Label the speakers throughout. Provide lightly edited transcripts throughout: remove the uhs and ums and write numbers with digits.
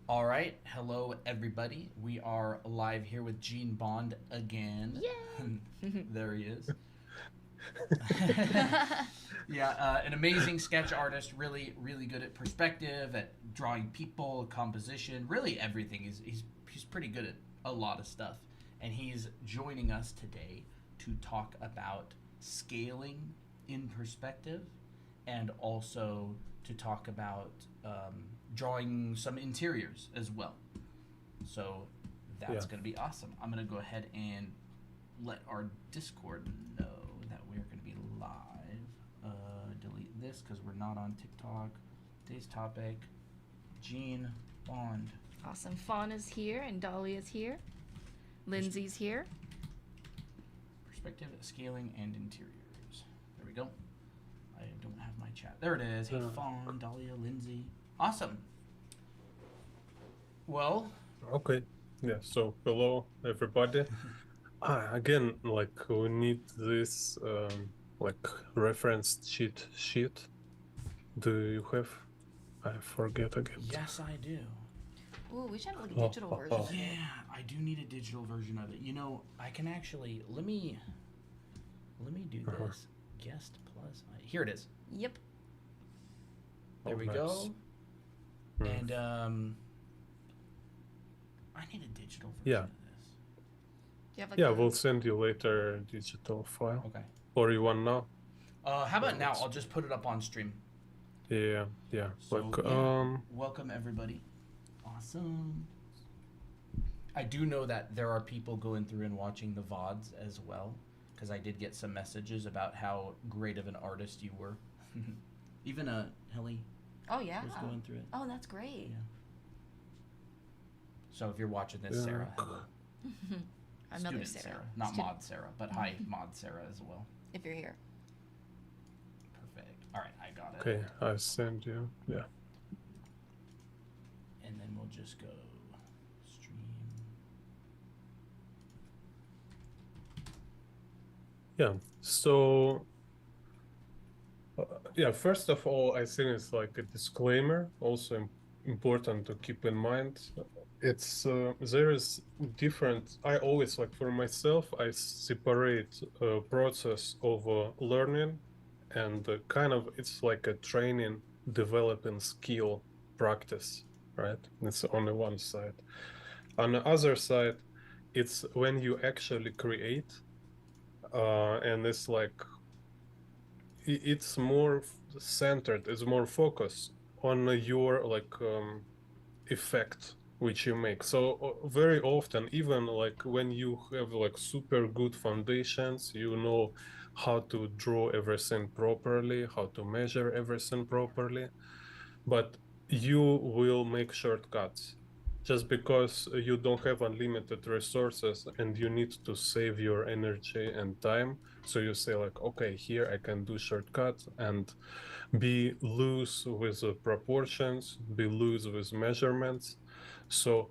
Speaker 1: All right, hello everybody. We are live here with Gene Bond again.
Speaker 2: Yay!
Speaker 1: There he is. Yeah, an amazing sketch artist. Really, really good at perspective, at drawing people, composition, really everything. He's pretty good at a lot of stuff, and he's joining us today to talk about scaling in perspective, and also to talk about drawing some interiors as well. So
Speaker 3: Yeah.
Speaker 1: that's going to be awesome. I'm going to go ahead and let our Discord know that we're going to be live. Delete this because we're not on TikTok. Today's topic: Gene Bond.
Speaker 2: Awesome. Fawn is here and Dolly is here. Lindsay's here.
Speaker 1: Perspective, scaling, and interiors. There we go. I don't have my chat. There it is. Hey, Fawn, Dahlia, Lindsay. Awesome. Well,
Speaker 3: Okay. Yeah. So hello everybody. Again, like we need this like reference cheat sheet. Do you have? I forget again.
Speaker 1: yes, I do.
Speaker 2: Ooh, we should have like a digital version. Of it.
Speaker 1: Yeah, I do need a digital version of it. You know, I can actually let me do this. Guest plus. Here it is.
Speaker 2: Yep.
Speaker 1: There we
Speaker 3: nice.
Speaker 1: go.
Speaker 3: Mm.
Speaker 1: And I need a digital version
Speaker 3: Yeah.
Speaker 1: of this.
Speaker 2: You have like
Speaker 3: Yeah, we'll send you later a digital file.
Speaker 1: Okay.
Speaker 3: Or you want now?
Speaker 1: How about now? I'll just put it up on stream.
Speaker 3: Yeah. Yeah.
Speaker 1: So,
Speaker 3: Like
Speaker 1: yeah. Welcome everybody. Awesome. I do know that there are people going through and watching the VODs as well, because I did get some messages about how great of an artist you were. Even Helly
Speaker 2: Oh yeah.
Speaker 1: was going through it.
Speaker 2: Oh, that's great.
Speaker 1: Yeah. So if you're watching this,
Speaker 3: Yeah.
Speaker 1: Sarah, hello.
Speaker 2: Another
Speaker 1: Student
Speaker 2: Sarah.
Speaker 1: not Mod Sarah, but hi Mod Sarah as well.
Speaker 2: If you're here.
Speaker 1: Perfect. All right, I got it.
Speaker 3: Okay, I send you. Yeah.
Speaker 1: And then we'll just go stream.
Speaker 3: Yeah. So yeah, first of all, I think it's like a disclaimer, also important to keep in mind. It's there is different. I always like for myself, I separate process of learning and kind of it's like a training, developing skill, practice, right? It's on the one side. On the other side, it's when you actually create, and it's like it's more centered, it's more focused on your like effect which you make. So very often, even like when you have like super good foundations, you know how to draw everything properly, how to measure everything properly, but you will make shortcuts just because you don't have unlimited resources and you need to save your energy and time. So you say like, okay, here I can do shortcuts and be loose with the proportions, be loose with measurements. So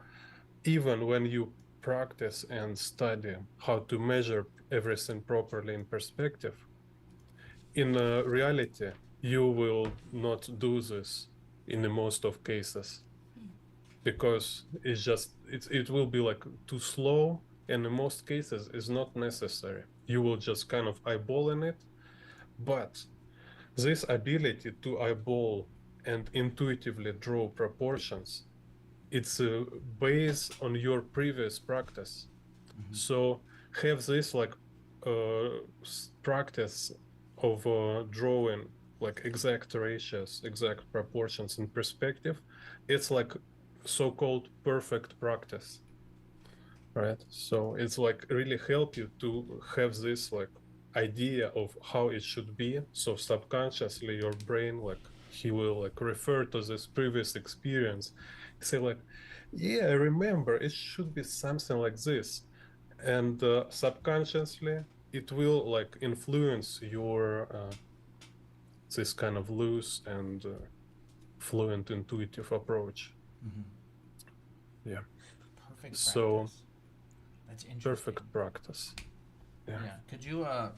Speaker 3: even when you practice and study how to measure everything properly in perspective, in reality, you will not do this in the most of cases because it will be like too slow, and in most cases it's not necessary. You will just kind of eyeballing it, but this ability to eyeball and intuitively draw proportions, it's based on your previous practice. So have this like practice of drawing like exact ratios, exact proportions in perspective. It's like so-called perfect practice, right? So it's like really help you to have this like idea of how it should be. So subconsciously your brain like he will like refer to this previous experience, say like, yeah, I remember it should be something like this, and subconsciously it will like influence your this kind of loose and fluent intuitive approach. Yeah.
Speaker 1: Perfect
Speaker 3: So
Speaker 1: practice. That's interesting.
Speaker 3: perfect practice. Yeah.
Speaker 1: Yeah.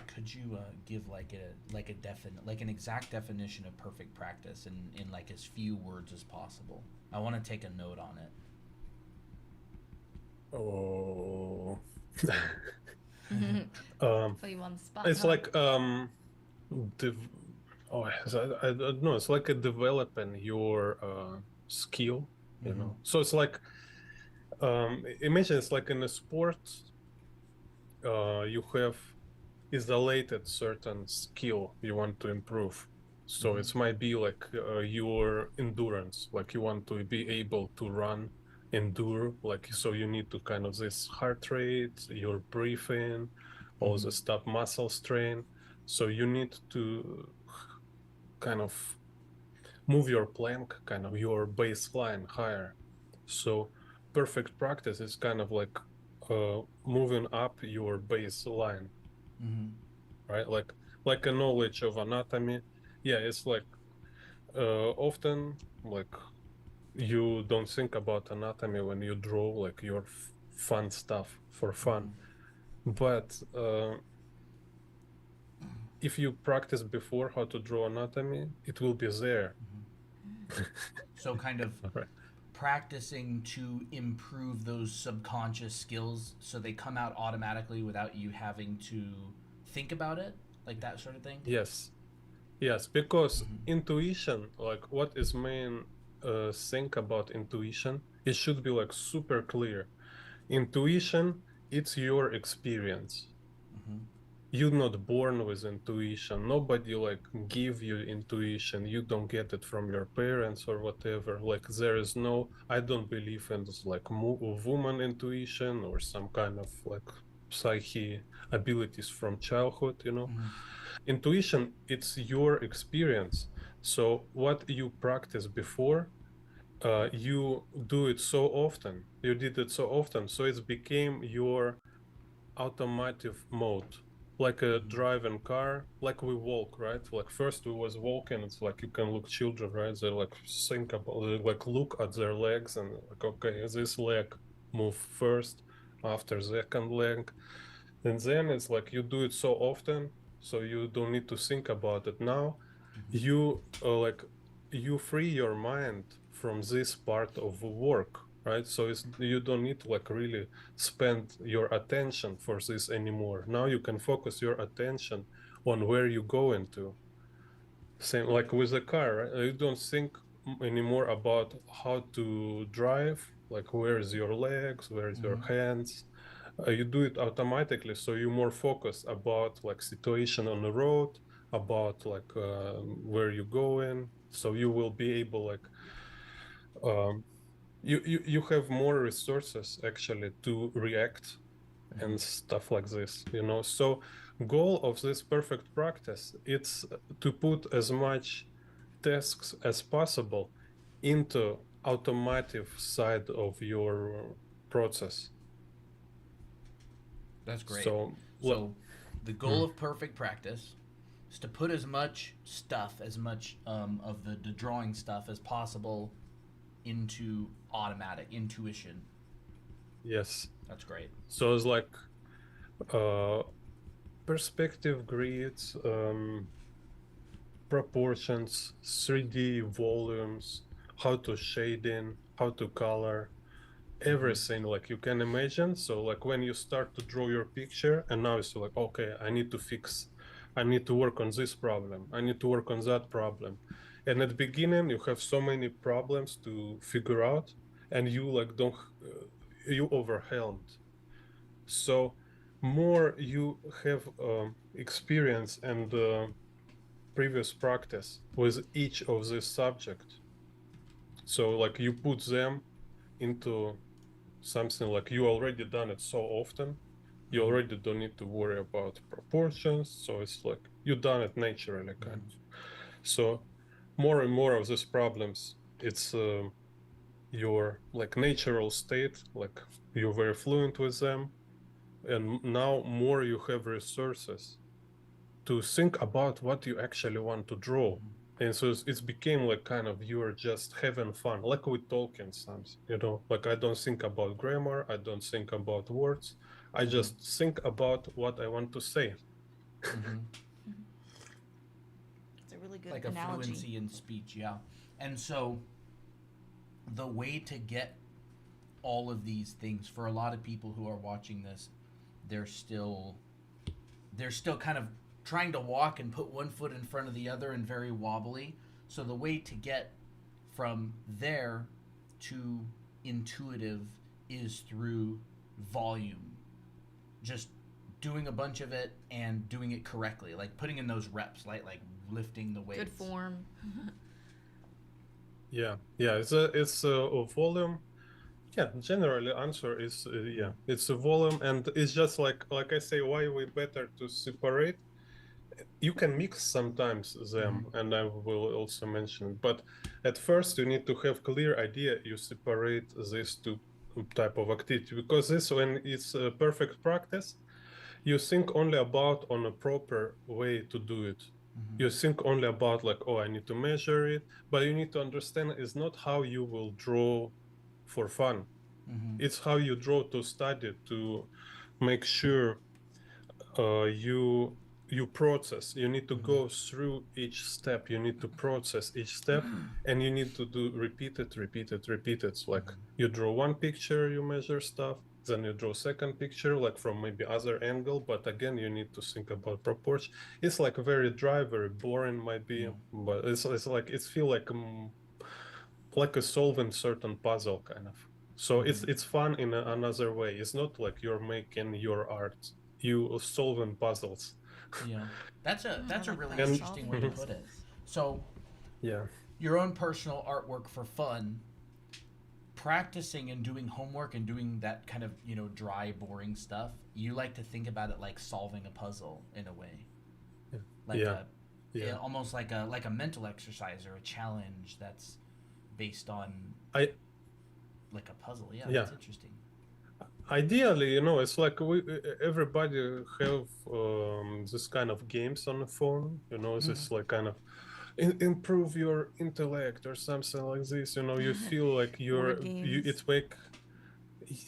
Speaker 1: Could could you give like an exact definition of perfect practice in like as few words as possible? I want to take a note on it.
Speaker 3: Oh.
Speaker 2: Put you on the spot.
Speaker 3: It's
Speaker 2: huh?
Speaker 3: like dev- I don't know. It's like a developing your skill, you
Speaker 1: Mhm.
Speaker 3: know. So it's like imagine it's like in a sport, you have isolated certain skill you want to improve. So
Speaker 1: Mhm.
Speaker 3: it might be like your endurance, like you want to be able to run, endure, like so you need to kind of this heart rate, your breathing, all the
Speaker 1: Mhm.
Speaker 3: stuff, muscle strain. So you need to kind of move your plank, kind of your baseline higher. So perfect practice is kind of like moving up your baseline,
Speaker 1: Mhm.
Speaker 3: right? Like a knowledge of anatomy. Yeah, it's like often like you don't think about anatomy when you draw like your fun stuff for fun. But if you practice before how to draw anatomy, it will be there.
Speaker 1: So kind of
Speaker 3: All right.
Speaker 1: practicing to improve those subconscious skills so they come out automatically without you having to think about it, like that sort of thing.
Speaker 3: Yes. Yes, because
Speaker 1: Mhm.
Speaker 3: intuition, like what is main thing about intuition, it should be like super clear. Intuition, it's your experience.
Speaker 1: Mhm.
Speaker 3: You're not born with intuition. Nobody like give you intuition. You don't get it from your parents or whatever. Like there is no, I don't believe in this like woman intuition or some kind of like psyche abilities from childhood, you know.
Speaker 1: Mhm.
Speaker 3: Intuition, it's your experience. So what you practice before, you do it so often. You did it so often, so it became your automotive mode, like a driving car, like we walk, right? Like first we was walking, it's like you can look children, right? They like think about, they like look at their legs and like, okay, this leg move first, after second leg, and then it's like you do it so often, so you don't need to think about it now. You like you free your mind from this part of work, right? So it's you don't need to like really spend your attention for this anymore. Now you can focus your attention on where you go into. Same like with the car, right? You don't think anymore about how to drive, like where's your legs, where's your
Speaker 1: Mhm.
Speaker 3: hands. You do it automatically, so you more focus about like situation on the road, about like where you going. So you will be able like um, you have more resources actually to react and stuff like this, you know. So goal of this perfect practice, it's to put as much tasks as possible into automotive side of your process.
Speaker 1: That's great.
Speaker 3: So
Speaker 1: So, the goal
Speaker 3: mm,
Speaker 1: of perfect practice is to put as much stuff, as much of the drawing stuff as possible into automatic intuition.
Speaker 3: yes,
Speaker 1: That's great.
Speaker 3: so it's like uh perspective grids, proportions, 3D volumes, how to shading, how to color, everything like you can imagine. So like when you start to draw your picture and now it's like, okay, I need to work on this problem, I need to work on that problem. And at the beginning you have so many problems to figure out and you like don't you overwhelmed. So more you have experience and previous practice with each of this subject, so like you put them into something like you already done it so often, you already don't need to worry about proportions, so it's like you done it naturally kind of. So more and more of these problems, it's your like natural state, like you're very fluent with them, and now more you have resources to think about what you actually want to draw. And so it's became like kind of you're just having fun, like with Tolkien something, you know, like I don't think about grammar, I don't think about words, I just think about what I want to say.
Speaker 1: Mm-hmm.
Speaker 2: It's a really good
Speaker 1: Like a
Speaker 2: analogy.
Speaker 1: fluency in speech, yeah. And so the way to get all of these things for a lot of people who are watching this, they're still they're still kind of trying to walk and put one foot in front of the other and very wobbly. So the way to get from there to intuitive is through volume. Just doing a bunch of it and doing it correctly, like putting in those reps, like lifting the weights.
Speaker 2: Good form.
Speaker 3: Yeah, yeah, it's a volume. Yeah, generally answer is yeah, it's a volume, and it's just like I say, why we better to separate. You can mix sometimes them, and I will also mention it. But at first, you need to have clear idea. You separate these two type of activity, because this, when it's a perfect practice, you think only about on a proper way to do it. You think only about like, oh, I need to measure it, but you need to understand it's not how you will draw for fun. It's how you draw to study, to make sure you process. You need to go through each step. You need to process each step, and you need to do repeated. Like you draw one picture, you measure stuff, then you draw second picture, like from maybe other angle, but again you need to think about proportion. It's like very dry, very boring might be, but it's like it's feel like a solving certain puzzle kind of. So it's fun in another way. It's not like you're making your art, you solving puzzles.
Speaker 1: Yeah, that's a
Speaker 2: like
Speaker 1: really
Speaker 2: that.
Speaker 1: interesting way to
Speaker 2: Solving
Speaker 1: put it. So
Speaker 3: Yeah.
Speaker 1: your own personal artwork for fun, practicing and doing homework and doing that kind of dry, boring stuff. You like to think about it like solving a puzzle in a way, like
Speaker 3: Yeah.
Speaker 1: almost like a mental exercise or a challenge that's based on
Speaker 3: I
Speaker 1: like a puzzle. Yeah,
Speaker 3: Yeah.
Speaker 1: that's interesting.
Speaker 3: Ideally, it's like everybody have this kind of games on the phone. This like kind of improve your intellect or something like this. You feel like
Speaker 2: Word
Speaker 3: it's
Speaker 2: games.
Speaker 3: make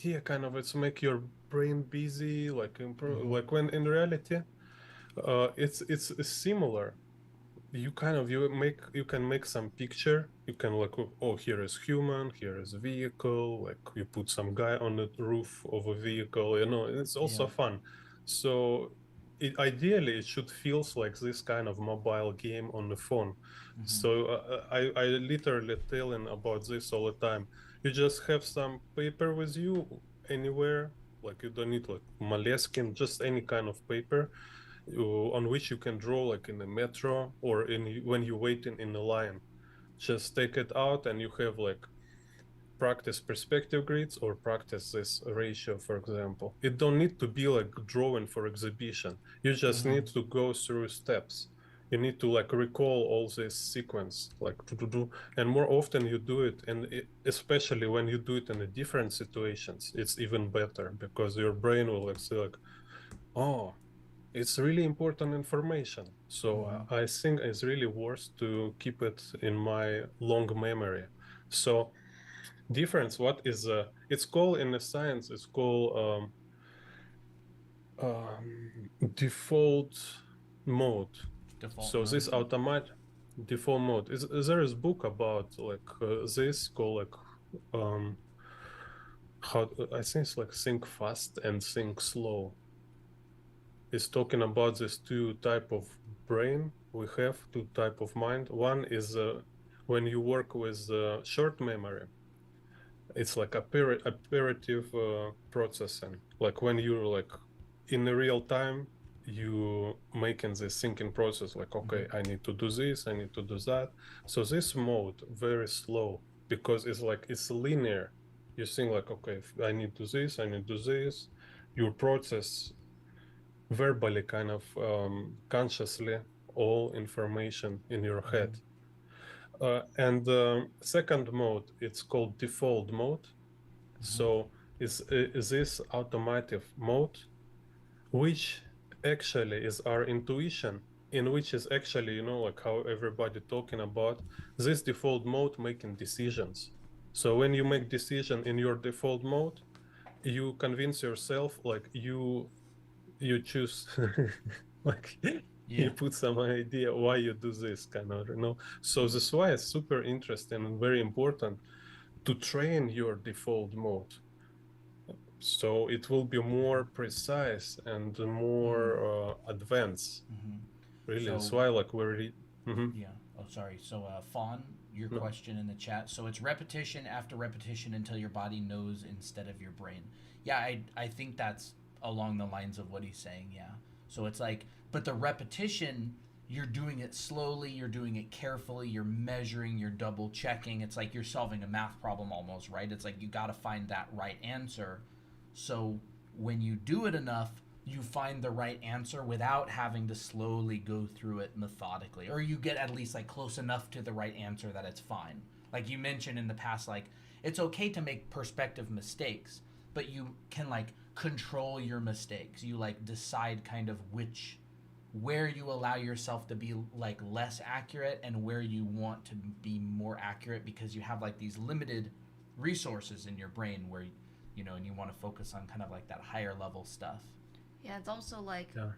Speaker 3: yeah, kind of it's make your brain busy, like improve, like when in reality, it's similar. You can make some picture. You can like, oh, here is human, here is vehicle, like you put some guy on the roof of a vehicle. It's also
Speaker 1: Yeah.
Speaker 3: fun. So ideally it should feels like this kind of mobile game on the phone. So I literally telling about this all the time. You just have some paper with you anywhere, like you don't need like Moleskine, just any kind of paper on which you can draw, like in the metro or when you're waiting in the line. Just take it out and you have like practice perspective grids or practice this ratio, for example. It don't need to be like drawing for exhibition. You just need to go through steps. You need to like recall all this sequence, like do, and more often you do it, and especially when you do it in the different situations, it's even better because your brain will like say like, oh, it's really important information. So I think it's really worth to keep it in my long memory. So difference, what is it's called in the science, it's called default mode.
Speaker 1: Default
Speaker 3: So
Speaker 1: mode.
Speaker 3: this automatic default mode there is book about like this called like how I think it's like think fast and think slow. Is talking about this two type of brain we have, two type of mind. One is when you work with short memory, it's like operative processing, like when you're like in the real time, you making this thinking process like, okay, I need to do this, I need to do that. So this mode very slow because it's like it's linear. You think like, okay, I need to do this, I need to do this. Your process verbally kind of consciously all information in your head. And second mode, it's called default mode. So is this automatic mode, which actually is our intuition, in which is actually, like how everybody talking about this default mode making decisions. So when you make decision in your default mode, you convince yourself like you choose like
Speaker 1: Yeah.
Speaker 3: you put some idea why you do this kind of, you know. So that's why it's super interesting and very important to train your default mode. So it will be more precise and more advanced. Really, that's
Speaker 1: So
Speaker 3: why like we're. Mhm.
Speaker 1: yeah. Oh, sorry. So, Fawn, your
Speaker 3: No.
Speaker 1: question in the chat. So it's repetition after repetition until your body knows instead of your brain. Yeah, I think that's along the lines of what he's saying. Yeah. So it's like, but the repetition, you're doing it slowly, you're doing it carefully, you're measuring, you're double checking. It's like you're solving a math problem almost, right? It's like you got to find that right answer. So when you do it enough, you find the right answer without having to slowly go through it methodically, or you get at least like close enough to the right answer that it's fine. Like you mentioned in the past, like it's okay to make perspective mistakes, but you can like control your mistakes. You like decide kind of which, where you allow yourself to be like less accurate and where you want to be more accurate, because you have like these limited resources in your brain where you know, and you want to focus on kind of like that higher level stuff.
Speaker 2: Yeah, it's also like
Speaker 3: Yeah.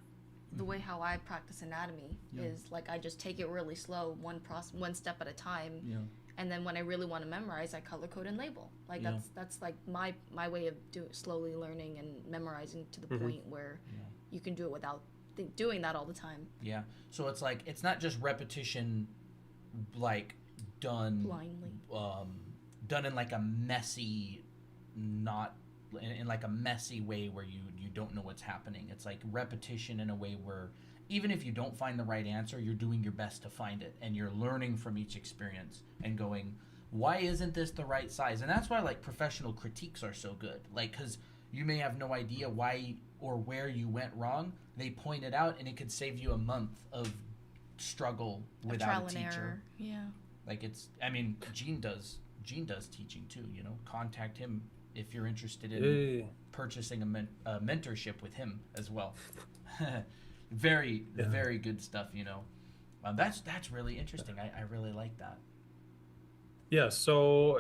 Speaker 2: the way how I practice anatomy
Speaker 1: Yeah.
Speaker 2: is like I just take it really slow, one step at a time,
Speaker 1: Yeah.
Speaker 2: and then when I really want to memorize, I color code and label. Like
Speaker 1: Yeah.
Speaker 2: that's like my way of slowly learning and memorizing to the
Speaker 3: Mhm.
Speaker 2: point where
Speaker 1: Yeah.
Speaker 2: you can do it without doing that all the time
Speaker 1: Yeah. So it's like it's not just repetition, like done
Speaker 2: blindly.
Speaker 1: done in like a messy, not in like a messy way where you don't know what's happening. It's like repetition in a way where even if you don't find the right answer, you're doing your best to find it, and you're learning from each experience and going, why isn't this the right size? And that's why like professional critiques are so good. Like, because you may have no idea why or where you went wrong. They point it out, and it could save you a month of struggle without
Speaker 2: Trial
Speaker 1: a
Speaker 2: and
Speaker 1: teacher.
Speaker 2: error. Yeah.
Speaker 1: Like it's, I mean, Gene does teaching too. You know, contact him if you're interested in
Speaker 3: Yeah.
Speaker 1: purchasing a mentorship with him as well. Very
Speaker 3: Yeah.
Speaker 1: very good stuff. You know, that's really interesting. I really like that.
Speaker 3: Yeah, so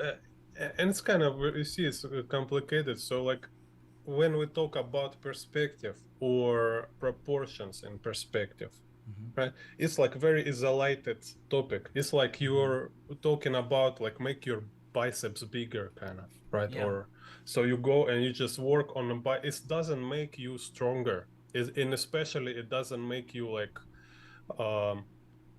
Speaker 3: and it's kind of, you see, it's complicated. So like when we talk about perspective or proportions in perspective, right? It's like very isolated topic. It's like you're talking about like make your biceps bigger, kind of, right?
Speaker 1: Yeah.
Speaker 3: Or so you go and you just work on a it doesn't make you stronger. And especially it doesn't make you like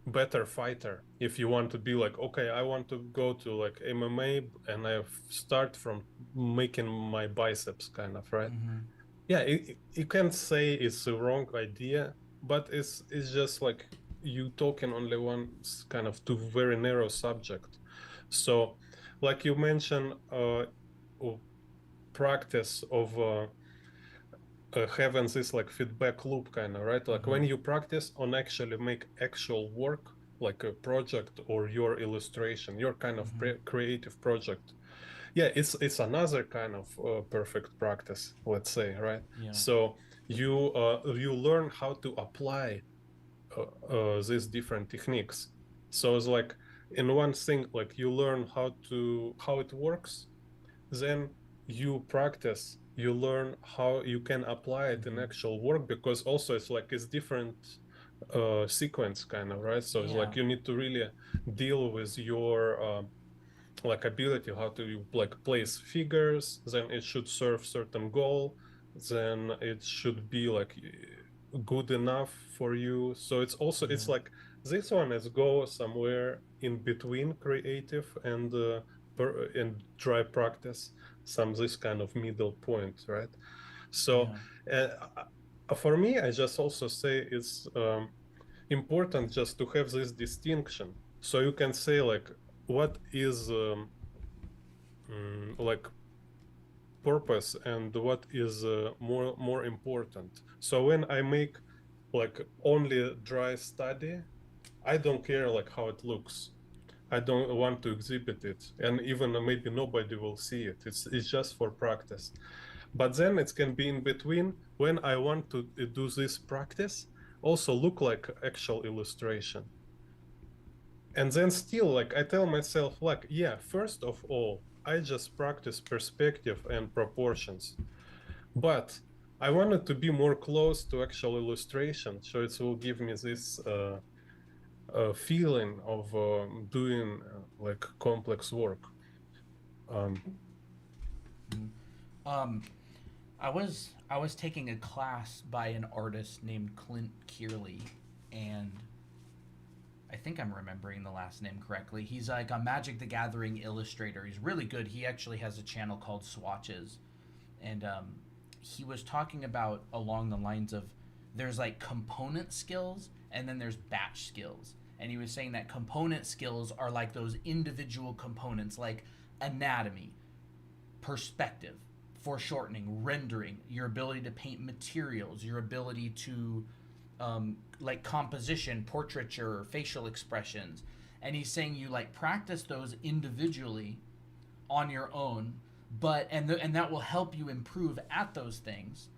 Speaker 3: better fighter. If you want to be like, okay, I want to go to like MMA and I start from making my biceps, kind of, right? Yeah, you can't say it's a wrong idea, but it's just like you talking only one kind of two very narrow subject. So like you mentioned, practice of having this like feedback loop, kind of, right? Like when you practice on actually make actual work, like a project or your illustration, your kind of creative project. Yeah, it's another kind of perfect practice, let's say, right?
Speaker 1: Yeah.
Speaker 3: So you learn how to apply these different techniques. So it's like in one thing, like you learn how it works, then you practice, you learn how you can apply it in actual work, because also it's like it's different sequence, kind of, right? So it's like
Speaker 1: Yeah.
Speaker 3: you need to really deal with your like ability how to like place figures, then it should serve certain goal, then it should be like good enough for you. So it's also it's like this one is go somewhere in between creative and dry practice, some this kind of middle point, right? So for me, I just also say it's important just to have this distinction, so you can say like what is like purpose and what is more important. So when I make like only dry study, I don't care like how it looks. I don't want to exhibit it, and even maybe nobody will see it. It's just for practice. But then it can be in between, when I want to do this practice also look like actual illustration. And then still, like, I tell myself, like, yeah, first of all, I just practice perspective and proportions. But I wanted to be more close to actual illustration, so it will give me this feeling of doing like complex work. Um,
Speaker 1: Um, I was taking a class by an artist named Clint Kearley, and I think I'm remembering the last name correctly. He's like a Magic the Gathering illustrator. He's really good. He actually has a channel called Swatches, and he was talking about along the lines of there's like component skills and then there's batch skills. And he was saying that component skills are like those individual components, like anatomy, perspective, foreshortening, rendering, your ability to paint materials, your ability to like composition, portraiture, facial expressions. And he's saying you like practice those individually on your own, but and that will help you improve at those things.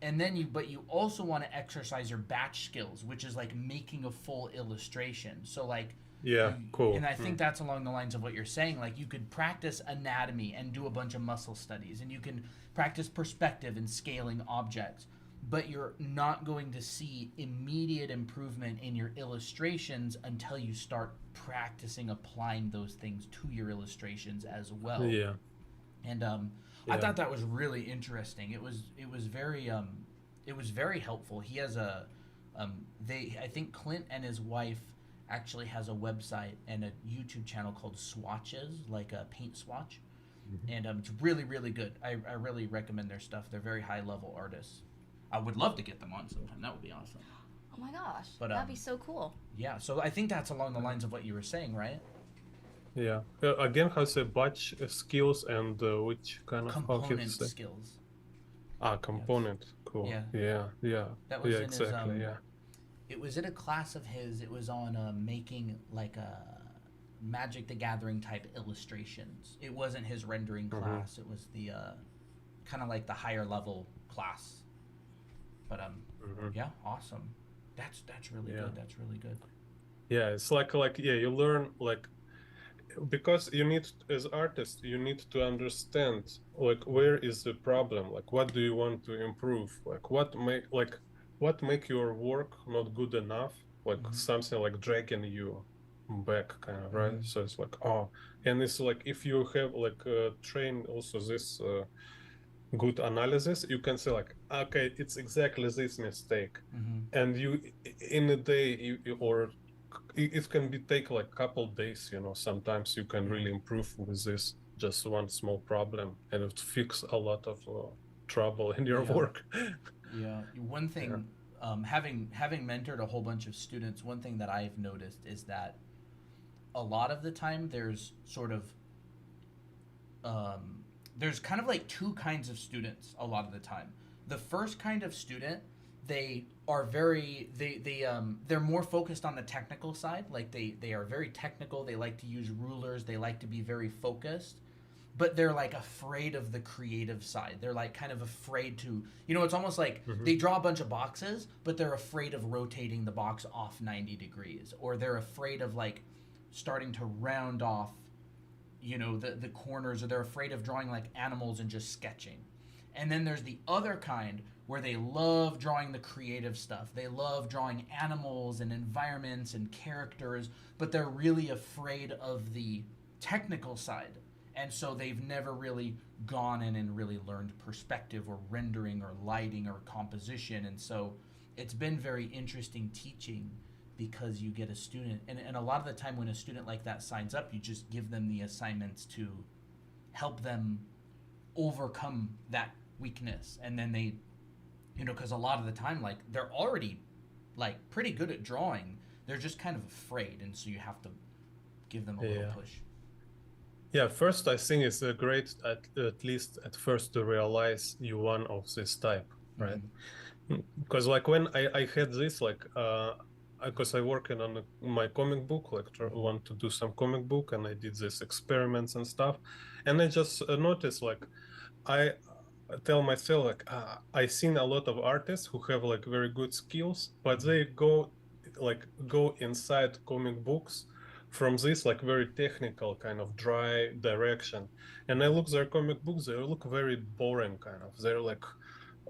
Speaker 1: And then you also want to exercise your batch skills, which is like making a full illustration. So like
Speaker 3: yeah, cool.
Speaker 1: and I think that's along the lines of what you're saying. Like you could practice anatomy and do a bunch of muscle studies, and you can practice perspective and scaling objects, but you're not going to see immediate improvement in your illustrations until you start practicing applying those things to your illustrations as well.
Speaker 3: Yeah,
Speaker 1: And I
Speaker 3: yeah.
Speaker 1: thought that was really interesting. It was very helpful. He has a they I think Clint and his wife actually has a website and a YouTube channel called Swatches, like a paint swatch,
Speaker 3: Mhm.
Speaker 1: and it's really really good. I really recommend their stuff. They're very high level artists. I would love to get them on sometime. That would be awesome.
Speaker 2: Oh my gosh,
Speaker 1: But
Speaker 2: that'd be so cool.
Speaker 1: yeah. So I think that's along the lines of what you were saying, right?
Speaker 3: Yeah. Again, has a batch skills and which kind of how can you
Speaker 1: Component
Speaker 3: say?
Speaker 1: skills.
Speaker 3: Ah,
Speaker 1: Yes.
Speaker 3: component. Cool.
Speaker 1: Yeah.
Speaker 3: Yeah, yeah,
Speaker 1: That was
Speaker 3: yeah,
Speaker 1: in his
Speaker 3: exactly. Yeah.
Speaker 1: it was in a class of his. It was on making like a Magic the Gathering type illustrations. It wasn't his rendering
Speaker 3: Mm-hmm.
Speaker 1: class. It was the kind of like the higher level class. But
Speaker 3: Mm-hmm.
Speaker 1: yeah, awesome. That's really
Speaker 3: Yeah.
Speaker 1: good. That's really good.
Speaker 3: Yeah, it's like yeah, you learn like because you need as artist you need to understand like where is the problem, like what do you want to improve, like what make your work not good enough, like
Speaker 1: Mhm.
Speaker 3: something like dragging you back kind of, right?
Speaker 1: Mhm.
Speaker 3: So it's like, oh, and it's like if you have like train also this good analysis, you can say like, okay, it's exactly this mistake,
Speaker 1: Mhm.
Speaker 3: and you in a day or it can be take like couple days, you know, sometimes you can
Speaker 1: Yeah.
Speaker 3: really improve with this just one small problem and it fix a lot of trouble in your
Speaker 1: Yeah.
Speaker 3: work.
Speaker 1: Yeah. One
Speaker 3: Yeah.
Speaker 1: thing, having mentored a whole bunch of students, one thing that I've noticed is that a lot of the time there's sort of there's kind of like two kinds of students a lot of the time. The first kind of student, they are very they're more focused on the technical side. Like they are very technical. They like to use rulers. They like to be very focused. But they're like afraid of the creative side. They're like kind of afraid to, it's almost like
Speaker 3: Mhm.
Speaker 1: they draw a bunch of boxes, but they're afraid of rotating the box off 90 degrees, or they're afraid of like starting to round off the corners, or they're afraid of drawing like animals and just sketching. And then there's the other kind where they love drawing the creative stuff. They love drawing animals and environments and characters, but they're really afraid of the technical side. And so they've never really gone in and really learned perspective or rendering or lighting or composition. And so it's been very interesting teaching, because you get a student, and a lot of the time when a student like that signs up, you just give them the assignments to help them overcome that weakness. And then they, because a lot of the time, like, they're already like pretty good at drawing, they're just kind of afraid, and so you have to give them a little
Speaker 3: Yeah.
Speaker 1: push.
Speaker 3: Yeah, first I think it's a great at least at first to realize you one of this type, right? Because like when I had this like because I working on my comic book, like want to do some comic book, and I did this experiments and stuff, and I just noticed like I tell myself like I seen a lot of artists who have like very good skills, but they go inside comic books from this like very technical kind of dry direction, and I look their comic books, they look very boring kind of, they're like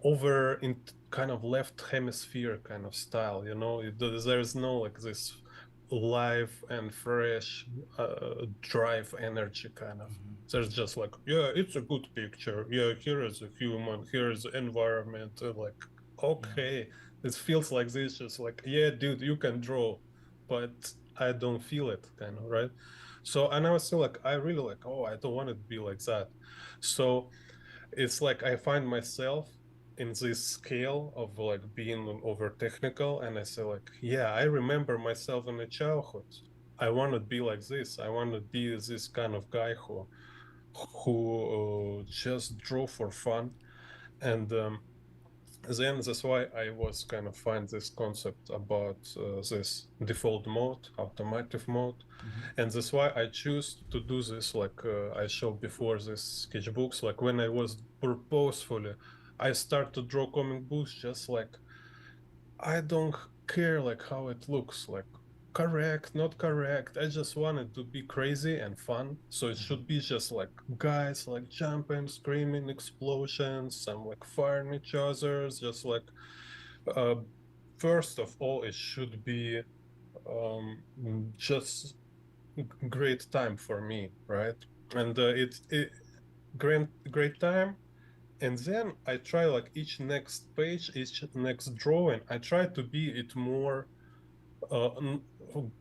Speaker 3: over in kind of left hemisphere kind of style, you know. There's no like this live and fresh drive energy kind of.
Speaker 1: Mhm.
Speaker 3: There's just like, yeah, it's a good picture. Yeah, here is a human, here is the environment. Like, okay, it feels like this, just like, yeah, dude, you can draw, but I don't feel it, kind of, right? So, and I was still like, I really like, oh, I don't want it to be like that. So it's like I find myself in this scale of like being over technical, and I say like, yeah, I remember myself in the childhood. I want to be like this. I want to be this kind of guy who just draw for fun. And then that's why I was kind of find this concept about this default mode, automotive mode,
Speaker 1: Mhm.
Speaker 3: and that's why I choose to do this. Like I showed before, this sketchbooks. Like when I was purposefully, I start to draw comic books. Just like I don't care like how it looks, like correct, not correct. I just want it to be crazy and fun. So it should be just like guys like jumping, screaming, explosions, some like firing each others. Just like uh, first of all, it should be just great time for me, right? And it great time. And then I try like each next page, each next drawing, I try to be it more n-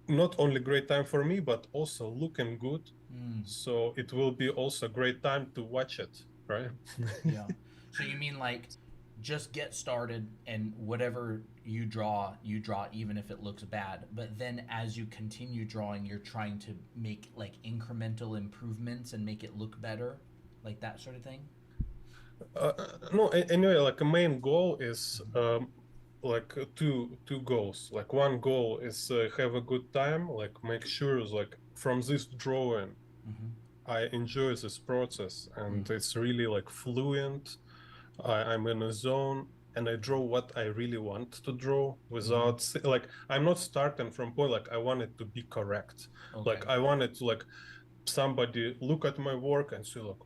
Speaker 3: not only great time for me, but also looking good.
Speaker 1: Mm.
Speaker 3: So it will be also great time to watch it, right?
Speaker 1: Yeah. So you mean like just get started and whatever you draw even if it looks bad. But then as you continue drawing, you're trying to make like incremental improvements and make it look better, like that sort of thing.
Speaker 3: uh, no, anyway, like a main goal is like two goals. Like one goal is have a good time, like make sure like from this drawing
Speaker 1: Mm-hmm.
Speaker 3: I enjoy this process and
Speaker 1: Mm.
Speaker 3: it's really like fluent. I'm in a zone and I draw what I really want to draw
Speaker 1: Mm-hmm.
Speaker 3: without like I'm not starting from point like I want it to be correct.
Speaker 1: Okay.
Speaker 3: Like I want it to like somebody look at my work and say like,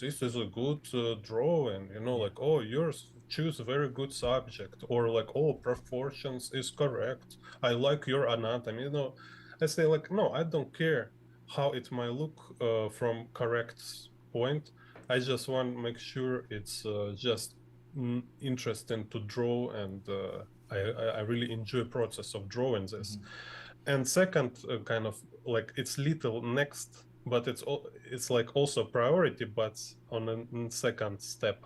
Speaker 3: this is a good drawing, you know,
Speaker 1: Yeah.
Speaker 3: like, oh, yours choose a very good subject, or like, oh, proportions is correct. I like your anatomy, you know. I say like, no, I don't care how it might look from correct point. I just want to make sure it's just interesting to draw, and I really enjoy process of drawing this.
Speaker 1: Mm-hmm.
Speaker 3: And second, kind of like it's little next, but it's like also priority, but on a second step.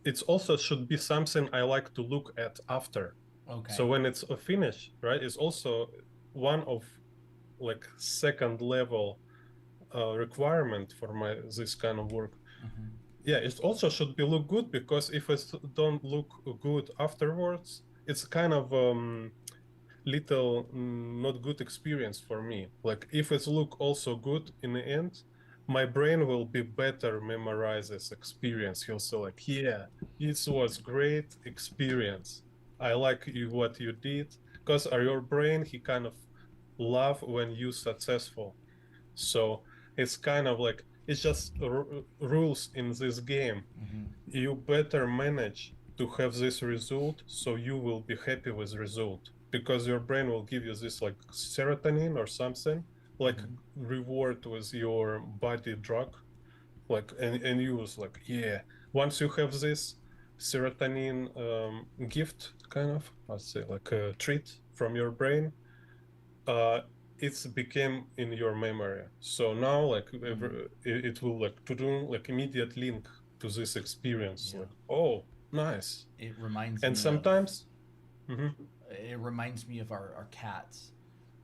Speaker 3: It's also should be something I like to look at after. So
Speaker 1: Okay.
Speaker 3: when it's a finish, right, it's also one of like second level requirement for my this kind of work.
Speaker 1: Mm-hmm.
Speaker 3: Yeah, it also should be look good, because if it don't look good afterwards, it's kind of little not good experience for me. Like if it look also good in the end, my brain will be better memorize this experience. He'll say like, yeah, it was great experience. I like you what you did, because your brain he kind of love when you successful. So it's kind of like it's just rules in this game.
Speaker 1: Mm-hmm.
Speaker 3: You better manage to have this result, so you will be happy with the result, because your brain will give you this like serotonin or something, like
Speaker 1: Mm-hmm.
Speaker 3: reward with your body drug, like and you was like, yeah, once you have this serotonin gift, kind of, let's say like a treat from your brain, uh it's became in your memory. So now like
Speaker 1: Mm.
Speaker 3: it will like to do like immediate link to this experience,
Speaker 1: Yeah.
Speaker 3: like, oh, nice.
Speaker 1: It reminds
Speaker 3: And
Speaker 1: me of
Speaker 3: sometimes mhm.
Speaker 1: our cats.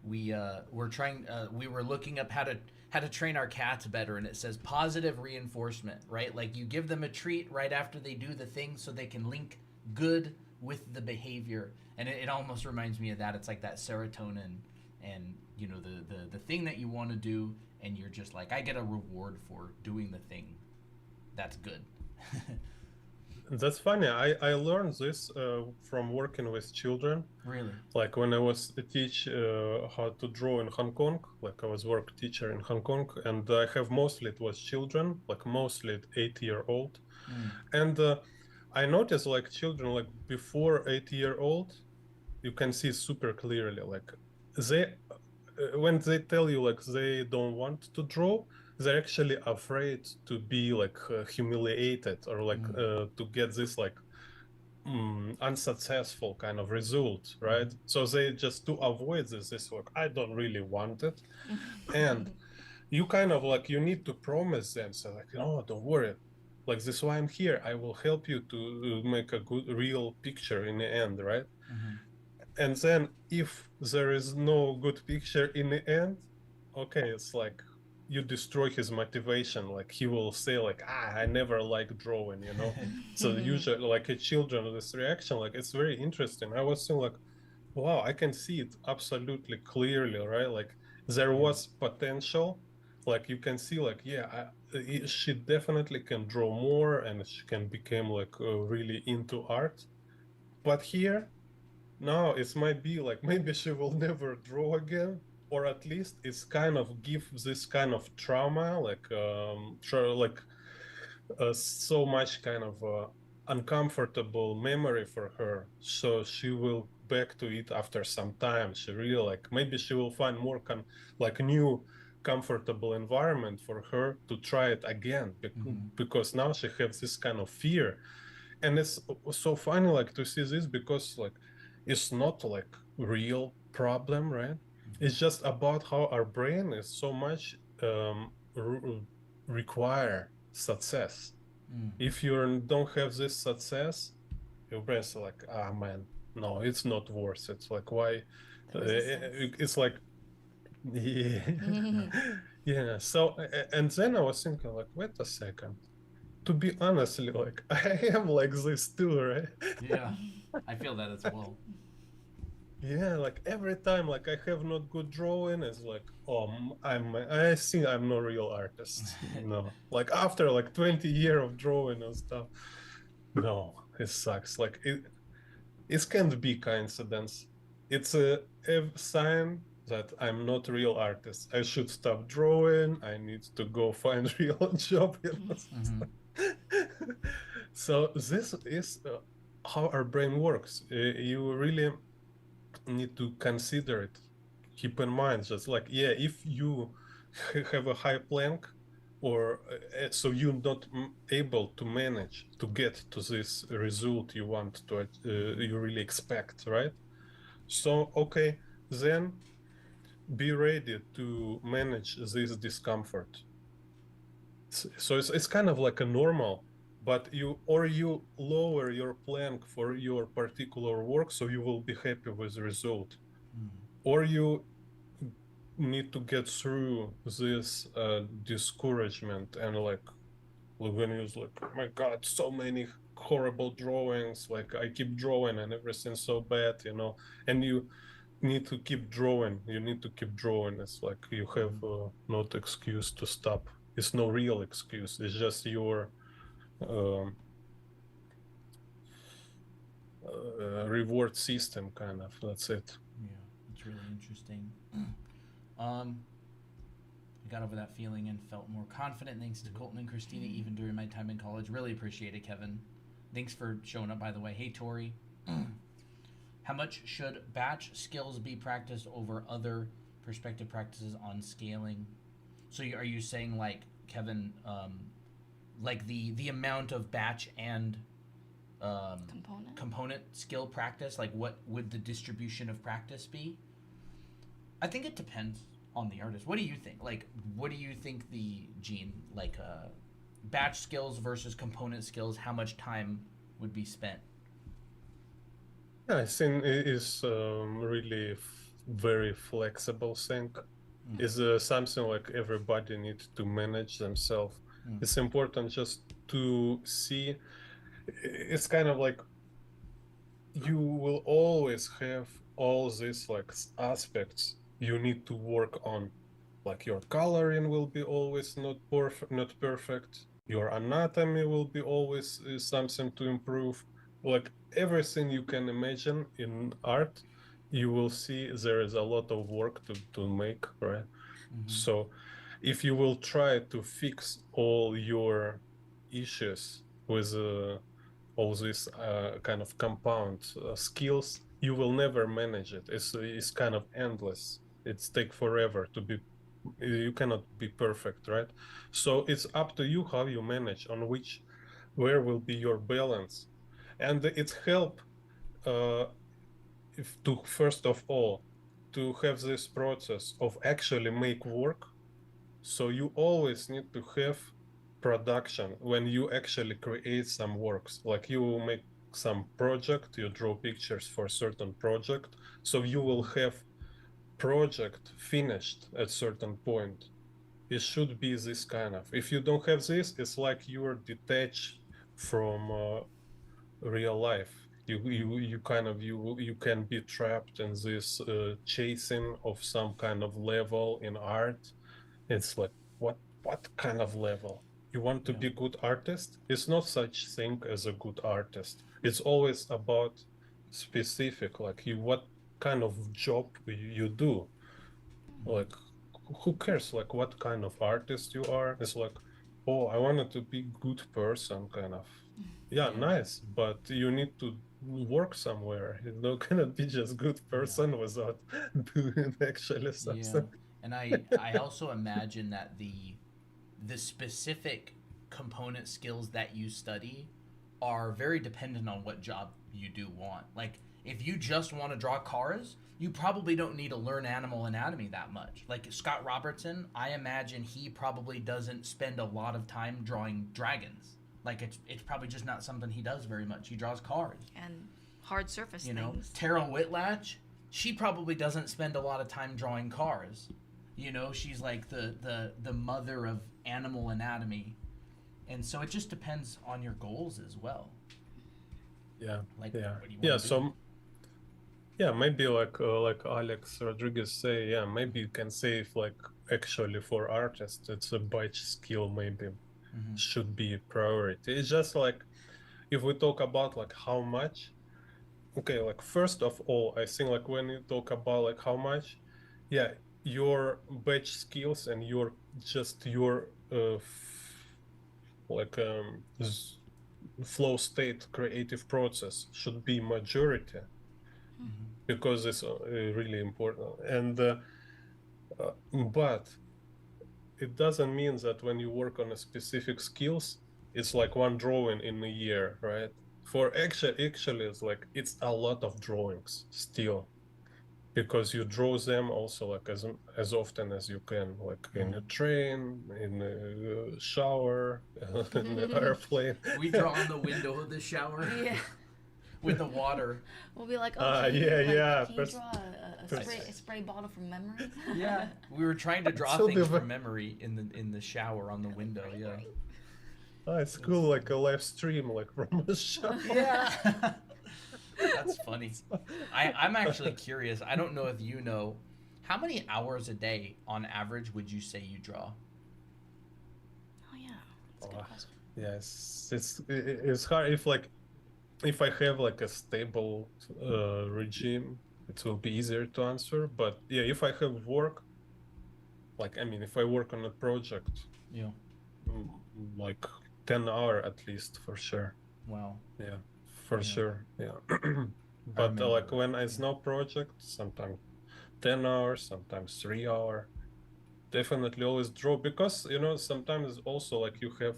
Speaker 1: We were looking up how to train our cats better, and it says positive reinforcement, right? Like you give them a treat right after they do the thing so they can link good with the behavior. And it almost reminds me of that. It's like that serotonin and you know the thing that you want to do, and you're just like, I get a reward for doing the thing. That's good.
Speaker 3: That's funny. I learned this from working with children.
Speaker 1: Really?
Speaker 3: Like when I was teach how to draw in Hong Kong, like I was work teacher in Hong Kong, and I have mostly it was children, like mostly 8-year-old,
Speaker 1: Mm.
Speaker 3: and I noticed like children like before 8-year-old, you can see super clearly like they when they tell you like they don't want to draw, they're actually afraid to be like humiliated or like to get this like unsuccessful kind of result, right? So they just to avoid this like I don't really want it, and you kind of like you need to promise them, so like no, don't worry, like this is why I'm here. I will help you to make a good real picture in the end, right? And then if there is no good picture in the end, okay, it's like you destroy his motivation. Like he will say like, I never like drawing, you know. So usually like a children this reaction, like it's very interesting. I was saying like, wow, I can see it absolutely clearly, right? Like there was potential, like you can see like, yeah, she definitely can draw more and she can become like really into art. But here no, it might be like maybe she will never draw again, or at least it's kind of give this kind of trauma, like so much kind of uncomfortable memory for her. So she will back to it after some time. She really like maybe she will find more like new comfortable environment for her to try it again because now she has this kind of fear, and it's so funny like to see this because like it's not like real problem, right? It's just about how our brain is so much require success. If you don't have this success, your brain's like, ah man, no, it's not worth it. It's like why it's like yeah. Yeah. So and then I was thinking like, wait a second, to be honestly, like I am like this too, right?
Speaker 1: Yeah, I feel that as well.
Speaker 3: Yeah, like every time like I have not good drawing, it's like, oh, I think I'm not real artist. No, like after like 20 years of drawing and stuff, no, it sucks. Like it can't be coincidence. It's a sign that I'm not real artist. I should stop drawing. I need to go find real job. You know? So this is how our brain works. You really need to consider it. Keep in mind, just like yeah, if you have a high plank, or so you're not able to manage to get to this result you want to, you really expect, right? So okay, then be ready to manage this discomfort. So it's kind of like a normal, but you lower your plank for your particular work so you will be happy with the result, or you need to get through this discouragement and like when you're like, oh my god, so many horrible drawings, like I keep drawing and everything's so bad, you know, and you need to keep drawing, you need to keep drawing. It's like you have not excuse to stop. It's no real excuse, it's just your um, reward system kind of, that's it.
Speaker 1: Yeah, it's really interesting. I got over that feeling and felt more confident thanks to Colton and Christina, even during my time in college. Really appreciate it, Kevin. Thanks for showing up, by the way. Hey, Tori. How much should batch skills be practiced over other perspective practices on scaling? So, are you saying, like, Kevin, like the amount of batch and component skill practice, like what would the distribution of practice be? I think it depends on the artist. What do you think? Like, what do you think the Gene, like batch skills versus component skills? How much time would be spent?
Speaker 3: Yeah, I think it is really very flexible thing. Is something like everybody needs to manage themselves. It's important just to see. It's kind of like you will always have all these like aspects you need to work on. Like your coloring will be always not perfect. your anatomy will be always something to improve. Like everything you can imagine in art, you will see there is a lot of work to make, right? So if you will try to fix all your issues with all these kind of compound skills, you will never manage it. It's kind of endless. It's take forever to be. You cannot be perfect, right? So it's up to you how you manage, on which, where will be your balance, and it's help uh, if to first of all to have this process of actually make work. So you always need to have production when you actually create some works. Like you make some project, you draw pictures for a certain project. So you will have project finished at certain point. It should be this kind of. If you don't have this, it's like you're detached from real life. You kind of you can be trapped in this chasing of some kind of level in art. It's like what kind of level? You want to be good artist? It's not such thing as a good artist. It's always about specific, like you what kind of job you do. Like who cares like what kind of artist you are? It's like, oh, I wanted to be good person, kind of. Yeah, nice, but you need to work somewhere. You're not gonna be just good person without doing actually something.
Speaker 1: And I also imagine that the specific component skills that you study are very dependent on what job you do want. Like if you just want to draw cars, you probably don't need to learn animal anatomy that much. Like Scott Robertson, I imagine he probably doesn't spend a lot of time drawing dragons. Like it's probably just not something he does very much. He draws cars.
Speaker 2: And hard surface
Speaker 1: You know,
Speaker 2: things.
Speaker 1: Terrell Whitlatch, she probably doesn't spend a lot of time drawing cars. You know, she's like the mother of animal anatomy. And so it just depends on your goals as well.
Speaker 3: Yeah,
Speaker 1: Like
Speaker 3: yeah,
Speaker 1: what do you
Speaker 3: yeah.
Speaker 1: want to do?
Speaker 3: So yeah, maybe like Alex Rodriguez say, yeah, maybe you can say if like actually for artists, it's a batch skill maybe should be a priority. It's just like if we talk about like how much, okay, like first of all, I think like when you talk about like how much, yeah, your batch skills and your just your like flow state creative process should be majority because it's really important. And but it doesn't mean that when you work on a specific skills, it's like one drawing in a year, right? For actually, it's like it's a lot of drawings still, because you draw them also like as often as you can, like in a train, in a shower, in the airplane.
Speaker 1: We draw on the window of the shower
Speaker 2: Yeah.
Speaker 1: with the water.
Speaker 2: We'll be like, oh, can
Speaker 3: yeah,
Speaker 2: you, like,
Speaker 3: yeah,
Speaker 2: can you
Speaker 3: pers-
Speaker 2: draw a spray bottle from memory?
Speaker 1: Yeah, we were trying to draw
Speaker 3: So
Speaker 1: things
Speaker 3: diver-
Speaker 1: from memory in the shower on the window. Yeah.
Speaker 3: Oh, it's cool, like a live stream, like from a shower.
Speaker 1: Yeah. That's funny. I'm actually curious. I don't know if you know, how many hours a day on average would you say you draw?
Speaker 2: Oh yeah, that's a good question.
Speaker 3: Yes, it's hard if I have like a stable regime, it will be easier to answer. But yeah, if I have work, like I mean, if I work on a project,
Speaker 1: Yeah.
Speaker 3: like 10 hour at least for sure.
Speaker 1: Wow.
Speaker 3: Yeah, for
Speaker 1: Yeah.
Speaker 3: sure. Yeah. But
Speaker 1: remember,
Speaker 3: like when it's no project, sometimes 10 hours, sometimes 3 hour. Definitely always draw, because you know sometimes also like you have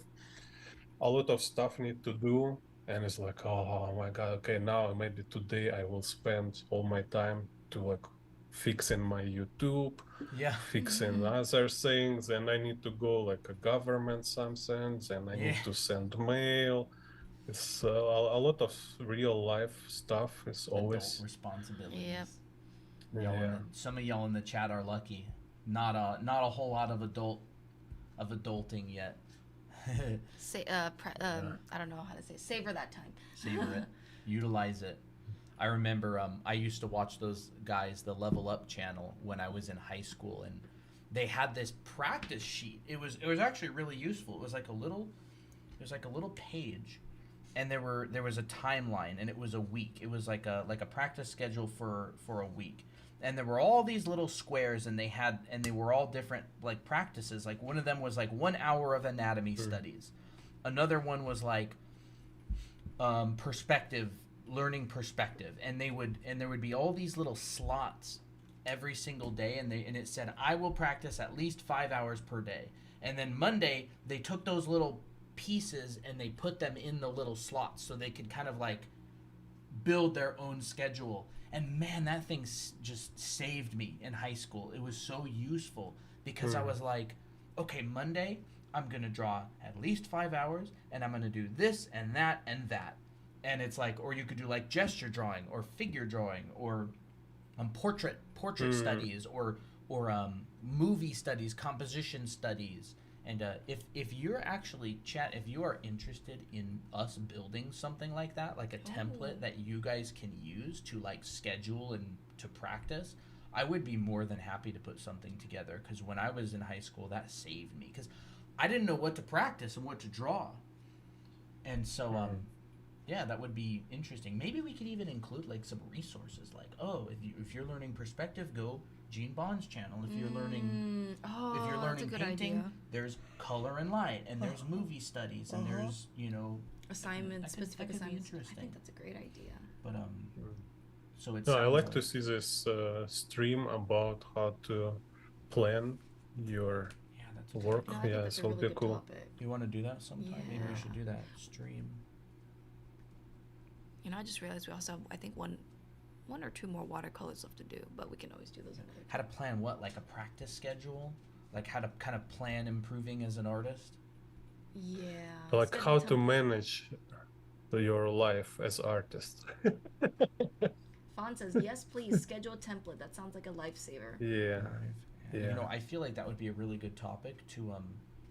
Speaker 3: a lot of stuff need to do, and it's like, oh my god, okay, now maybe today I will spend all my time to like fixing my YouTube,
Speaker 1: Yeah.
Speaker 3: fixing other things, and I need to go like a government something, and I need
Speaker 1: Yeah.
Speaker 3: to send mail. It's a lot of real life stuff is
Speaker 1: Adult
Speaker 3: always
Speaker 1: responsibilities.
Speaker 2: Yep.
Speaker 3: yeah.
Speaker 1: Some of y'all in the chat are lucky. Not a whole lot of adulting yet.
Speaker 2: Say, I don't know how to say. Savor that time.
Speaker 1: Savor it. Utilize it. I remember I used to watch those guys, the Level Up channel, when I was in high school, and they had this practice sheet. It was actually really useful. It was like a little there's like a little page, and there was a timeline, and it was a week. It was like a practice schedule for a week, and there were all these little squares, and they were all different like practices. Like one of them was like 1 hour of anatomy studies, another one was like perspective, learning perspective, and there would be all these little slots every single day, and it said I will practice at least 5 hours per day. And then Monday they took those little pieces and they put them in the little slots so they could kind of like build their own schedule. And man, that thing just saved me in high school. It was so useful because I was like, okay, Monday I'm gonna draw at least 5 hours, and I'm gonna do this and that and that. And it's like, or you could do like gesture drawing or figure drawing or portrait studies or movie studies, composition studies. And if you're actually if you are interested in us building something like that, like a template that you guys can use to like schedule and to practice, I would be more than happy to put something together. Because when I was in high school, that saved me because I didn't know what to practice and what to draw. And so yeah, that would be interesting. Maybe we could even include like some resources, like if you're learning perspective, go Gene Bond's channel. If you're learning painting,
Speaker 2: idea.
Speaker 1: there's color and light, and there's movie studies, and there's
Speaker 2: Assignments, specific
Speaker 1: that could be
Speaker 2: assignments. I
Speaker 1: interesting.
Speaker 2: think that's a great idea.
Speaker 1: But so it's.
Speaker 3: No, I like to see this stream about how to plan your
Speaker 1: Yeah, that's. A
Speaker 3: work.
Speaker 2: No, I think
Speaker 3: Yeah,
Speaker 2: that's
Speaker 3: so
Speaker 2: a
Speaker 3: it'll
Speaker 2: really
Speaker 3: be
Speaker 2: good
Speaker 3: cool.
Speaker 2: topic.
Speaker 1: You want to do that sometime? Maybe we should
Speaker 2: Yeah.
Speaker 1: do that stream.
Speaker 2: I just realized we also have, I think, one or two more watercolors left to do, but we can always do those another time.
Speaker 1: How to plan what? Like a practice schedule? Like how to kind of plan improving as an artist?
Speaker 2: Yeah.
Speaker 3: Like
Speaker 2: schedule
Speaker 3: how to
Speaker 2: template.
Speaker 3: manage your life as artist.
Speaker 2: Fawn says, yes, please, schedule a template. That sounds like a lifesaver.
Speaker 3: Yeah.
Speaker 1: You
Speaker 3: Yeah.
Speaker 1: know, I feel like that would be a really good topic to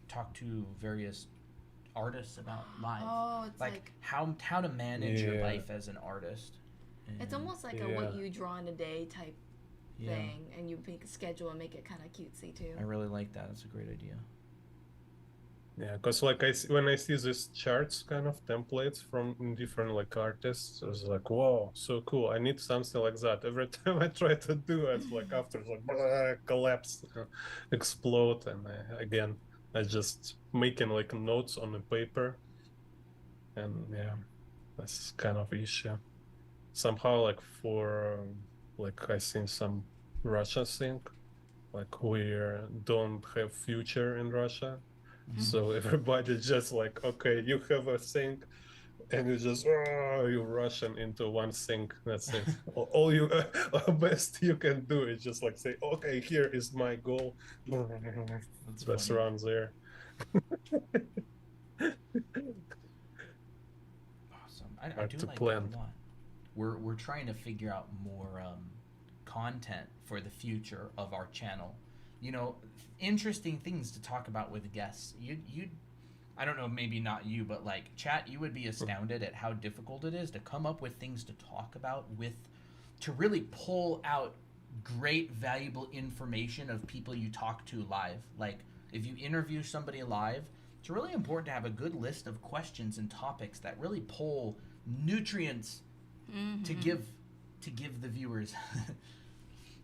Speaker 1: talk to various artists about live.
Speaker 2: Oh, it's
Speaker 1: like how to manage your
Speaker 3: Yeah.
Speaker 1: life as an artist.
Speaker 2: it's
Speaker 1: And-
Speaker 2: almost like a
Speaker 3: Yeah.
Speaker 2: what you draw in a day type
Speaker 1: yeah,
Speaker 2: thing, and you make a schedule and make it kind of cutesy too.
Speaker 1: I really like that. That's a great idea.
Speaker 3: Yeah, because like when I see these charts kind of templates from different like artists, I was like, wow, so cool. I need something like that. Every time I try to do it, like after it's like blah, collapse, explode, and again, I just making like notes on the paper, and yeah, that's kind of issue. Somehow like for like I seen some Russia thing, like we don't have future in Russia. So everybody just like, okay, you have a thing, and you just you Russian into one thing. That's it. All you best you can do is just like say, okay, here is my goal. That's
Speaker 1: funny.
Speaker 3: around there.
Speaker 1: Awesome. I
Speaker 3: Hard
Speaker 1: do
Speaker 3: to
Speaker 1: like
Speaker 3: plan.
Speaker 1: that a lot. We're trying to figure out more content for the future of our channel. You know, interesting things to talk about with guests. You I don't know, maybe not you, but like chat, you would be astounded at how difficult it is to come up with things to talk about to really pull out great valuable information of people you talk to live. Like if you interview somebody live, it's really important to have a good list of questions and topics that really pull nutrients to give the viewers.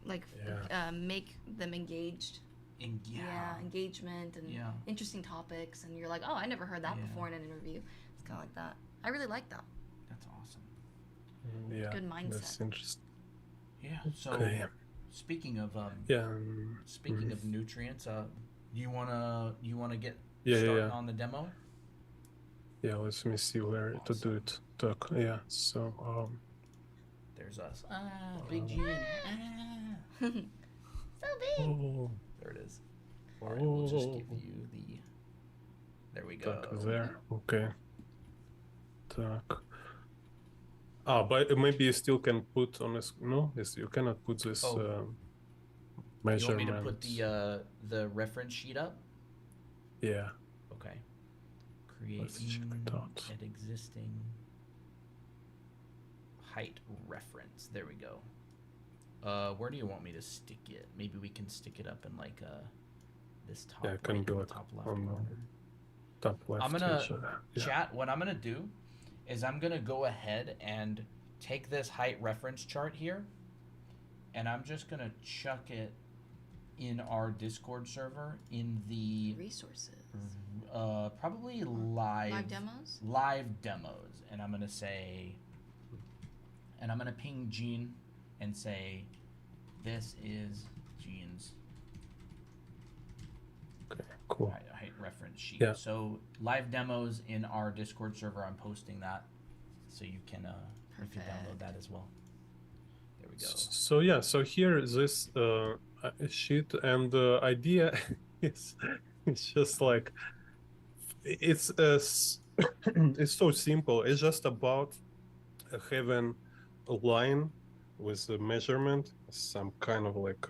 Speaker 2: Like,
Speaker 3: Yeah.
Speaker 2: make them engaged.
Speaker 1: Yeah.
Speaker 2: Engagement and
Speaker 1: Yeah.
Speaker 2: interesting topics, and you're like, oh, I never heard that
Speaker 1: Yeah.
Speaker 2: before in an interview. It's kind of like that. I really like that.
Speaker 1: That's awesome.
Speaker 3: Yeah,
Speaker 2: Good mindset.
Speaker 3: that's interesting.
Speaker 1: Yeah. So
Speaker 3: Okay.
Speaker 1: speaking of
Speaker 3: Yeah.
Speaker 1: speaking of nutrients, you wanna get
Speaker 3: Yeah, yeah,
Speaker 1: started
Speaker 3: yeah.
Speaker 1: on the demo?
Speaker 3: Yeah, let me see where to do it. Talk. Yeah. So
Speaker 1: There's us. Big G.
Speaker 2: So big.
Speaker 3: oh,
Speaker 1: There it is. All right, we'll just give
Speaker 3: Oh.
Speaker 1: you the. There we go.
Speaker 3: так, there. Okay. Так. But maybe you still can put on this. No, yes, you cannot put this
Speaker 1: Oh. You want me
Speaker 3: measurement.
Speaker 1: to put the reference sheet up?
Speaker 3: Yeah.
Speaker 1: Okay.
Speaker 3: Let's check
Speaker 1: Creating
Speaker 3: it out.
Speaker 1: an existing height reference. There we go. Where do you want me to stick it? Maybe we can stick it up in like this top
Speaker 3: Yeah, it can
Speaker 1: right
Speaker 3: be
Speaker 1: in the
Speaker 3: like
Speaker 1: top left
Speaker 3: on the-
Speaker 1: corner.
Speaker 3: top left.
Speaker 1: I'm gonna
Speaker 3: yeah.
Speaker 1: chat. What I'm gonna do is I'm gonna go ahead and take this height reference chart here, and I'm just gonna chuck it in our Discord server in the
Speaker 2: Resources.
Speaker 1: probably live
Speaker 2: Live demos?
Speaker 1: demos, and I'm gonna say, and I'm gonna ping Gene and say, this is Gene's
Speaker 3: Okay, cool.
Speaker 1: height reference sheet.
Speaker 3: Yeah.
Speaker 1: So live demos in our Discord server. I'm posting that, so you can if you download
Speaker 2: Perfect.
Speaker 1: that as well. There we go.
Speaker 3: So yeah, so here this sheet, and the idea is it's just like it's it's so simple. It's just about having a line with a measurement, some kind of like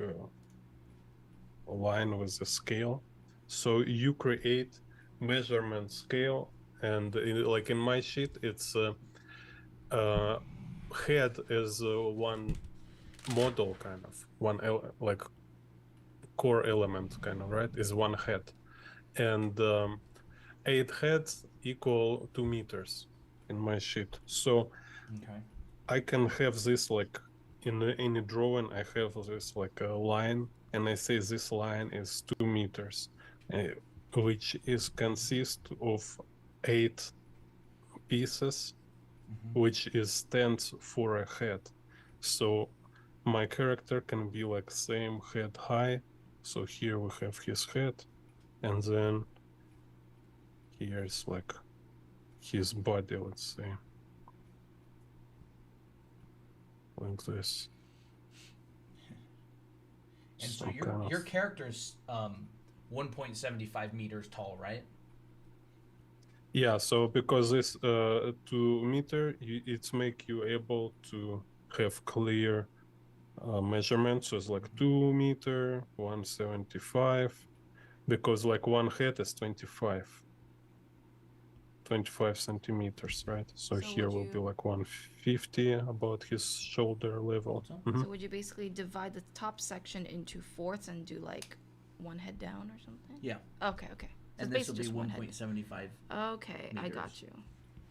Speaker 3: a line with a scale. So you create measurement scale, and like in my sheet, it's head is one model, kind of one like core element, kind of, right, is one head, and 8 heads equal 2 meters in my sheet. So
Speaker 1: Okay.
Speaker 3: I can have this like in any drawing. I have this like a line, and I say this line is 2 meters, which is consist of 8 pieces, which is stands for a head. So my character can be like same head high. So here we have his head, and then here's like his body, let's say, like this.
Speaker 1: And so
Speaker 3: Some kind
Speaker 1: your
Speaker 3: of-
Speaker 1: character's 1.75 meters tall, right?
Speaker 3: Yeah, so because this 2 meter, it's make you able to have clear measurements. So it's like 2 meter, 175, because like one head is 25 centimeters, right? So
Speaker 2: So
Speaker 3: here
Speaker 2: would
Speaker 3: will be
Speaker 2: you-
Speaker 3: like 150 about his shoulder level.
Speaker 1: So-
Speaker 3: Mhm.
Speaker 2: So would you basically divide the top section into fourths and do like one head down or something?
Speaker 1: Yeah.
Speaker 2: Okay, okay. So
Speaker 1: And
Speaker 2: it's
Speaker 1: this will
Speaker 2: basically
Speaker 1: be
Speaker 2: just one head.
Speaker 1: 1.75.
Speaker 2: Okay, I
Speaker 1: meters.
Speaker 2: got you.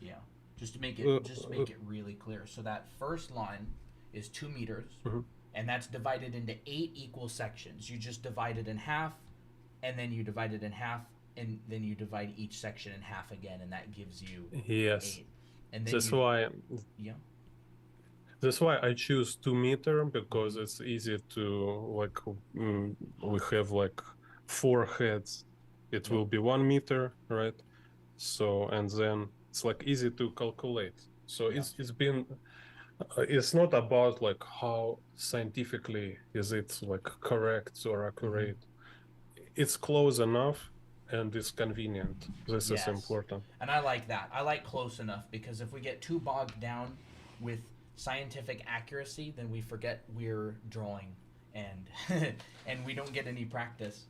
Speaker 1: Yeah. Just to make
Speaker 3: Uh,
Speaker 1: it really clear. So that first line is 2 meters,
Speaker 3: Mhm.
Speaker 1: and that's divided into 8 equal sections. You just divide it in half, and then you divide it in half, and then you divide each section in half again, and that gives you
Speaker 3: Yes,
Speaker 1: 8. And then
Speaker 3: that's
Speaker 1: you,
Speaker 3: why
Speaker 1: yeah.
Speaker 3: That's why I choose 2 meter, because it's easy to like we have like 4 heads. It
Speaker 1: Yeah.
Speaker 3: will be 1 meter, right? So and then it's like easy to calculate. So
Speaker 1: Yeah.
Speaker 3: it's been it's not about like how scientifically is it like correct or accurate. It's close enough and it's convenient. This
Speaker 1: Yes.
Speaker 3: is important.
Speaker 1: And I like that. I like close enough, because if we get too bogged down with scientific accuracy, then we forget we're drawing, and and we don't get any practice.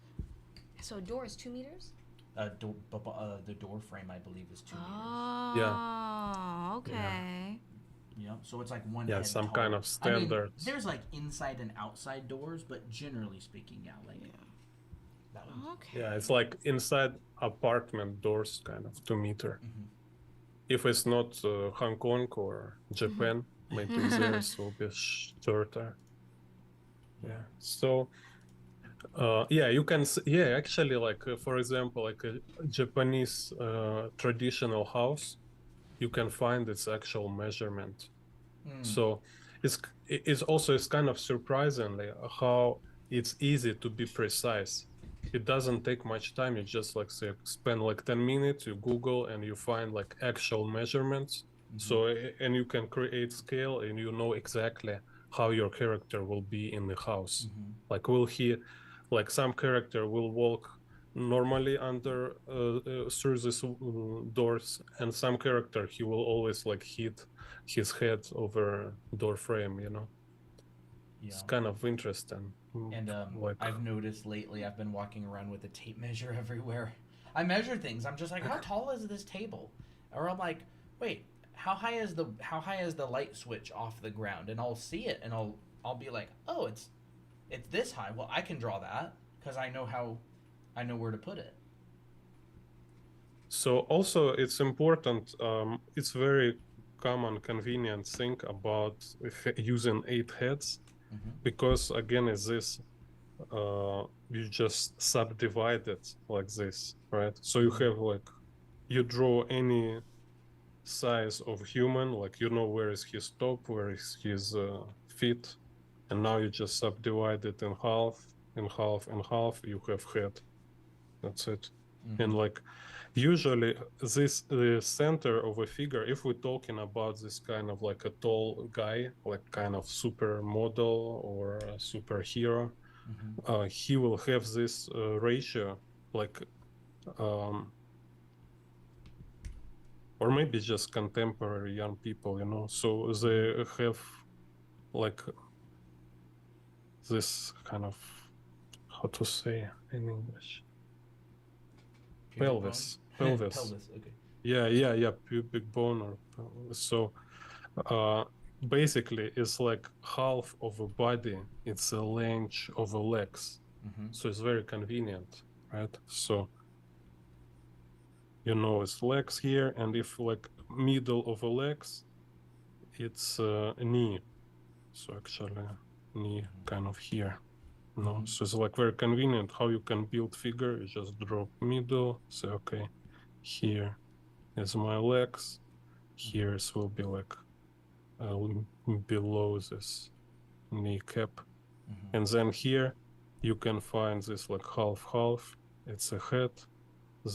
Speaker 2: So a door is 2 meters?
Speaker 1: The door frame, I believe, is 2 meters.
Speaker 2: Oh, okay.
Speaker 1: Yeah, so it's like one.
Speaker 3: Yeah,
Speaker 1: head
Speaker 3: some
Speaker 1: tall.
Speaker 3: kind of
Speaker 1: I mean,
Speaker 3: standards.
Speaker 1: there's like inside and outside doors, but generally speaking, yeah, like
Speaker 2: Yeah.
Speaker 1: that one.
Speaker 2: Okay.
Speaker 3: Yeah, it's like inside apartment doors, kind of 2 meter.
Speaker 1: Mhm.
Speaker 3: If it's not Hong Kong or Japan, maybe theirs will be shorter. Yeah. So, yeah, you can. Yeah, actually, like for example, like a Japanese traditional house, you can find its actual measurement.
Speaker 1: Mm.
Speaker 3: So it's also it's kind of surprisingly how it's easy to be precise. It doesn't take much time. You just like say, spend like 10 minutes, you Google and you find like actual measurements. So and you can create scale, and you know exactly how your character will be in the house. Like will he, like some character will walk normally under through these doors, and some character he will always like hit his head over door frame, you know.
Speaker 1: Yeah.
Speaker 3: It's kind of interesting.
Speaker 1: And
Speaker 3: like
Speaker 1: I've noticed lately, I've been walking around with a tape measure everywhere. I measure things. I'm just like, how tall is this table? Or I'm like, wait, how high is the light switch off the ground? And I'll see it, and I'll be like, oh, it's this high. Well, I can draw that because I know where to put it.
Speaker 3: So also it's important, it's very common, convenient thing about using 8 heads, because again, is this you just subdivide it like this, right? So you have like, you draw any size of human, like you know where is his top, where is his feet, and now you just subdivide it in half, in half, in half. You have head. That's it. And like usually this the center of a figure, if we're talking about this kind of like a tall guy, like kind of supermodel or a superhero, he will have this ratio, like or maybe just contemporary young people, you know, so they have like this kind of, how to say in English, pelvis.
Speaker 1: Pelvis. Okay.
Speaker 3: Yeah, pubic bone or pelvis. So basically it's like half of a body, it's a length of a legs. So it's very convenient, right? So you know it's legs here, and if like middle of a legs, it's a knee. So actually knee kind of here. No, so it's like very convenient how you can build figure. You just drop middle, say okay, here is my legs, here it will be like below this kneecap, and then here you can find this like half, it's a head,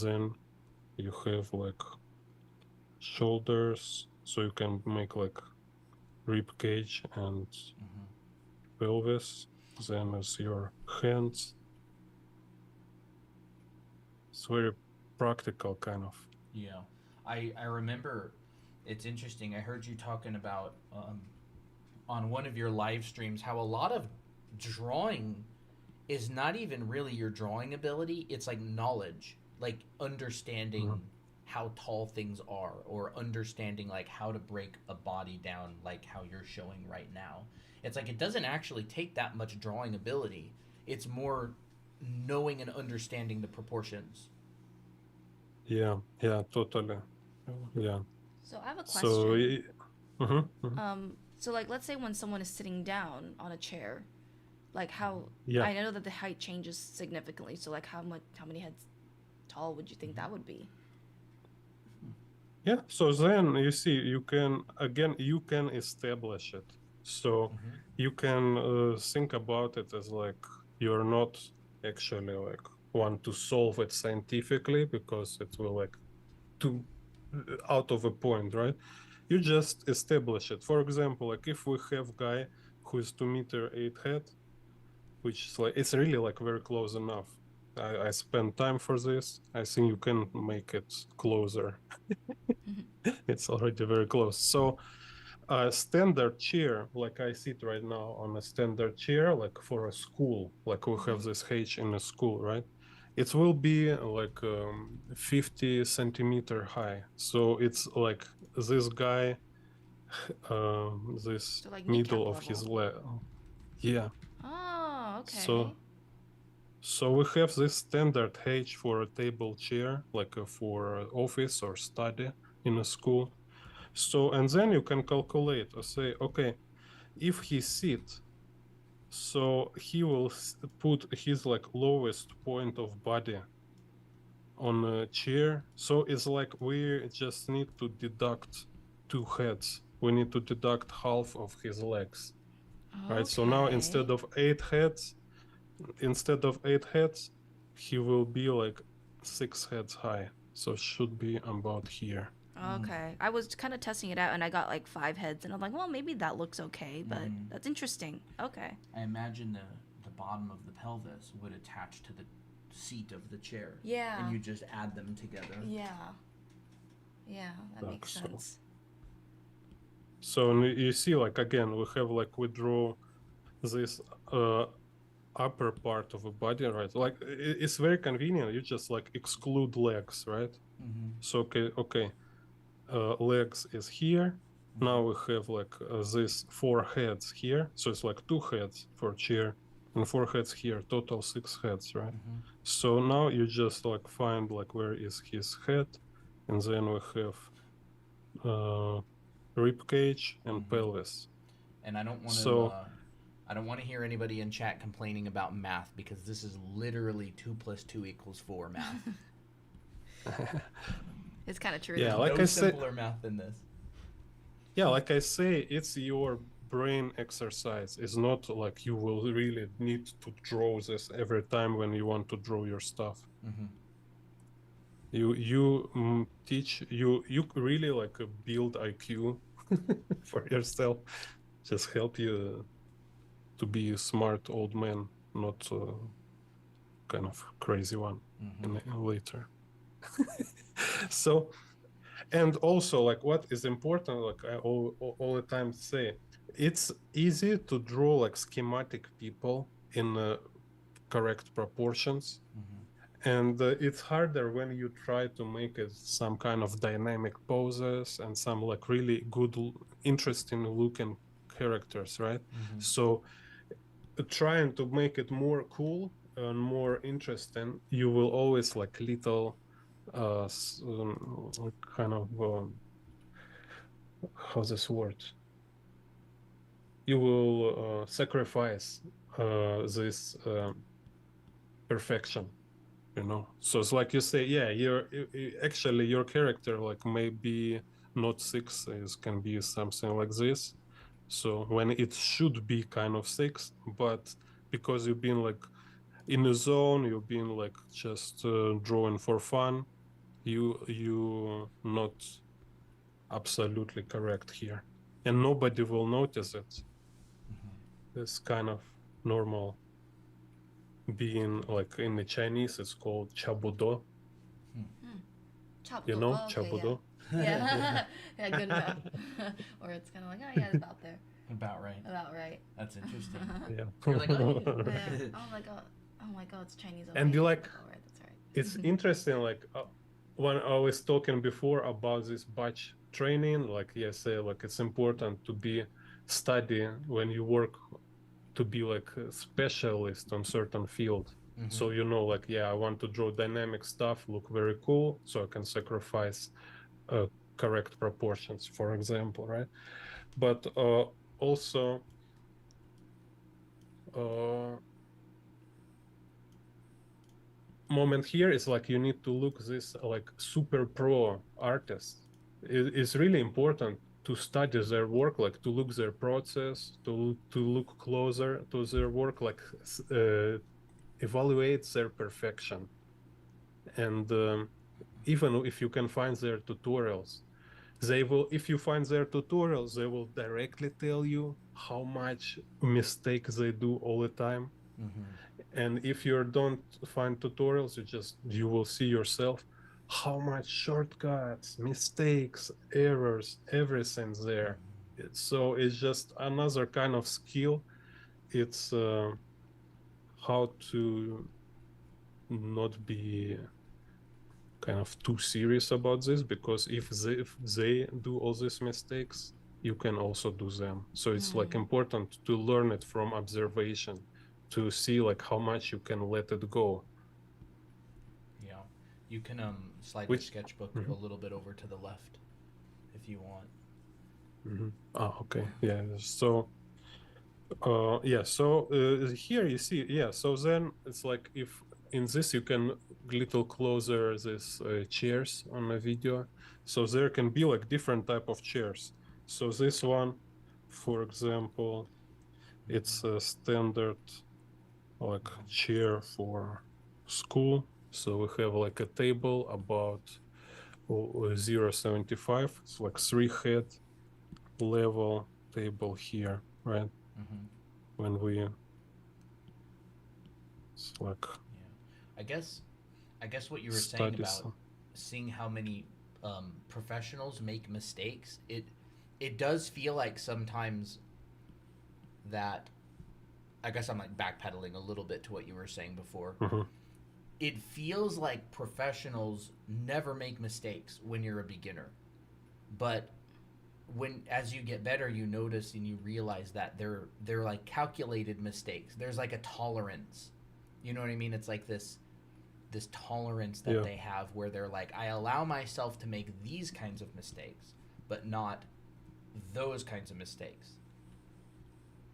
Speaker 3: then you have like shoulders, so you can make like rib cage and pelvis, then is your hands. It's very practical kind of.
Speaker 1: Yeah, I remember. It's interesting. I heard you talking about on one of your live streams how a lot of drawing is not even really your drawing ability. It's like knowledge, like understanding how tall things are, or understanding like how to break a body down, like how you're showing right now. It's like it doesn't actually take that much drawing ability. It's more knowing and understanding the proportions.
Speaker 3: Yeah, totally. Yeah.
Speaker 2: So I have a
Speaker 3: So,
Speaker 2: question.
Speaker 3: mhm.
Speaker 2: So like let's say when someone is sitting down on a chair, like how
Speaker 3: Yeah,
Speaker 2: I know that the height changes significantly. So like how many heads tall would you think that would be?
Speaker 3: yeah. So then you see, you can again, you can establish it. So you can think about it as like you're not actually like want to solve it scientifically, because it will like too out of a point, right? You just establish it. For example, like if we have guy who is 2 meter 8 head, which is like it's really like very close enough. I spent time for this. I think you can make it closer. It's already very close. So a standard chair, like I sit right now on a standard chair, like for a school, like we have this H in a school, right? It will be like 50 centimeter high. So it's like this guy, this
Speaker 2: So like
Speaker 3: middle
Speaker 2: kneecap
Speaker 3: of his
Speaker 2: level.
Speaker 3: leg. Yeah.
Speaker 2: Oh, okay.
Speaker 3: So we have this standard H for a table chair, like for office or study in a school. So, and then you can calculate or say, okay, if he sit, so he will put his like lowest point of body on a chair. So it's like we just need to deduct 2 heads. We need to deduct half of his legs, right? So now
Speaker 2: Okay.
Speaker 3: instead of 8 heads, he will be like 6 heads high. So should be about here.
Speaker 2: Okay. I was kind of testing it out and I got like 5 heads and I'm like, well, maybe that looks okay, but that's interesting. Okay.
Speaker 1: I imagine the bottom of the pelvis would attach to the seat of the chair.
Speaker 2: Yeah.
Speaker 1: And you just add them together.
Speaker 2: Yeah. Yeah, that
Speaker 3: Like
Speaker 2: makes
Speaker 3: so.
Speaker 2: sense.
Speaker 3: So you see, like again, we draw this upper part of a body, right? Like it's very convenient. You just like exclude legs, right? So okay, legs is here. Now we have like these 4 heads here. So it's like 2 heads for chair and 4 heads here. Total 6 heads, right? So now you just like find like where is his head, and then we have rib cage and
Speaker 1: Mhm.
Speaker 3: pelvis.
Speaker 1: And I don't want to.
Speaker 3: So
Speaker 1: I don't want to hear anybody in chat complaining about math because this is literally 2 + 2 = 4 math.
Speaker 2: It's kind of true.
Speaker 3: Yeah,
Speaker 2: though.
Speaker 3: like
Speaker 1: No
Speaker 3: I say,
Speaker 1: simpler math than this.
Speaker 3: yeah, like I say, it's your brain exercise. It's not like you will really need to draw this every time when you want to draw your stuff.
Speaker 1: Mm-hmm.
Speaker 3: You teach you really like build IQ for yourself. Just help you to be a smart old man, not kind of crazy one later. So, and also like what is important, like I all the time say, it's easy to draw like schematic people in correct proportions. And it's harder when you try to make it some kind of dynamic poses and some like really good, interesting looking characters, right? So trying to make it more cool and more interesting, you will always like little kind of how's this word? You will sacrifice this perfection, you know. So it's like you say, yeah, actually your character like maybe not 6, it can be something like this. So when it should be kind of 6, but because you've been like in the zone, you've been like just drawing for fun, you not absolutely correct here, and nobody will notice it. It's kind of normal. Being like in the Chinese, it's called chabudo. You know,
Speaker 2: Oh, okay,
Speaker 3: chabudo.
Speaker 2: yeah. Yeah, good enough. Or it's kind of like, oh yeah, it's about there.
Speaker 1: About right.
Speaker 2: About right.
Speaker 1: That's interesting.
Speaker 3: Yeah.
Speaker 1: You're like, oh,
Speaker 2: Yeah. Oh my god, it's Chinese. Okay.
Speaker 3: And you like,
Speaker 2: All right, that's right.
Speaker 3: it's interesting. Like when I was talking before about this batch training, like say like it's important to be study when you work to be like a specialist on certain field. So you know, like, yeah, I want to draw dynamic stuff, look very cool, so I can sacrifice correct proportions, for example, right? But also moment here is like you need to look this like super pro artist. It's really important to study their work, like to look their process, to look closer to their work, like evaluate their perfection. And even if you can find their tutorials, they will, if you find their tutorials, they will directly tell you how much mistakes they do all the time. And if you don't find tutorials, you will see yourself how much shortcuts, mistakes, errors, everything's there. So it's just another kind of skill. It's how to not be kind of too serious about this, because if they do all these mistakes, you can also do them. So it's like important to learn it from observation, to see like how much you can let it go.
Speaker 1: Yeah, you can slide
Speaker 3: Which-
Speaker 1: your sketchbook a little bit over to the left if you want.
Speaker 3: Okay, yeah. So here you see, yeah, so then it's like if in this you can little closer this chairs on the video, so there can be like different type of chairs. So this one, for example, it's a standard like chair for school. So we have like a table about 0.75. It's like 3-head level table here, right? When we, it's like,
Speaker 1: Yeah, I guess what you were saying
Speaker 3: study
Speaker 1: about
Speaker 3: some.
Speaker 1: seeing how many professionals make mistakes, it does feel like sometimes that, I guess I'm like backpedaling a little bit to what you were saying before. It feels like professionals never make mistakes when you're a beginner, but when as you get better, you notice and you realize that they're like calculated mistakes. There's like a tolerance, you know what I mean? It's like this this tolerance that
Speaker 3: Yeah.
Speaker 1: they have where they're like, I allow myself to make these kinds of mistakes, but not those kinds of mistakes.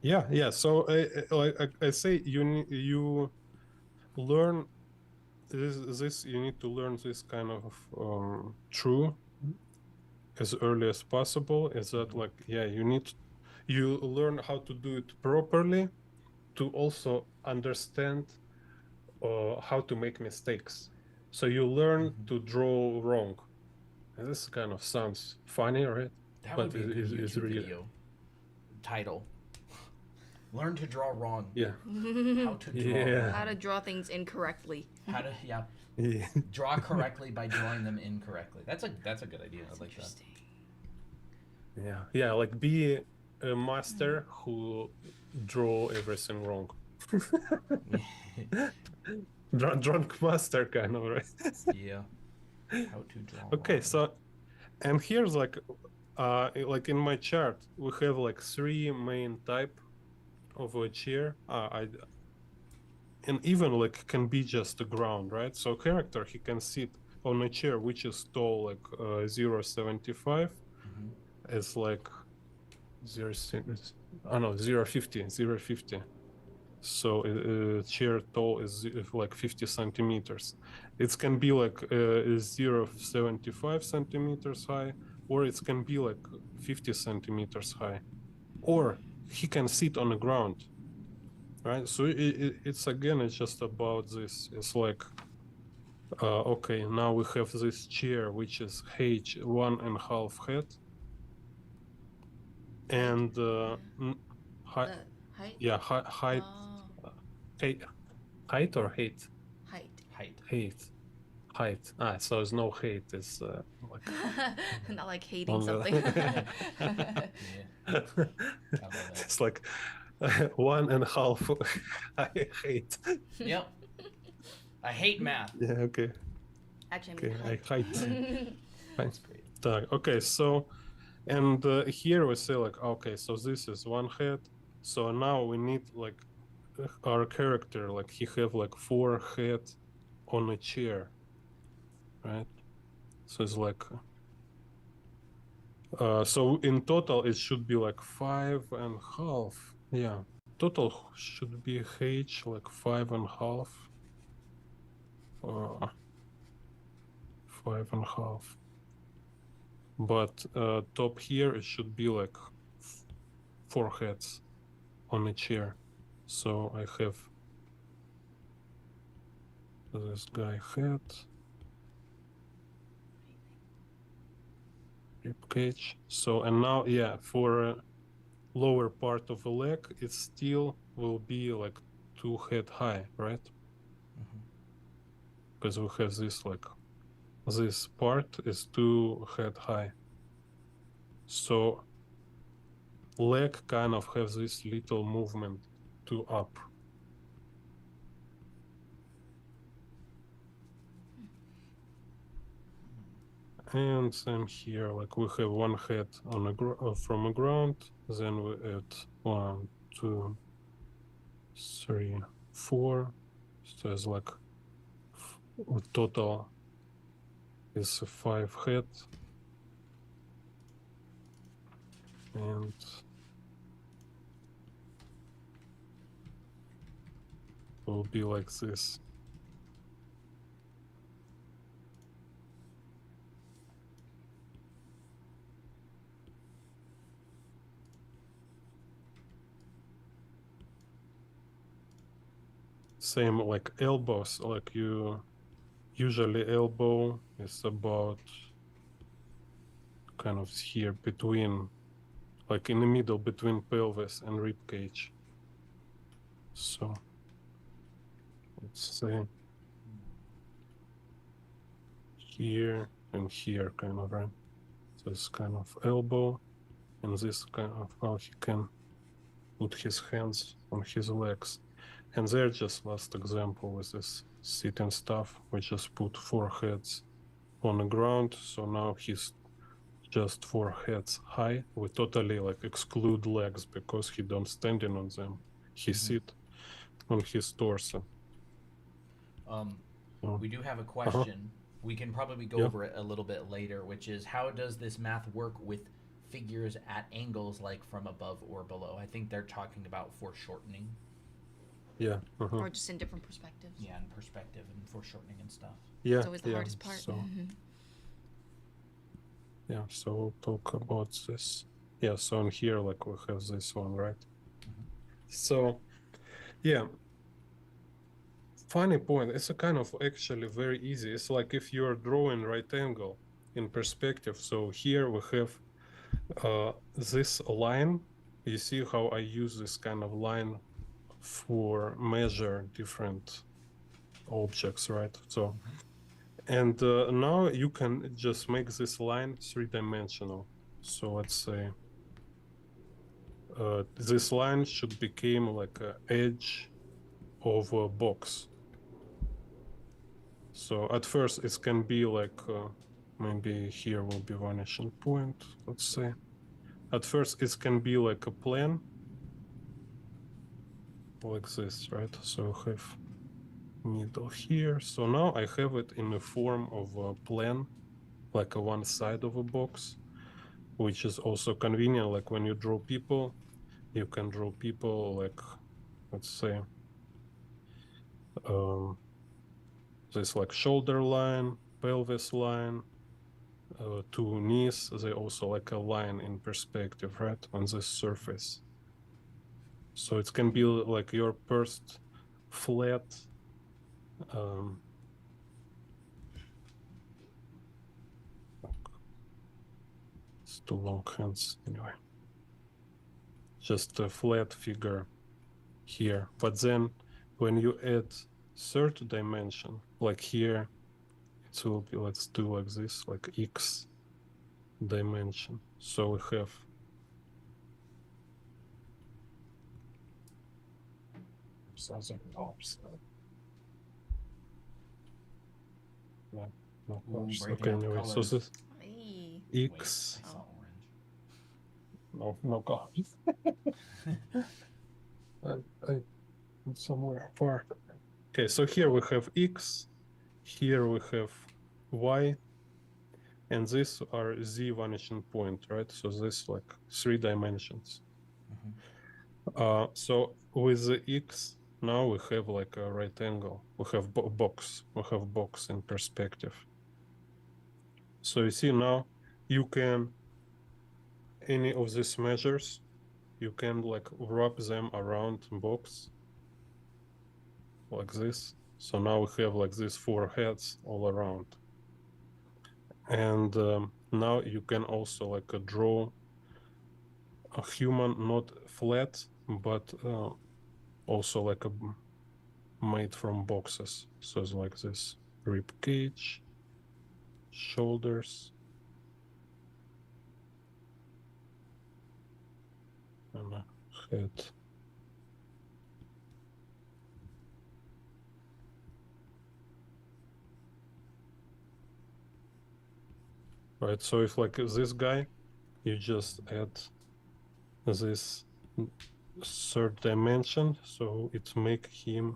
Speaker 3: Yeah. So I say you learn this. You need to learn this kind of true as early as possible. Is that like you learn how to do it properly to also understand how to make mistakes. So you learn to draw wrong. And this kind of sounds funny, right?
Speaker 1: That
Speaker 3: But
Speaker 1: would be a good
Speaker 3: it's
Speaker 1: YouTube
Speaker 3: really
Speaker 1: video title. Learn to draw wrong.
Speaker 3: yeah.
Speaker 1: How to draw
Speaker 3: Yeah.
Speaker 1: wrong.
Speaker 2: How to draw things incorrectly.
Speaker 1: How to
Speaker 3: Yeah.
Speaker 1: draw correctly by drawing them incorrectly. That's a good idea. I like that.
Speaker 2: Interesting.
Speaker 3: Yeah, like be a master who draw everything wrong. Drunk master kind of, right?
Speaker 1: Yeah. How to draw.
Speaker 3: Okay,
Speaker 1: wrong.
Speaker 3: so and here's like in my chart we have like 3 main type of a chair. And even like can be just the ground, right? So character, he can sit on a chair which is tall like 0.75. It's like 0.50. So chair tall is like 50 centimeters. It can be like 0.75 centimeters high, or it can be like 50 centimeters high, or he can sit on the ground, right? So it's again, it's just about this. It's like okay, now we have this chair which is h 1.5 head, and height,
Speaker 2: Height?
Speaker 3: yeah, height,
Speaker 2: Oh,
Speaker 3: height or height,
Speaker 1: Height.
Speaker 3: height. So it's no hate. It's like
Speaker 2: Not like hating
Speaker 3: on the-
Speaker 2: something.
Speaker 1: Yeah. I love that.
Speaker 3: it's like 1.5. I hate.
Speaker 1: Yep. I hate math.
Speaker 3: Yeah. Okay.
Speaker 2: Actually, I
Speaker 3: Okay.
Speaker 2: mean
Speaker 3: I
Speaker 2: height.
Speaker 3: hate.
Speaker 1: That's great.
Speaker 3: Okay. So, and here we say like, okay, so this is one head. So now we need like our character, like he have like 4 head on a chair, right? So it's like so in total it should be like 5.5. Yeah, total should be h like 5.5. 5.5. But top here it should be like 4 heads on a chair. So I have this guy head, rib cage. So and now for lower part of the leg it still will be like 2 head high, right? Because we have this like this part is 2 head high. So leg kind of has this little movement to up. And same here, like we have 1 head on from the ground, then we add 1, 2, 3, 4. So it's like total is 5 head. And will be like this. Same like elbows, like you usually elbow is about kind of here between, like in the middle between pelvis and rib cage. So let's say here and here kind of, right? So it's kind of elbow, and this kind of how he can put his hands on his legs. And there, just last example with this sitting stuff, we just put 4 heads on the ground. So now he's just 4 heads high. We totally like exclude legs because he don't standing on them. He sit on his torso.
Speaker 1: We do have a question. We can probably go
Speaker 3: Yeah.
Speaker 1: over it a little bit later, which is how does this math work with figures at angles like from above or below? I think they're talking about foreshortening.
Speaker 3: Yeah.
Speaker 2: Or just in different perspectives.
Speaker 1: Yeah, and perspective and foreshortening and stuff.
Speaker 3: Yeah.
Speaker 2: It's always the
Speaker 3: yeah.
Speaker 2: hardest part.
Speaker 3: So yeah, so we'll talk about this. Yeah, so in here, like we have this one, right? So yeah, funny point. It's a kind of actually very easy. It's like if you're drawing right angle in perspective. So here we have this line. You see how I use this kind of line for measure different objects, right? So, and now you can just make this line three-dimensional. So let's say this line should become like an edge of a box. So at first it can be like maybe here will be vanishing point, let's say. At first it can be like a plane like this, right? So I have middle here. So now I have it in the form of a plane, like a one side of a box, which is also convenient. Like when you draw people, you can draw people like, let's say, this like shoulder line, pelvis line, two knees. They also like a line in perspective, right, on this surface. So it can be like your first flat it's too long hands anyway. Just a flat figure here. But then when you add third dimension, like here, it will be, let's do like this, like X dimension. So we have no colors.
Speaker 1: breaking
Speaker 3: Okay,
Speaker 1: out the
Speaker 3: anyway, so
Speaker 1: colors.
Speaker 3: this
Speaker 2: Hey.
Speaker 3: X,
Speaker 1: Wait, I saw orange.
Speaker 3: no colors. I somewhere far. Okay, so here we have X, here we have Y, and these are Z vanishing point, right? So this like three dimensions. So with the X, now we have like a right angle. We have box. We have box in perspective. So you see now you can, any of these measures, you can like wrap them around box like this. So now we have like these four heads all around. And now you can also like draw a human, not flat, but also like a made from boxes. So it's like this rib cage, shoulders, and a head. Right, so if like this guy, you just add this third dimension, so it make him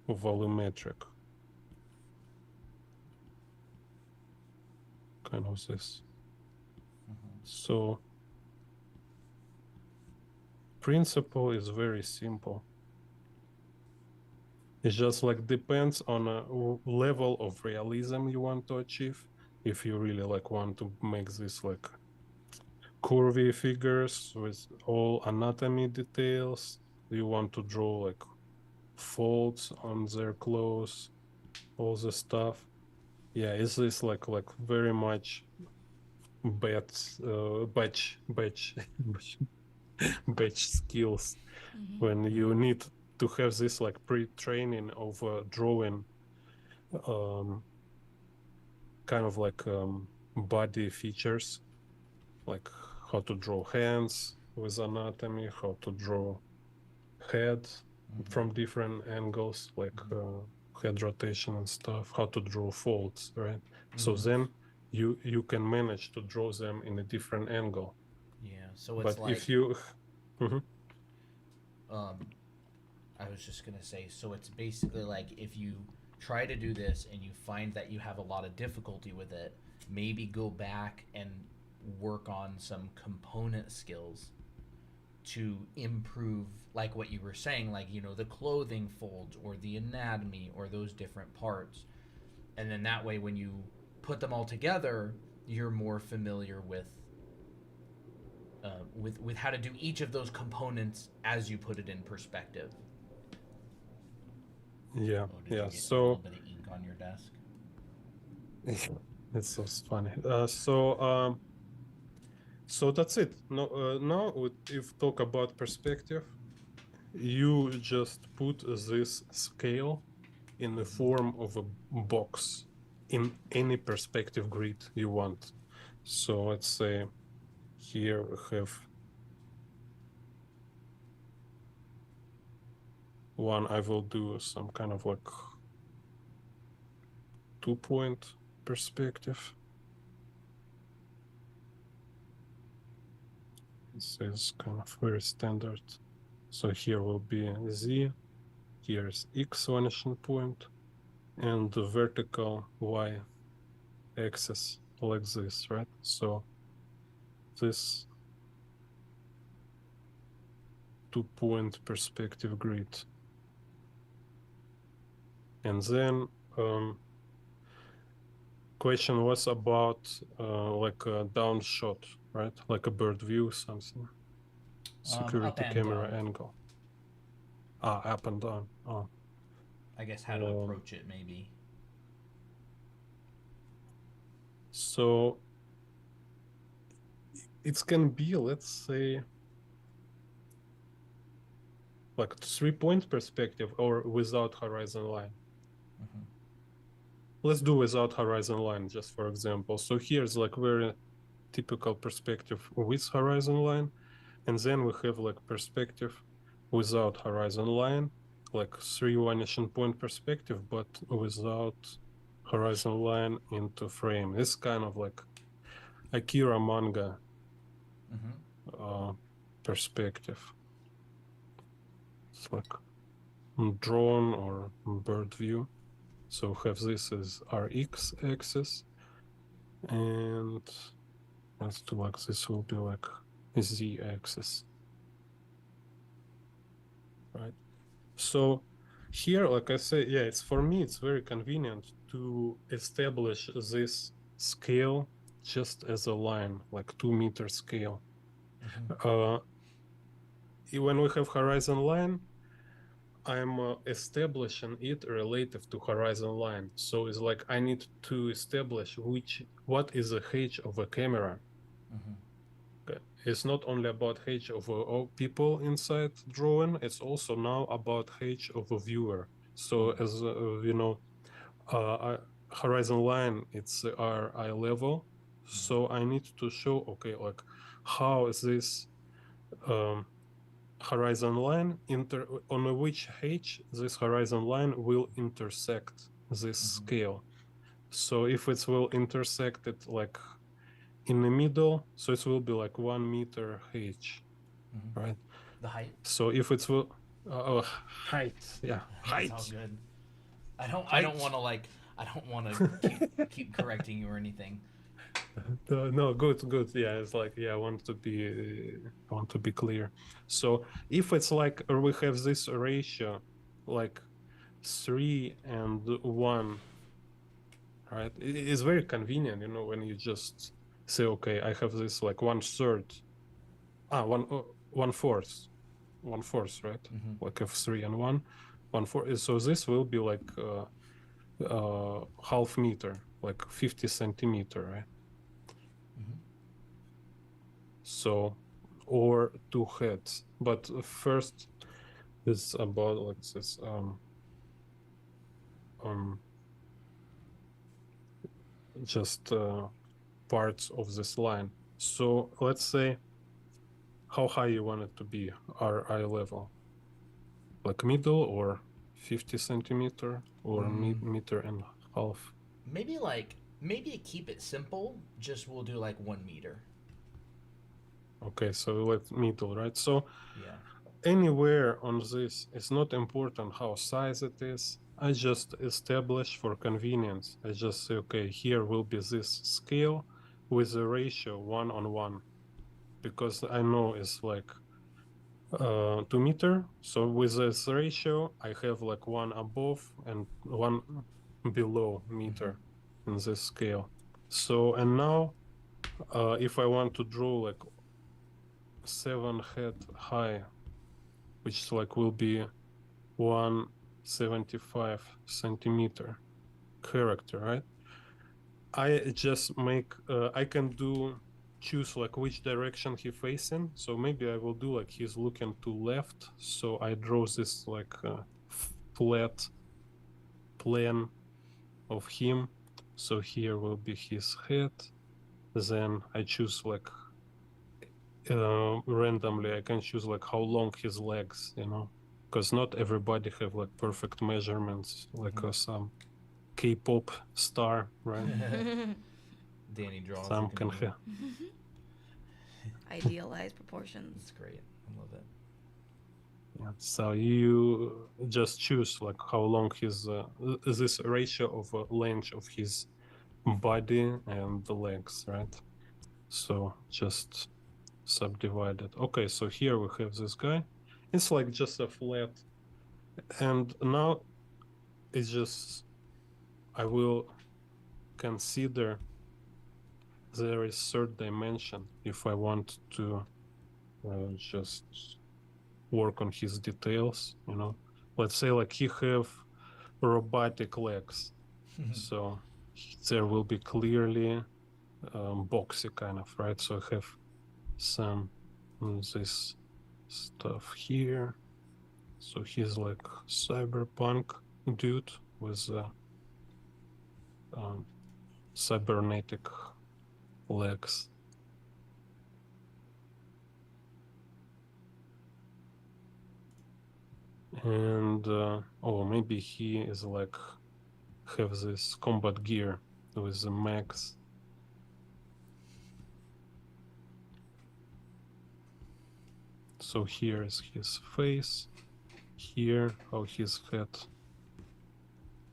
Speaker 3: volumetric. Kind of this. So principle is very simple. It just like depends on a level of realism you want to achieve. If you really like want to make this like curvy figures with all anatomy details, you want to draw like folds on their clothes, all the stuff. Yeah, it's this like very much batch batch skills when you need to have this like pre-training of drawing kind of like body features, like how to draw hands with anatomy, how to draw head from different angles, like head rotation and stuff, how to draw folds, right? So then you can manage to draw them in a different angle.
Speaker 1: Yeah, so it's
Speaker 3: But
Speaker 1: like
Speaker 3: if you
Speaker 1: I was just gonna say, so it's basically like if you try to do this and you find that you have a lot of difficulty with it, maybe go back and work on some component skills to improve, like what you were saying, like, you know, the clothing folds or the anatomy or those different parts. And then that way, when you put them all together, you're more familiar with how to do each of those components as you put it in perspective.
Speaker 3: Yeah,
Speaker 1: Oh, did
Speaker 3: yeah.
Speaker 1: you get a
Speaker 3: So
Speaker 1: little bit of ink on your desk?
Speaker 3: it's so funny. So that's it. No, now if talk about perspective, you just put this scale in the form of a box in any perspective grid you want. So let's say here we have one. I will do some kind of like 2-point perspective. This is kind of very standard. So here will be Z, here's X vanishing point, and the vertical Y axis like this, right? So this 2-point perspective grid. And then question was about like a down shot, right? Like a bird view, something. Security
Speaker 1: Up and
Speaker 3: camera
Speaker 1: down.
Speaker 3: angle. Up and down. Oh.
Speaker 1: I guess how to approach it, maybe.
Speaker 3: So it can be, let's say, like 3-point perspective or without horizon line.
Speaker 1: Mm-hmm.
Speaker 3: Let's do without horizon line, just for example. So here's like very typical perspective with horizon line. And then we have like perspective without horizon line, like 3 vanishing point perspective, but without horizon line into frame. It's kind of like Akira manga perspective. It's like drawn or bird view. So have this as Rx axis, and let's do like this will be like Z axis, right? So here, like I say, yeah, it's for me, it's very convenient to establish this scale just as a line, like 2-meter scale. When we have horizon line, I'm establishing it relative to horizon line. So it's like I need to establish what is the height of a camera. It's not only about height of all people inside drawing, it's also now about height of a viewer. So as you know, horizon line, it's our eye level. So I need to show, okay, like how is this horizon line on which height this horizon line will intersect this scale. So if it will intersect it like in the middle, so it will be like 1 meter h, right?
Speaker 1: The height.
Speaker 3: So if it will height, yeah, height.
Speaker 1: That's all good. I don't want to like. I don't want to keep correcting you or anything.
Speaker 3: No, good. Yeah, it's like, yeah, I want to be clear. So if it's like we have this ratio, like 3 and 1, right? It is very convenient, you know, when you just say, okay, I have this like 1/3, 1/4, right? Like f3 and 1/4. So this will be like half meter, like 50 centimeter, right? So, or 2 heads. But first is about like this just parts of this line. So let's say how high you want it to be, our eye level, like middle or 50 centimeter or meter and half.
Speaker 1: Maybe keep it simple. Just we'll do like 1 meter.
Speaker 3: Okay, so let's middle, right? So
Speaker 1: Yeah.
Speaker 3: anywhere on this, it's not important how size it is. I just establish for convenience. I just say, okay, here will be this scale with a ratio 1:1, because I know it's like 2 meter. So with this ratio, I have like one above and one below meter in this scale. So, and now if I want to draw like 7 head high, which like will be 175 centimeter character, right? I just make I can do choose like which direction he facing. So maybe I will do like he's looking to left, so I draw this like flat plan of him. So here will be his head. Then I choose like randomly I can choose like how long his legs, you know, because not everybody have like perfect measurements like some K-pop star, right?
Speaker 4: Danny draws.
Speaker 3: Some
Speaker 4: it
Speaker 3: can
Speaker 4: convenient.
Speaker 3: have.
Speaker 2: Idealized proportions.
Speaker 4: It's great. I love it.
Speaker 3: Yeah. So you just choose like how long his this ratio of length of his body and the legs, right? So just subdivide it. Okay, so here we have this guy. It's like just a flat, and now it's just I will consider there is third dimension if I want to just work on his details, you know. Let's say like he have robotic legs, so there will be clearly boxy kind of, right? So I have some this stuff here. So he's like cyberpunk dude with cybernetic legs. And oh, maybe he is like have this combat gear with the max. So here is his face. Here how his head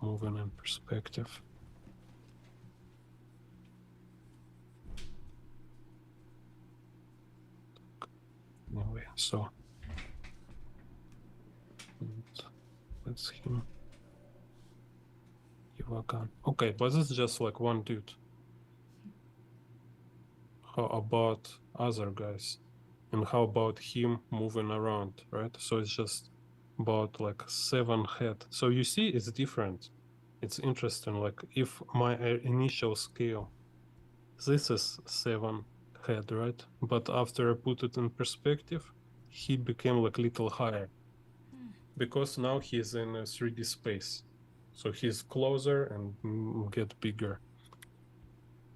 Speaker 3: moving in perspective. Anyway, so that's him. Ivagan. Okay, but this is just like one dude. How about other guys? And how about him moving around, right? So it's just about like 7 head. So you see it's different. It's interesting. Like if my initial scale, this is 7 head, right? But after I put it in perspective, he became like little higher because now he's in a 3D space. So he's closer and get bigger.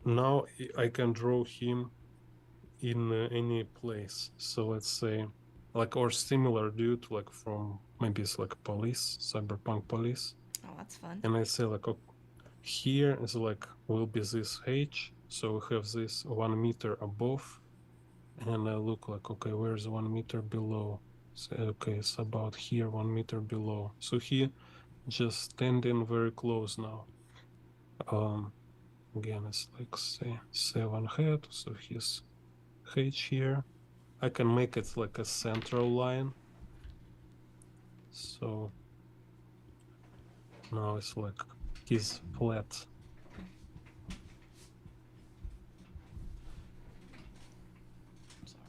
Speaker 3: Now I can draw him in any place. So let's say like or similar dude like from maybe it's like police, cyberpunk police.
Speaker 2: Oh, that's fun.
Speaker 3: And I say like okay, here is like will be this H. So we have this 1 meter above. And I look like okay, where's 1 meter below? So, okay, it's about here 1 meter below. So he just standing very close now. Again it's like say 7 head, so he's H here. I can make it like a central line. So now it's like he's flat.
Speaker 4: Sorry.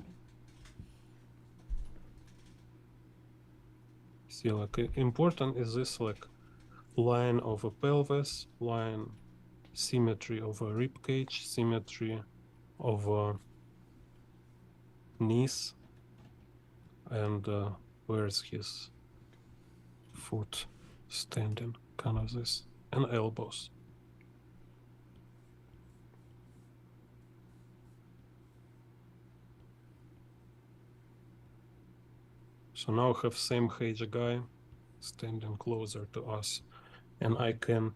Speaker 3: See, like important is this like line of a pelvis, line symmetry of a rib cage, symmetry of a knees, and where's his foot standing, kind of this, and elbows. So now I have same H guy standing closer to us, and I can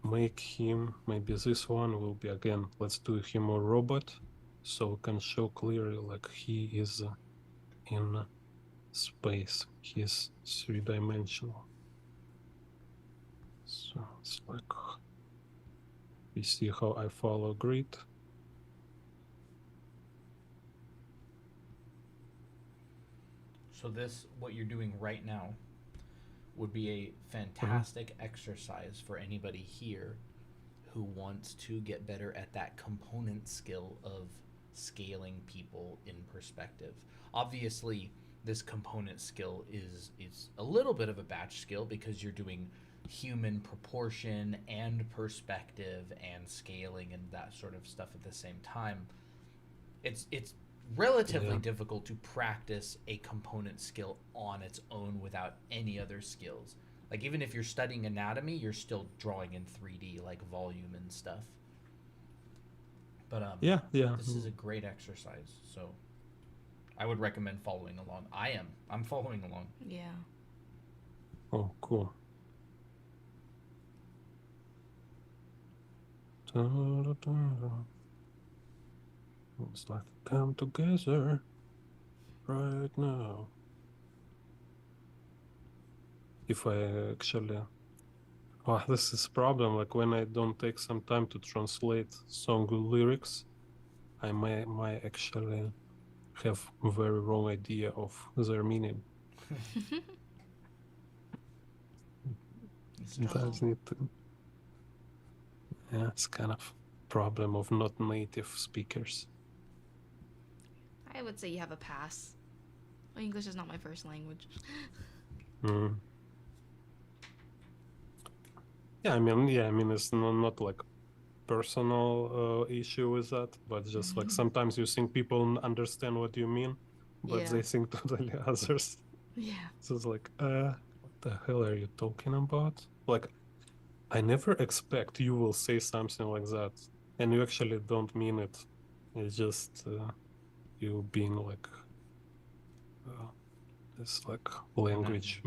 Speaker 3: make him, maybe this one will be again, let's do him a robot, so we can show clearly like he is in space. He's three-dimensional. So it's like, you see how I follow grid?
Speaker 1: So this, what you're doing right now, would be a fantastic exercise for anybody here who wants to get better at that component skill of scaling people in perspective. Obviously, this component skill is a little bit of a batch skill because you're doing human proportion and perspective and scaling and that sort of stuff at the same time. It's relatively
Speaker 3: Yeah.
Speaker 1: difficult to practice a component skill on its own without any other skills. Like even if you're studying anatomy, you're still drawing in 3D, like volume and stuff. But
Speaker 3: Yeah, yeah.
Speaker 1: this is a great exercise, so I would recommend following along. I'm following along.
Speaker 2: Yeah.
Speaker 3: Oh, cool. It's like come together right now. If I actually, oh, this is problem. Like when I don't take some time to translate song lyrics, I might actually have a very wrong idea of their meaning. Sometimes need to. Yeah, it's kind of problem of not native speakers.
Speaker 2: I would say you have a pass. English is not my first language.
Speaker 3: Mm. Yeah, I mean, it's not like personal issue with that, but just like sometimes you think people understand what you mean, but
Speaker 2: Yeah.
Speaker 3: they think totally others.
Speaker 2: Yeah.
Speaker 3: So it's like, what the hell are you talking about? Like, I never expect you will say something like that, and you actually don't mean it. It's just you being like this like language.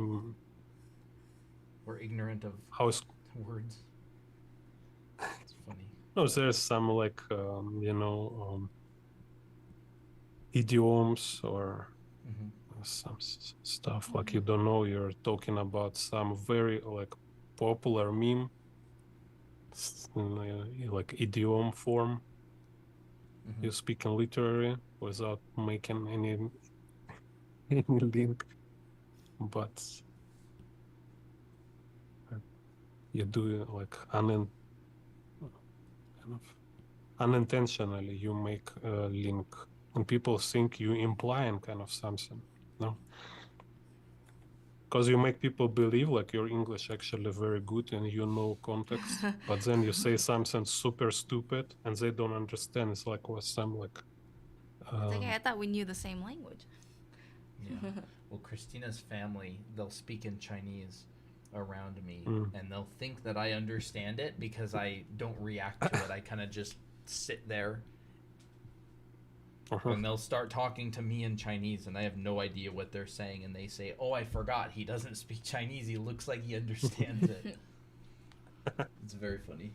Speaker 1: We're ignorant of
Speaker 3: How's
Speaker 1: words. It's funny.
Speaker 3: no? There's some like idioms or some stuff like you don't know. You're talking about some very like popular meme, like idiom form. You speak in literary without making any link, but you do it like kind of unintentionally. You make a link, and people think you implying kind of something. No, because you make people believe like your English actually very good and you know context, but then you say something super stupid and they don't understand. It's like what some like.
Speaker 2: It's like, I thought we knew the same language.
Speaker 1: Yeah. Well, Christina's family, they'll speak in Chinese around me and they'll think that I understand it because I don't react to it. I kind of just sit there and they'll start talking to me in Chinese and I have no idea what they're saying and they say, "Oh, I forgot. He doesn't speak Chinese. He looks like he understands it." It's very funny.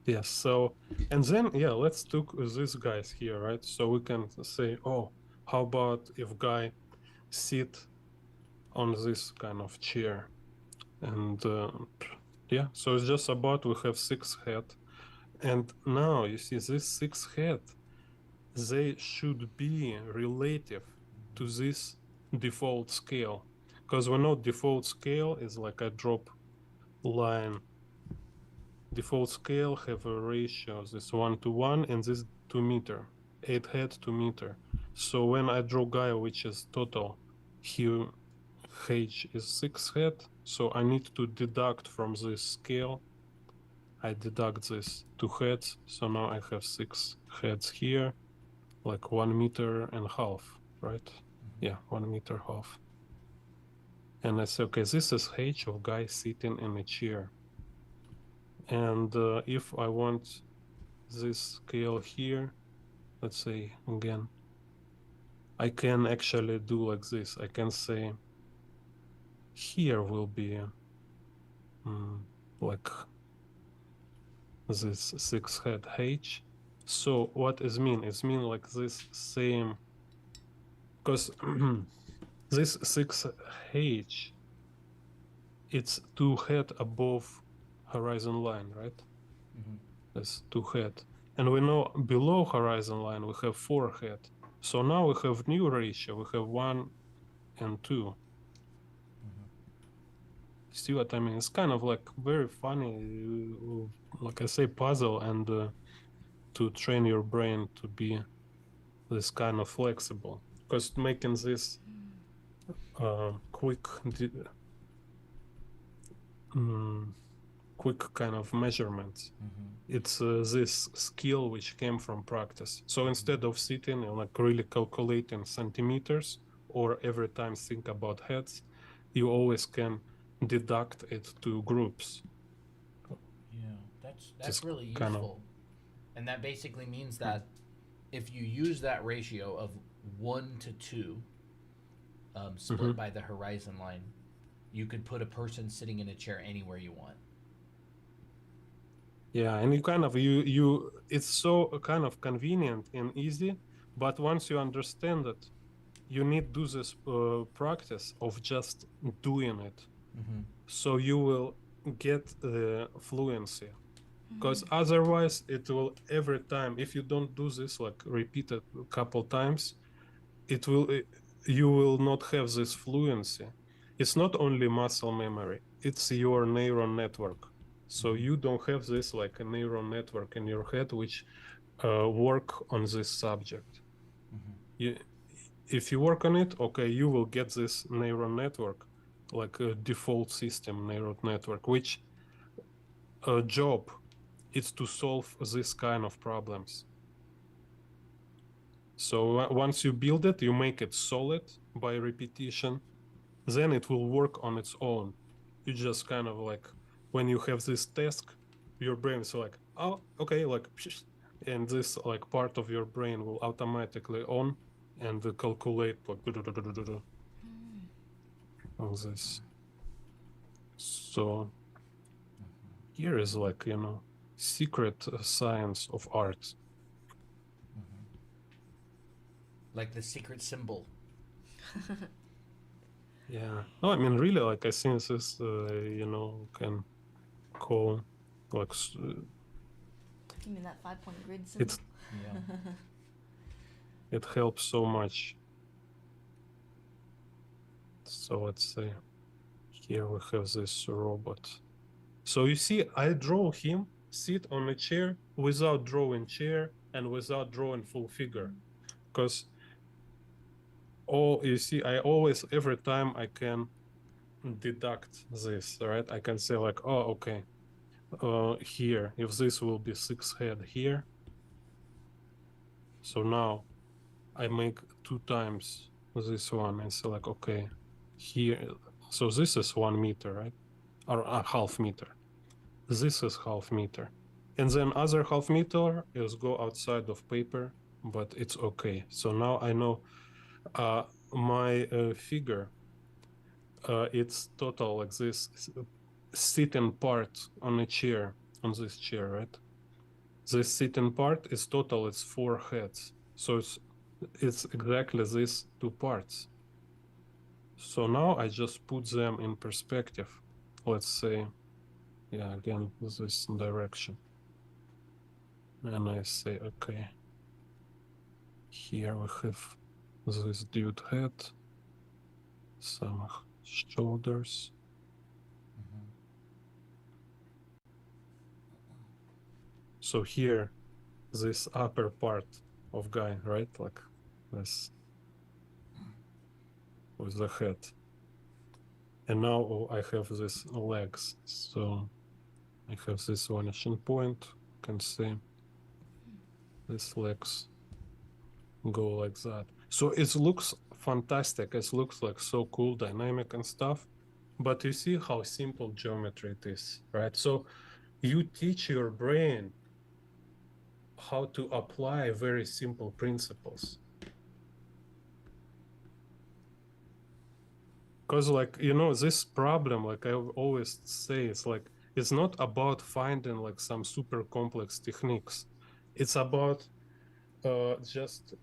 Speaker 3: Yes, so and then let's took these guys here, right? So we can say, oh, how about if guy sit on this kind of chair, and so it's just about we have 6 head, and now you see this 6 head, they should be relative to this default scale, because we know default scale is like a drop line. Default scale have a ratio, this 1:1 and this 2 meter, 8 head 2 meter. So when I draw guy which is total, here H is 6 head, so I need to deduct from this scale. I deduct this 2 heads, so now I have 6 heads here, like 1.5 meters, right? Yeah, 1.5 meters. And I say, okay, this is H of guy sitting in a chair. And if I want this scale here, let's say again, I can actually do like this. I can say here will be like this 6 head H. So what is mean? It's mean like this same, because this 6H, it's 2 head above horizon line, right?
Speaker 1: Mm-hmm.
Speaker 3: That's 2 head. And we know below horizon line we have 4 head. So now we have new ratio, we have 1 and 2. See what I mean? It's kind of like very funny, like I say, puzzle, and to train your brain to be this kind of flexible. Because making this quick kind of measurements, it's this skill which came from practice. So instead of sitting and like really calculating centimeters or every time think about heads, you always can deduct it to groups.
Speaker 1: Yeah, that's
Speaker 3: Just
Speaker 1: really
Speaker 3: kind of-
Speaker 1: useful. And that basically means that if you use that ratio of 1 to 2 split by the horizon line, you could put a person sitting in a chair anywhere you want.
Speaker 3: Yeah, and you kind of you it's so kind of convenient and easy, but once you understand it, you need do this practice of just doing it. So you will get the fluency, because otherwise it will every time, if you don't do this like repeat it a couple times, you will not have this fluency. It's not only muscle memory, it's your neural network. So you don't have this like a neural network in your head which work on this subject. If you work on it, okay, you will get this neural network, like a default system neural network, which job is to solve this kind of problems. So once you build it, you make it solid by repetition, then it will work on its own. You just kind of like, when you have this task, your brain is like, oh, okay, like, and this like part of your brain will automatically on and calculate like on this. So here is like, you know, secret science of art.
Speaker 1: Like the secret symbol.
Speaker 3: Yeah. No, I mean, really, like, I think this, you know, can call, like,
Speaker 2: You mean that 5-point grid symbol?
Speaker 3: it's,
Speaker 1: Yeah.
Speaker 3: it helps so much. So let's say, here we have this robot. So you see, I draw him sit on a chair without drawing chair and without drawing full figure. Because, you see, I always, every time I can deduct this, right? I can say like, oh, okay, here, if this will be 6 head here, so now I make 2 times this one and say like, okay, here, so this is 1 meter, right? Or a half meter. This is half meter. And then other half meter is go outside of paper, but it's okay. So now I know my figure, it's total like this sitting part on a chair, on this chair, right? This sitting part is total, it's 4 heads. So it's exactly these 2 parts. So now I just put them in perspective. Let's say, yeah, again, this direction. And I say, okay, here we have this dude head, some shoulders. So here, this upper part of guy, right? Like this with the head. And now I have these legs. So I have this vanishing point. You can see these legs go like that. So it looks fantastic. It looks like so cool, dynamic and stuff. But you see how simple geometry it is, right? So you teach your brain how to apply very simple principles. Because, like, you know, this problem, like I always say, it's like, it's not about finding like some super complex techniques. It's about just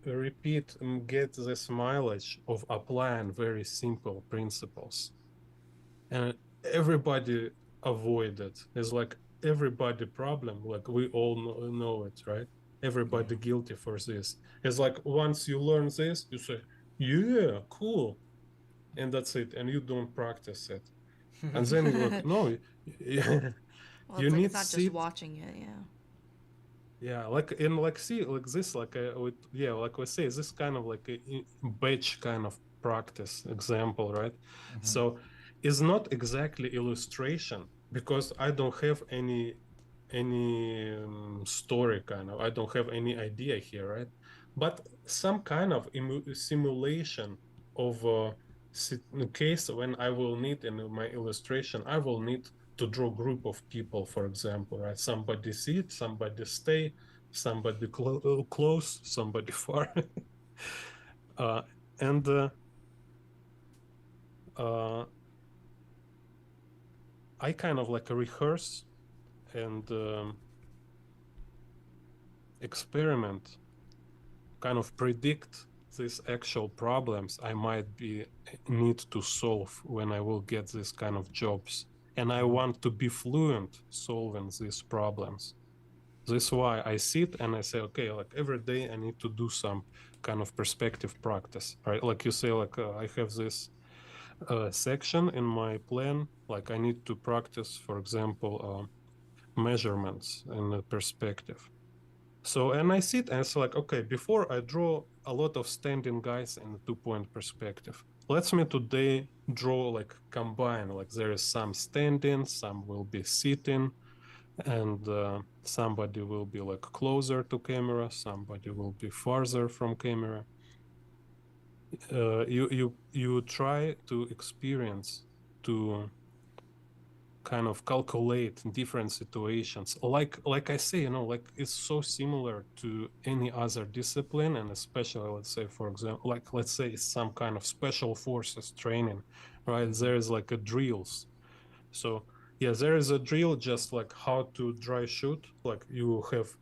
Speaker 3: repeat and get this mileage of applying very simple principles, and everybody avoid it. It's like everybody problem, like we all know it, right? Everybody guilty for this. It's like once you learn this, you say, yeah, cool, and that's it, and you don't practice it. And then you're like, no, yeah,
Speaker 2: Well,
Speaker 3: you
Speaker 2: it's like
Speaker 3: need
Speaker 2: it's not
Speaker 3: sit.
Speaker 2: just watching it. Yeah.
Speaker 3: Yeah, like in like see like this like yeah, like we say this kind of like a batch kind of practice example, right? So it's not exactly illustration because I don't have any story kind of, I don't have any idea here, right? But some kind of simulation of case when I will need in my illustration, I will need to draw group of people, for example, right? Somebody sit, somebody stay, somebody close, somebody far. uh, and I kind of like rehearse and experiment, kind of predict these actual problems I might be need to solve when I will get this kind of jobs. And I want to be fluent solving these problems. This is why I sit and I say, okay, like every day I need to do some kind of perspective practice, right? Like you say, like I have this section in my plan, like I need to practice, for example, measurements in the perspective. So, and I sit and it's like, okay, before I draw a lot of standing guys in the 2-point perspective, let's me today draw like combine, like there is some standing, some will be sitting, and somebody will be like closer to camera, somebody will be farther from camera. You try to experience to kind of calculate different situations, like I say, you know, like it's so similar to any other discipline, and especially let's say, for example, like let's say some kind of special forces training, right? There is like a drills. So yeah, there is a drill just like how to dry shoot, like you have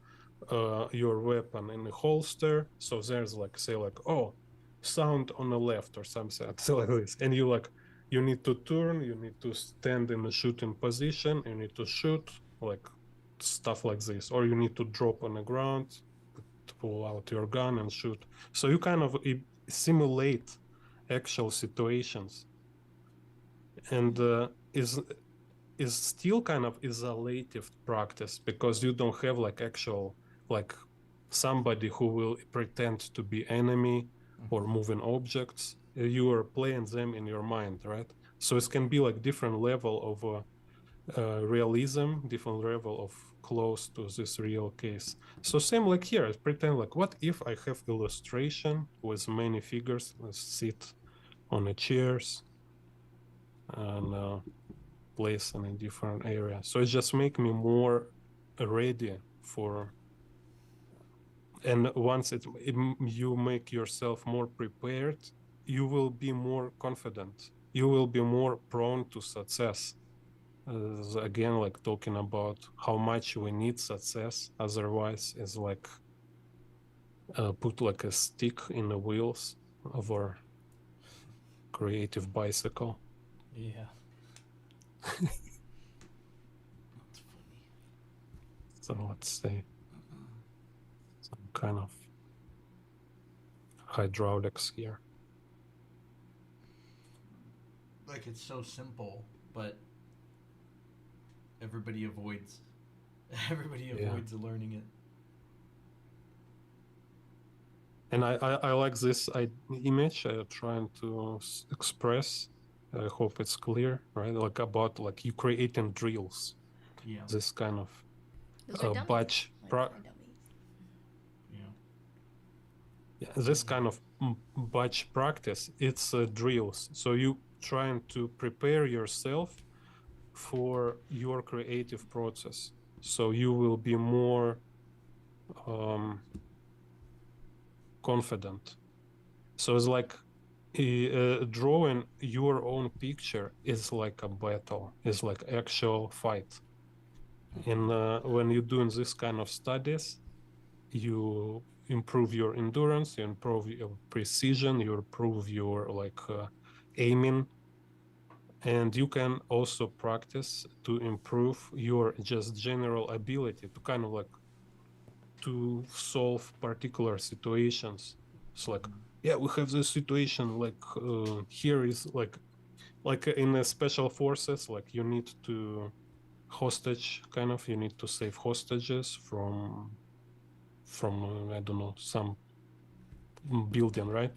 Speaker 3: your weapon in the holster, so there's like say like, oh, sound on the left or something like this, and you need to turn, you need to stand in the shooting position, you need to shoot, like stuff like this, or you need to drop on the ground to pull out your gun and shoot. So you kind of simulate actual situations, and is still kind of isolative practice because you don't have like actual like somebody who will pretend to be enemy or moving objects. You are playing them in your mind, right? So it can be like different level of realism, different level of close to this real case. So same like here, I pretend like, what if I have illustration with many figures, let's sit on the chairs and place in a different area. So it just make me more ready for, and once you make yourself more prepared, you will be more confident. You will be more prone to success. Again, like talking about how much we need success. Otherwise, is like put like a stick in the wheels of our creative bicycle.
Speaker 4: Yeah.
Speaker 1: That's funny.
Speaker 3: So let's say some kind of hydraulics here.
Speaker 1: Like it's so simple, but everybody avoids learning it.
Speaker 3: And I like this image trying to express. I hope it's clear, right? Like about like you creating drills.
Speaker 1: Yeah.
Speaker 3: This kind of
Speaker 2: Those are dummies.
Speaker 3: batch.
Speaker 2: Like, they're dummies.
Speaker 1: Yeah.
Speaker 3: Yeah, this kind of batch practice. It's drills. So you trying to prepare yourself for your creative process. So you will be more confident. So it's like drawing your own picture is like a battle, is like actual fight. And when you're doing this kind of studies, you improve your endurance, you improve your precision, you improve your aiming, and you can also practice to improve your just general ability to kind of like to solve particular situations. It's like, yeah, we have this situation, here is like in the special forces, like you need to hostage kind of, you need to save hostages from I don't know, some building, right?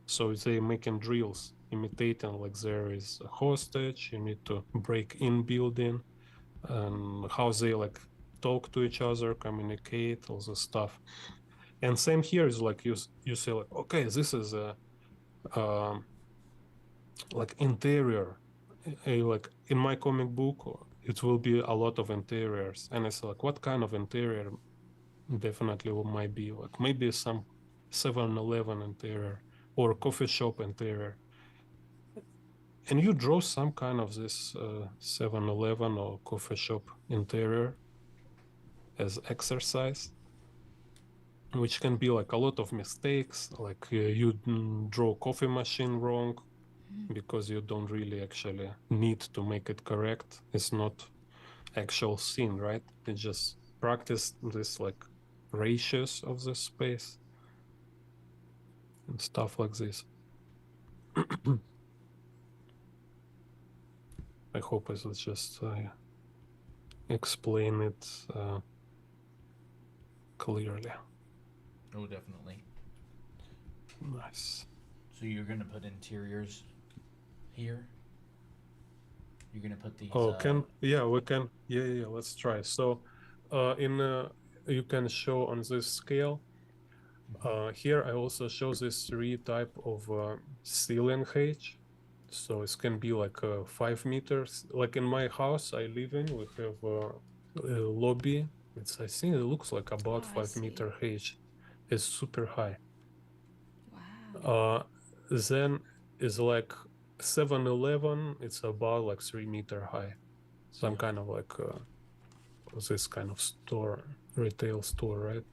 Speaker 3: So they making drills imitating like there is a hostage, you need to break in building, and how they like talk to each other, communicate, all this stuff. And same here is like you say like, okay, this is a like interior, like in my comic book it will be a lot of interiors, and it's like, what kind of interior? Definitely might be like maybe some 7-Eleven interior or coffee shop interior, and you draw some kind of this 7-Eleven or coffee shop interior as exercise, which can be like a lot of mistakes, like you draw coffee machine wrong because you don't really actually need to make it correct. It's not actual scene, right? You just practice this like ratios of the space and stuff like this. I hope I will just explain it clearly.
Speaker 1: Oh, definitely.
Speaker 3: Nice.
Speaker 1: So you're gonna put interiors here. You're gonna put these.
Speaker 3: Oh, we can. Yeah. Let's try. So, you can show on this scale. Here I also show this 3 type of ceiling height. So it can be like 5 meters. Like in my house I live in, we have a lobby. I think it looks like about
Speaker 2: Oh, I
Speaker 3: 5-meter height. It's super high.
Speaker 2: Wow.
Speaker 3: Then is like 7-Eleven. It's about like 3-meter high. Some kind of like this kind of store, retail store, right?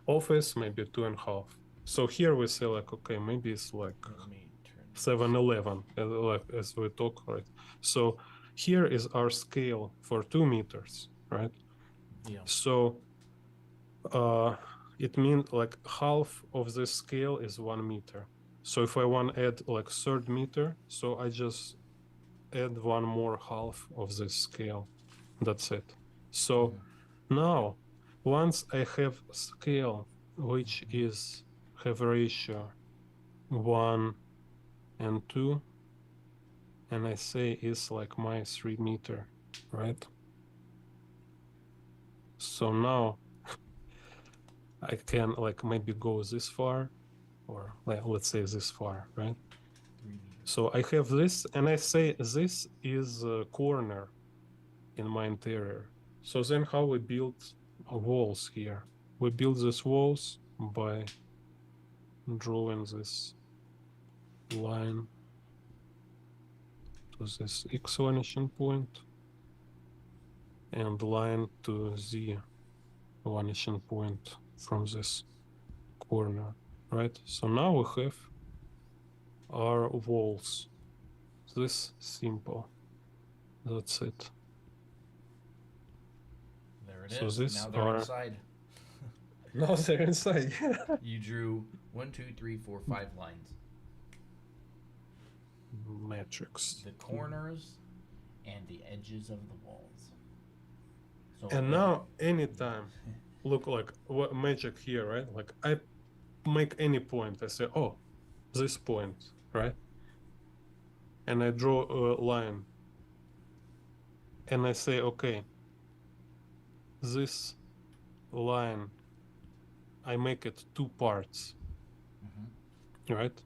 Speaker 3: Office maybe 2.5. So here we say like, okay, maybe it's like 7-Eleven, like as we talk, right? So here is our scale for 2 meters, right?
Speaker 1: Yeah.
Speaker 3: So it means like half of this scale is 1 meter. So if I want to add like 3rd meter, so I just add one more half of this scale. That's it. So now, once I have scale which is have ratio 1 and 2, and I say it's like my 3 meter, right? So now I can like maybe go this far, or let's say this far, right? So I have this, and I say this is a corner in my interior. So then how we build walls here? We build these walls by drawing this line to this X vanishing point and line to Z vanishing point from this corner, right? So now we have our walls. This simple. That's it.
Speaker 1: There it
Speaker 3: So
Speaker 1: is.
Speaker 3: this
Speaker 1: Now they're
Speaker 3: are-
Speaker 1: inside.
Speaker 3: Now they're inside.
Speaker 1: You drew 1, 2, 3, 4, 5 lines.
Speaker 3: Matrix.
Speaker 1: The corners and the edges of the walls. So
Speaker 3: And now, anytime, look like what magic here, right? Like I make any point, I say, oh, this point, right? And I draw a line, and I say, okay, this line, I make it 2 parts, right?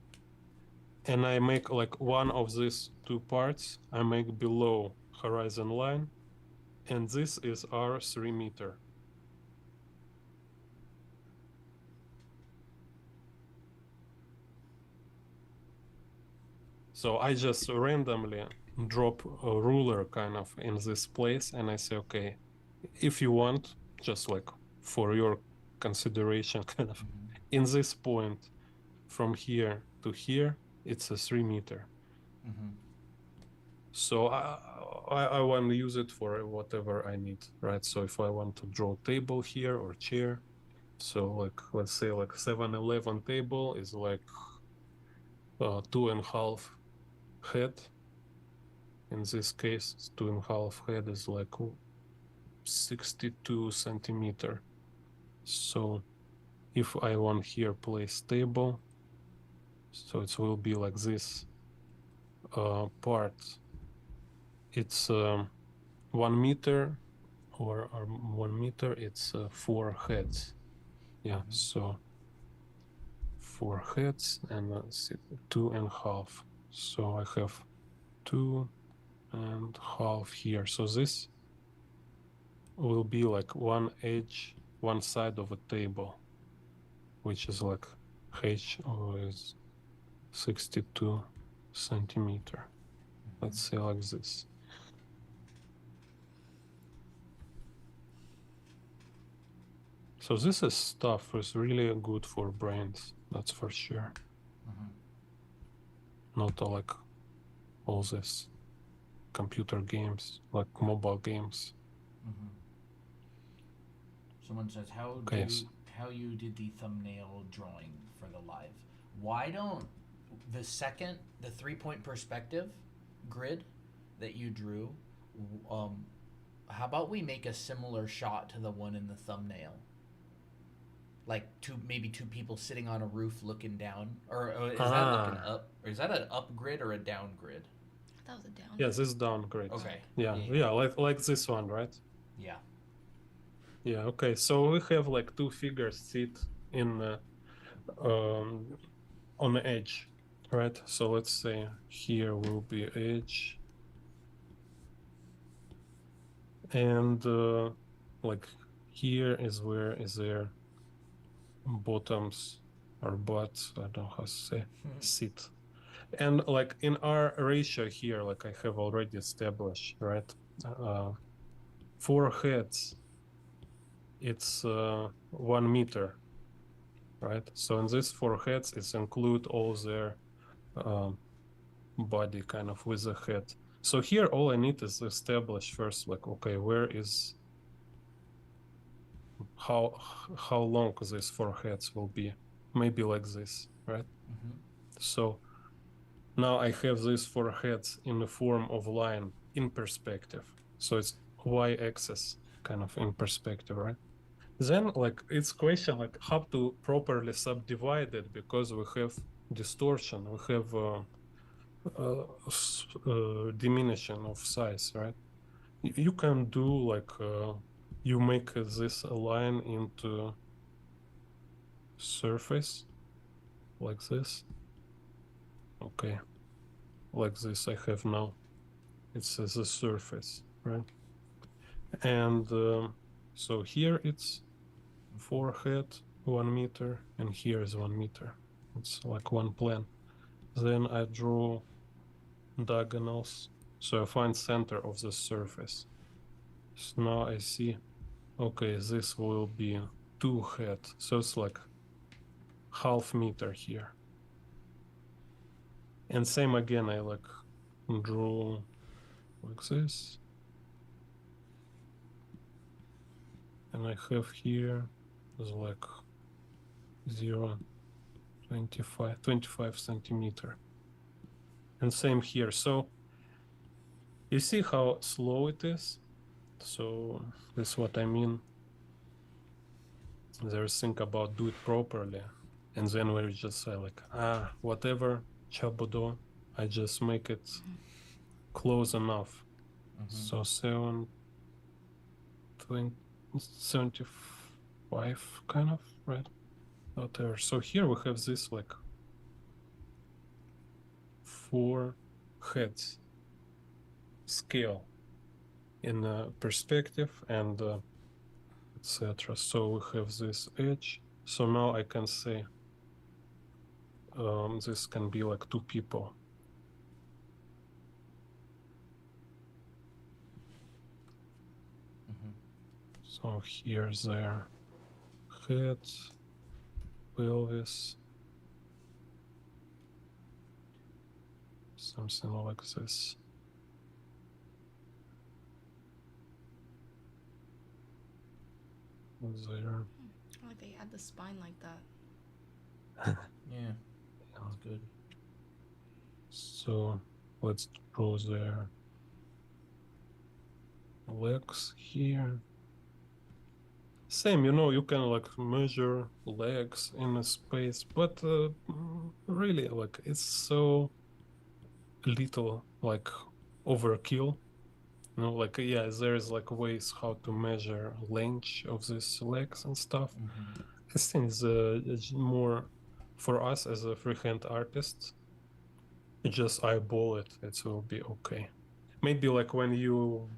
Speaker 3: And I make like one of these 2 parts, I make below horizon line, and this is our 3 meter. So I just randomly drop a ruler kind of in this place, and I say, okay, if you want, just like for your consideration kind of.
Speaker 1: Mhm.
Speaker 3: In this point, from here to here, it's a 3 meter.
Speaker 1: Mhm.
Speaker 3: So I want to use it for whatever I need, right? So if I want to draw table here or chair, so like let's say like 7-Eleven table is like 2.5 head. In this case, 2.5 head is like 62 centimeter. So if I want here place table, so it will be like this part. It's 1 meter or 1 meter. It's 4 heads. Yeah,
Speaker 1: Mhm.
Speaker 3: so 4 heads and 2.5. So I have 2.5 here. So this will be like one edge, one side of a table, which is like h is 62 centimeter. Let's say like this. So this is stuff is really good for brains, that's for sure.
Speaker 1: Mhm.
Speaker 3: Not like all this computer games, like mobile games.
Speaker 1: Mhm. Someone says,
Speaker 3: Okay.
Speaker 1: how you did the thumbnail drawing for the live? Why don't the 3-point perspective grid that you drew, how about we make a similar shot to the one in the thumbnail? Like maybe two people sitting on a roof looking down, or is that looking up, or is that an up grid or a down grid?
Speaker 2: That was a down.
Speaker 3: Yeah, this downgrade.
Speaker 1: Okay.
Speaker 3: Yeah, like this one, right?
Speaker 1: Yeah.
Speaker 3: Yeah, okay. So we have like two figures sit in on the edge, right? So let's say here will be edge, and like here is where is their bottoms or butts, I don't know how to say, sit. And like in our ratio here, like I have already established, right? 4 heads, it's 1 meter, right? So in these 4 heads, it's include all their body kind of with the head. So here, all I need is establish first, like, okay, where is how long these 4 heads will be? Maybe like this, right?
Speaker 1: Mm-hmm.
Speaker 3: So now I have these 4 heads in the form of line in perspective. So it's y-axis kind of in perspective, right? Then like it's question like how to properly subdivide it, because we have distortion, we have diminution of size, right? You can do like you make this line into surface like this. Okay, like this I have now. It's as a surface, right? And so here it's forehead 1 meter, and here is 1 meter. It's like one plane. Then I draw diagonals, so I find center of the surface. So now I see, okay, this will be 2 head, so it's like half meter here. And same again, I like draw like this, and I have here is like 0 25 centimeter, and same here. So you see how slow it is. So that's what I mean. There's think about do it properly, and then we just say like whatever chabudo, I just make it close enough.
Speaker 1: Mm-hmm.
Speaker 3: So 75 kind of, right? Whatever. So here we have this like 4 heads scale in perspective and etc. So we have this edge. So now I can say this can be like 2 people.
Speaker 1: Mm-hmm.
Speaker 3: So here their head, pelvis, something like this. There.
Speaker 2: Like they had the spine like that.
Speaker 4: Yeah. That's good.
Speaker 3: So let's draw their legs here. Same, you can like measure legs in a space, but really, like it's so little like overkill. Like yeah, there's like ways how to measure length of these legs and stuff. I think it's more for us as a freehand artist. Just eyeball it; it will be okay. Maybe like when you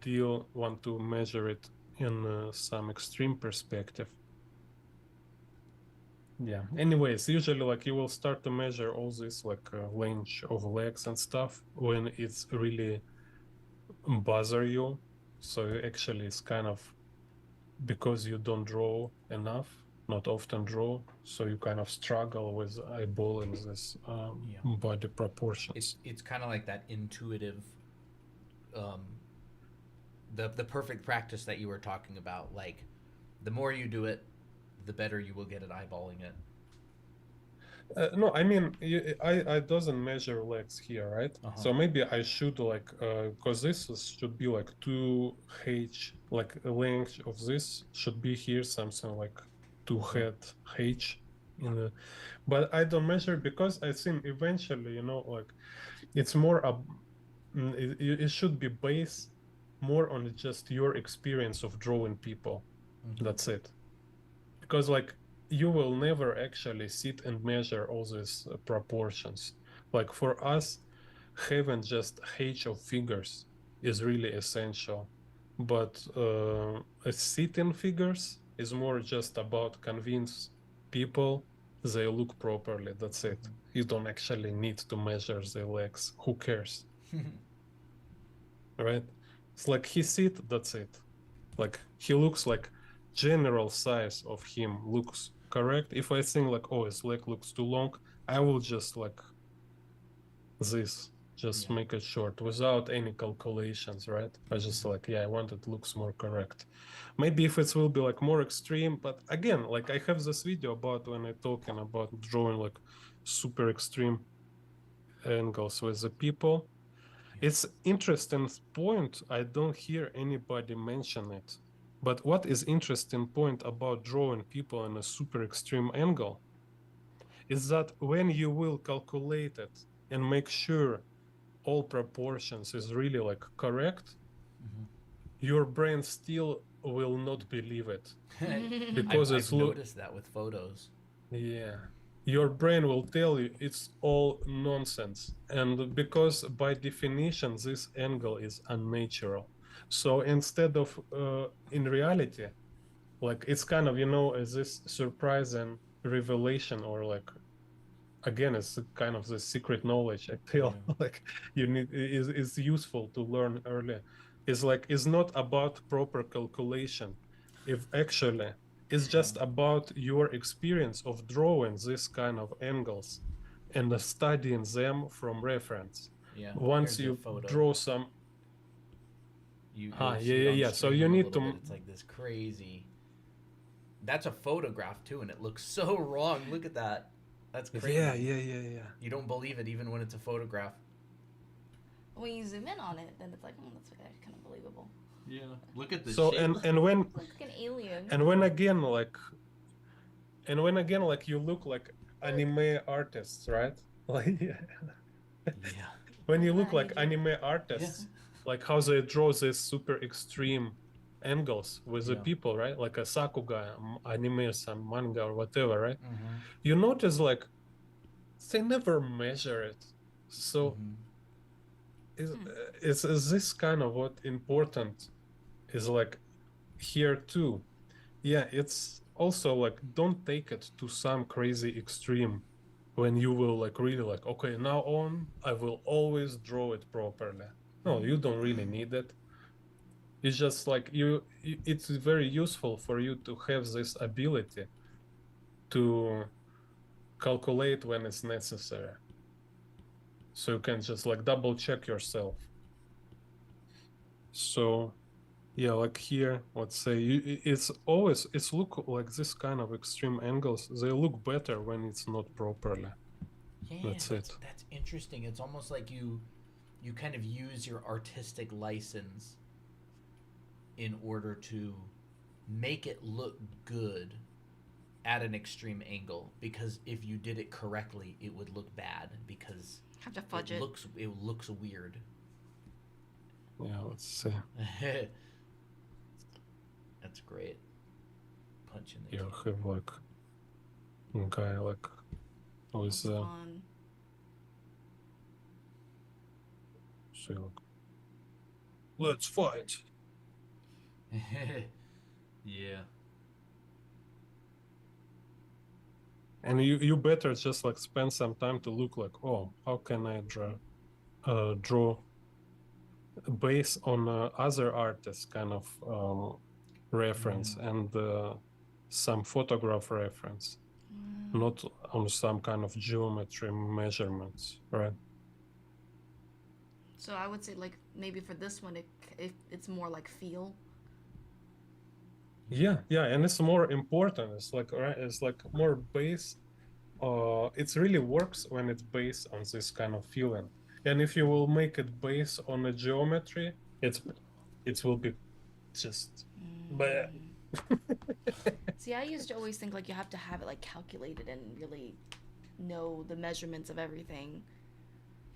Speaker 3: want to measure it in some extreme perspective. Yeah. Anyways, usually like you will start to measure all this like length of legs and stuff when it's really bother you. So actually it's kind of because you don't draw enough, not often draw, so you kind of struggle with eyeballing this body proportions.
Speaker 4: It's kind of like that intuitive, the perfect practice that you were talking about. Like, the more you do it, the better you will get at eyeballing it.
Speaker 3: No, I mean, I doesn't measure legs here, right? So maybe I should like, because should be like 2h, like the length of this should be here, something like 2 head h. But I don't measure because I think eventually, like it's more, it should be based more on just your experience of drawing people. That's it. Because like, you will never actually sit and measure all these proportions. Like for us, having just h of figures is really essential. But sitting figures is more just about convince people they look properly. That's it. You don't actually need to measure their legs. Who cares? Right? It's like he sit, that's it. Like he looks like general size of him looks correct. If I think like, oh, his leg looks too long, I will just like this, just make it short without any calculations, right? I just like, yeah, I want it looks more correct. Maybe if it will be like more extreme, but again, like I have this video about when I'm talking about drawing like super extreme angles with the people. It's interesting point. I don't hear anybody mention it. But what is interesting point about drawing people in a super extreme angle is that when you will calculate it and make sure all proportions is really like correct, your brain still will not believe it. Because
Speaker 4: I've noticed that with photos.
Speaker 3: Yeah. Your brain will tell you it's all nonsense. And because by definition, this angle is unnatural. So instead of, in reality, like it's kind of, this surprising revelation or like, again, it's kind of the secret knowledge I feel like you need is useful to learn early. It's not about proper calculation. If actually it's just about your experience of drawing this kind of angles and studying them from reference.
Speaker 4: Yeah.
Speaker 3: Once you draw some, so you need to.
Speaker 4: It's like this crazy. That's a photograph too, and it looks so wrong. Look at that. That's crazy.
Speaker 3: Yeah.
Speaker 4: You don't believe it even when it's a photograph.
Speaker 2: When you zoom in on it, then it's like, that's kind of believable.
Speaker 1: Yeah. Look at this.
Speaker 3: So
Speaker 1: shape.
Speaker 3: and when
Speaker 2: Like an alien.
Speaker 3: and when again like you look like anime artists, right? Like when you look like anime artists, like how they draw these super extreme angles with the people, right? Like a Sakuga anime, some manga or whatever, right? You notice like they never measure it. So is this kind of what important is like here too. Yeah, it's also like don't take it to some crazy extreme when you will like really like, okay, now on I will always draw it properly. No, you don't really need it. It's just like it's very useful for you to have this ability to calculate when it's necessary. So you can just like double check yourself. So yeah, like here, let's say it's look like this kind of extreme angles. They look better when it's not properly.
Speaker 1: Yeah,
Speaker 3: That's it.
Speaker 1: That's interesting. It's almost like you kind of use your artistic license in order to make it look good at an extreme angle, because if you did it correctly, it would look bad because
Speaker 2: Have to fudge it.
Speaker 1: it looks weird.
Speaker 3: Yeah, let's see.
Speaker 1: That's great. Punch in the
Speaker 3: You have like a guy like with
Speaker 2: That's fun.
Speaker 3: so like, let's fight.
Speaker 1: Yeah.
Speaker 3: And you better just like spend some time to look like, oh, how can I draw based on other artists kind of reference and some photograph reference, not on some kind of geometry measurements, right?
Speaker 2: So I would say like maybe for this one, it's more like feel.
Speaker 3: Yeah, and it's more important. It's like right, it's like more based. It really works when it's based on this kind of feeling. And if you will make it based on a geometry, it will be just bad.
Speaker 2: See, I used to always think like you have to have it like calculated and really know the measurements of everything,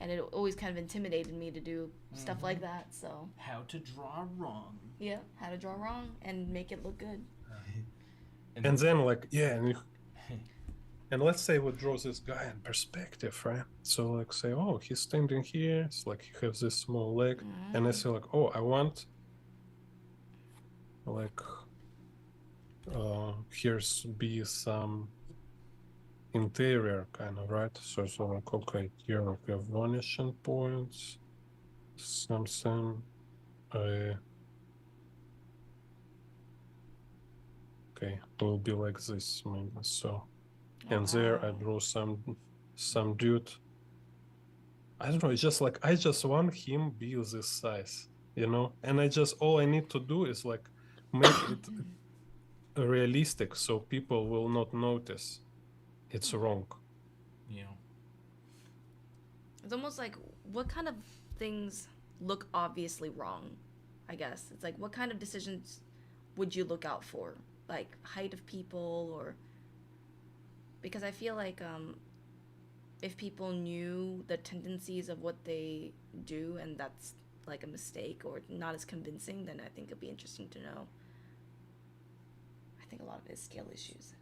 Speaker 2: and it always kind of intimidated me to do stuff like that. So
Speaker 1: How to draw wrong.
Speaker 2: yeah, how to draw wrong and make it look good.
Speaker 3: And then like and let's say we draw this guy in perspective, right? So like say, oh, he's standing here. It's like he has this small leg, and I say like, oh, I want like here's be some interior kind of, right? So like, okay, here we have vanishing points, something. Okay, it will be like this maybe. So, and there I draw some dude. I don't know. It's just like I just want him be this size, you know. And all I need to do is like make it realistic, so people will not notice it's wrong.
Speaker 1: Yeah.
Speaker 2: It's almost like what kind of things look obviously wrong, I guess. It's like what kind of decisions would you look out for? Like height of people, or because I feel like if people knew the tendencies of what they do and that's like a mistake or not as convincing, then I think it'd be interesting to know. I think a lot of it is scale issues.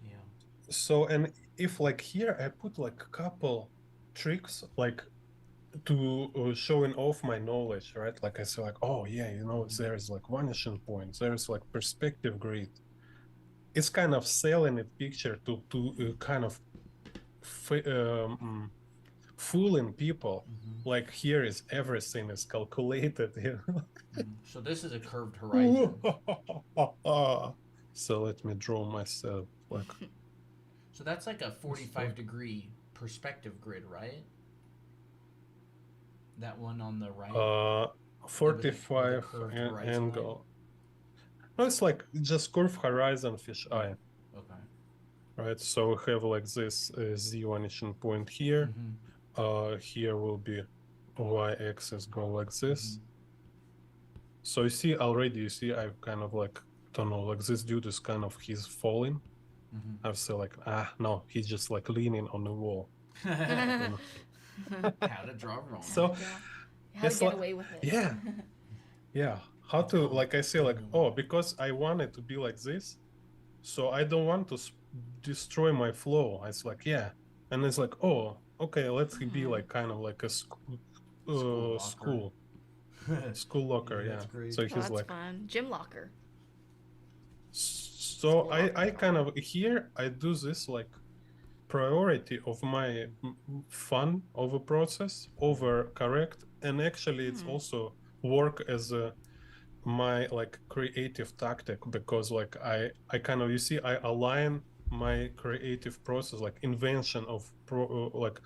Speaker 1: Yeah.
Speaker 3: So, and if like here I put like a couple tricks like to showing off my knowledge, right? Like I say like, oh yeah, you know, there's like vanishing points, there's like perspective grid. It's kind of selling a picture to kind of fooling people. Like here is everything is calculated. You know?
Speaker 1: So this is a curved horizon.
Speaker 3: So let me draw myself like.
Speaker 1: So that's like a 45-degree perspective grid, right? That one on the right.
Speaker 3: 45
Speaker 1: curved horizon
Speaker 3: angle. No, it's like just curved horizon fish eye.
Speaker 1: Okay.
Speaker 3: Right, so we have like this z vanishing point here. Here will be y-axis go like this. So you see already, I've kind of like, don't know, like this dude is kind of, he's falling. I say like, no, he's just like leaning on the wall.
Speaker 1: How to draw wrong.
Speaker 3: So
Speaker 2: How to get away with it.
Speaker 3: Yeah. How to, like I say, like, oh, because I want it to be like this, so I don't want to destroy my flow. It's like, yeah. And it's like, oh, okay, let's be like kind of like a school locker, yeah. So he's
Speaker 2: that's
Speaker 3: like,
Speaker 2: fun. Gym locker.
Speaker 3: so I kind of, here I do this like priority of my fun of a process over correct, and actually it's also work as a my like creative tactic, because like I kind of, you see, I align my creative process, like invention of like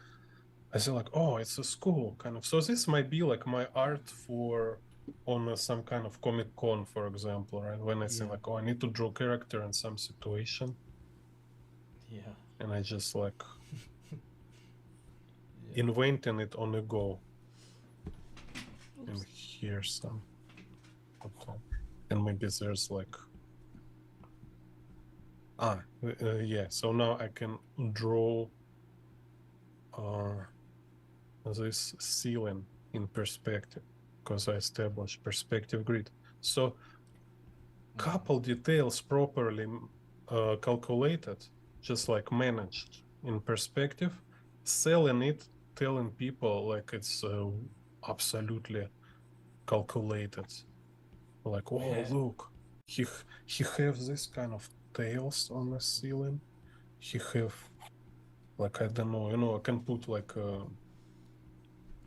Speaker 3: I say like, oh, it's a school kind of. So this might be like my art for on some kind of Comic Con, for example, right? When I say
Speaker 1: Yeah.
Speaker 3: like, oh, I need to draw character in some situation,
Speaker 1: Yeah.
Speaker 3: and I just like inventing it on the go. And
Speaker 2: Oops.
Speaker 3: here's some, okay. And maybe there's like, yeah. So now I can draw this ceiling in perspective because I established perspective grid. So couple details properly calculated, just like managed in perspective, selling it, telling people like it's absolutely calculated. Like, oh, look, he have this kind of tails on the ceiling. He have like, I don't know, I can put like a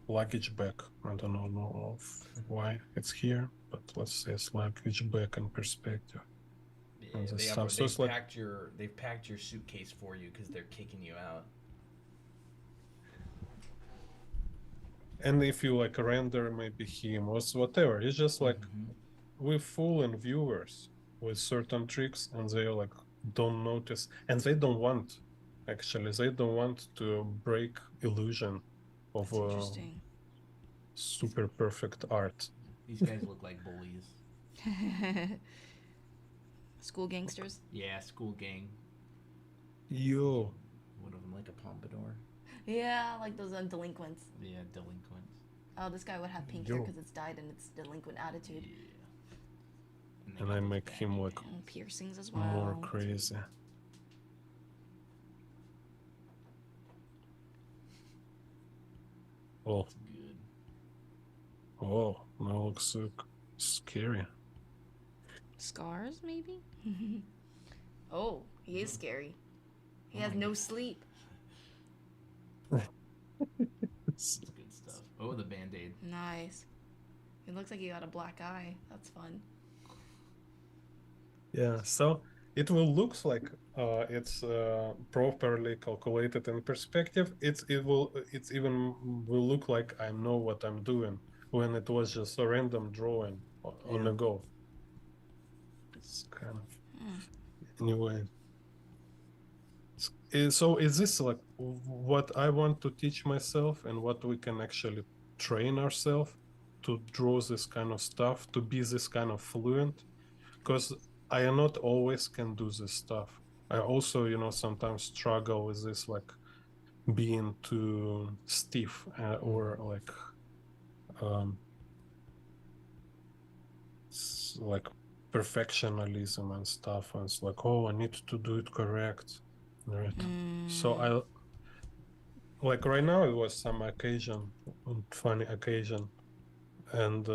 Speaker 3: luggage bag. I don't know why it's here, but let's say it's luggage bag in perspective.
Speaker 1: Yeah,
Speaker 3: And this
Speaker 1: they
Speaker 3: stuff. So it's like,
Speaker 1: they've packed your suitcase for you because they're kicking you out.
Speaker 3: and if you like render maybe him or whatever, it's just like we fool in viewers with certain tricks, and they like don't notice, and they don't want, actually, they don't want to break illusion of
Speaker 2: That's interesting.
Speaker 3: super perfect art.
Speaker 1: These guys look like bullies.
Speaker 2: School gangsters.
Speaker 1: Yeah, school gang.
Speaker 3: Yo,
Speaker 1: One of them like a pompadour.
Speaker 2: Yeah, like those delinquents.
Speaker 1: Yeah, delinquents.
Speaker 2: Oh, this guy would have pink hair
Speaker 3: Yo.
Speaker 2: because it's dyed and it's delinquent attitude.
Speaker 1: they
Speaker 3: and
Speaker 1: got
Speaker 3: I
Speaker 1: those
Speaker 3: make him
Speaker 1: baggy
Speaker 3: like
Speaker 1: pants.
Speaker 2: And piercings as well.
Speaker 3: more crazy. Oh,
Speaker 1: It's good.
Speaker 3: oh, that looks so scary.
Speaker 2: Scars, maybe? Oh, he is scary. He
Speaker 1: Oh
Speaker 2: has
Speaker 1: my
Speaker 2: no
Speaker 1: God.
Speaker 2: sleep.
Speaker 1: It's good stuff. Oh, the band-aid.
Speaker 2: Nice. It looks like he got a black eye. That's fun.
Speaker 3: Yeah, so it will looks like it's properly calculated in perspective. It's even will look like I know what I'm doing when it was just a random drawing on the go. It's kind of anyway. So is this like what I want to teach myself, and what we can actually train ourselves to draw this kind of stuff, to be this kind of fluent? Because I not always can do this stuff. I also, sometimes struggle with this, like being too stiff or like, like perfectionism and stuff. And it's like, oh, I need to do it correct, right? So I, like right now, it was some occasion, funny occasion, and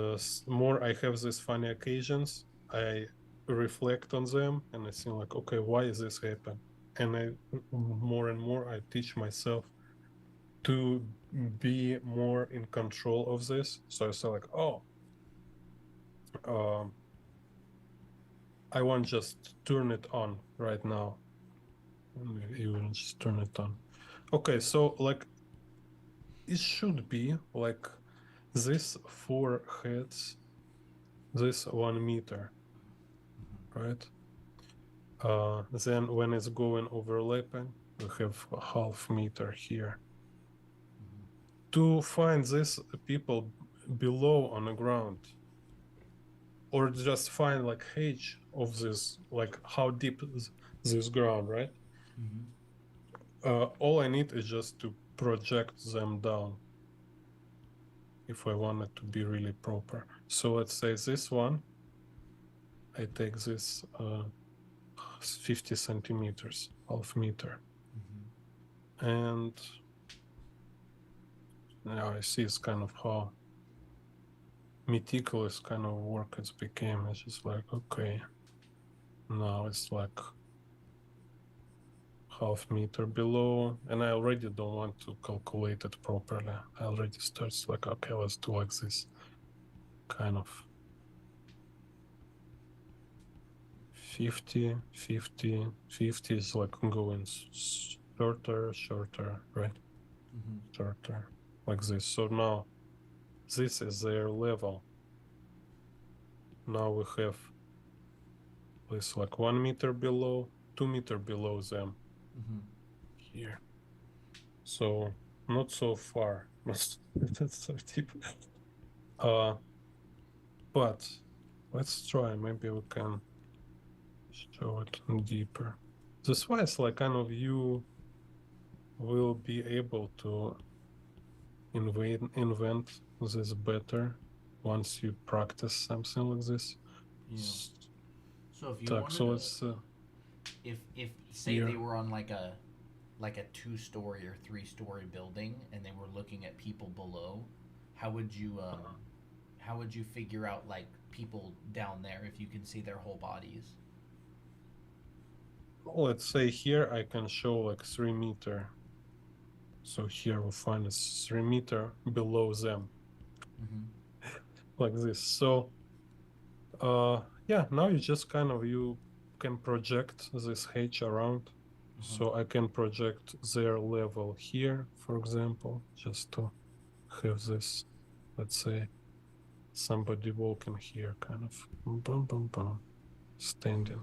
Speaker 3: more I have these funny occasions, I reflect on them and I think like, okay, why is this happen? And I more and more I teach myself to be more in control of this. So I say like, oh, I want just turn it on right now. You will just turn it on. Okay, so like it should be like this 4 heads, this 1 meter, right? Then when it's going overlapping, we have a half meter here. To find these people below on the ground, or just find like h of this, like how deep is this ground, right? All I need is just to project them down if I want it to be really proper. So let's say this one, I take this 50 centimeters, half meter. And now I see it's kind of how meticulous kind of work it's became. It's just like, okay, now it's like half meter below, and I already don't want to calculate it properly. I already starts like, okay, let's do like this kind of. 50, 50, 50 is like going shorter, shorter, right?
Speaker 1: Mm-hmm.
Speaker 3: Shorter, like this. So now this is their level. Now we have this like 1 meter below, 2 meter below them
Speaker 1: Mm-hmm.
Speaker 3: here. So not so far. That's so deep. But let's try. Maybe we can show it deeper. This way, it's like kind of you will be able to invent this better once you practice something like this.
Speaker 1: Yeah. So if you
Speaker 3: Так,
Speaker 1: wanted
Speaker 3: so
Speaker 1: to,
Speaker 3: let's
Speaker 1: if say
Speaker 3: here.
Speaker 1: they were on like a 2-story or 3-story building and they were looking at people below, how would you figure out like people down there if you can see their whole bodies?
Speaker 3: Let's say here I can show like 3 meter. So here we find it's 3 meter below them,
Speaker 1: Mm-hmm.
Speaker 3: like this. So yeah, now you just kind of you can project this H around. So I can project their level here, for example, just to have this, let's say, somebody walking here, kind of boom, boom, boom, standing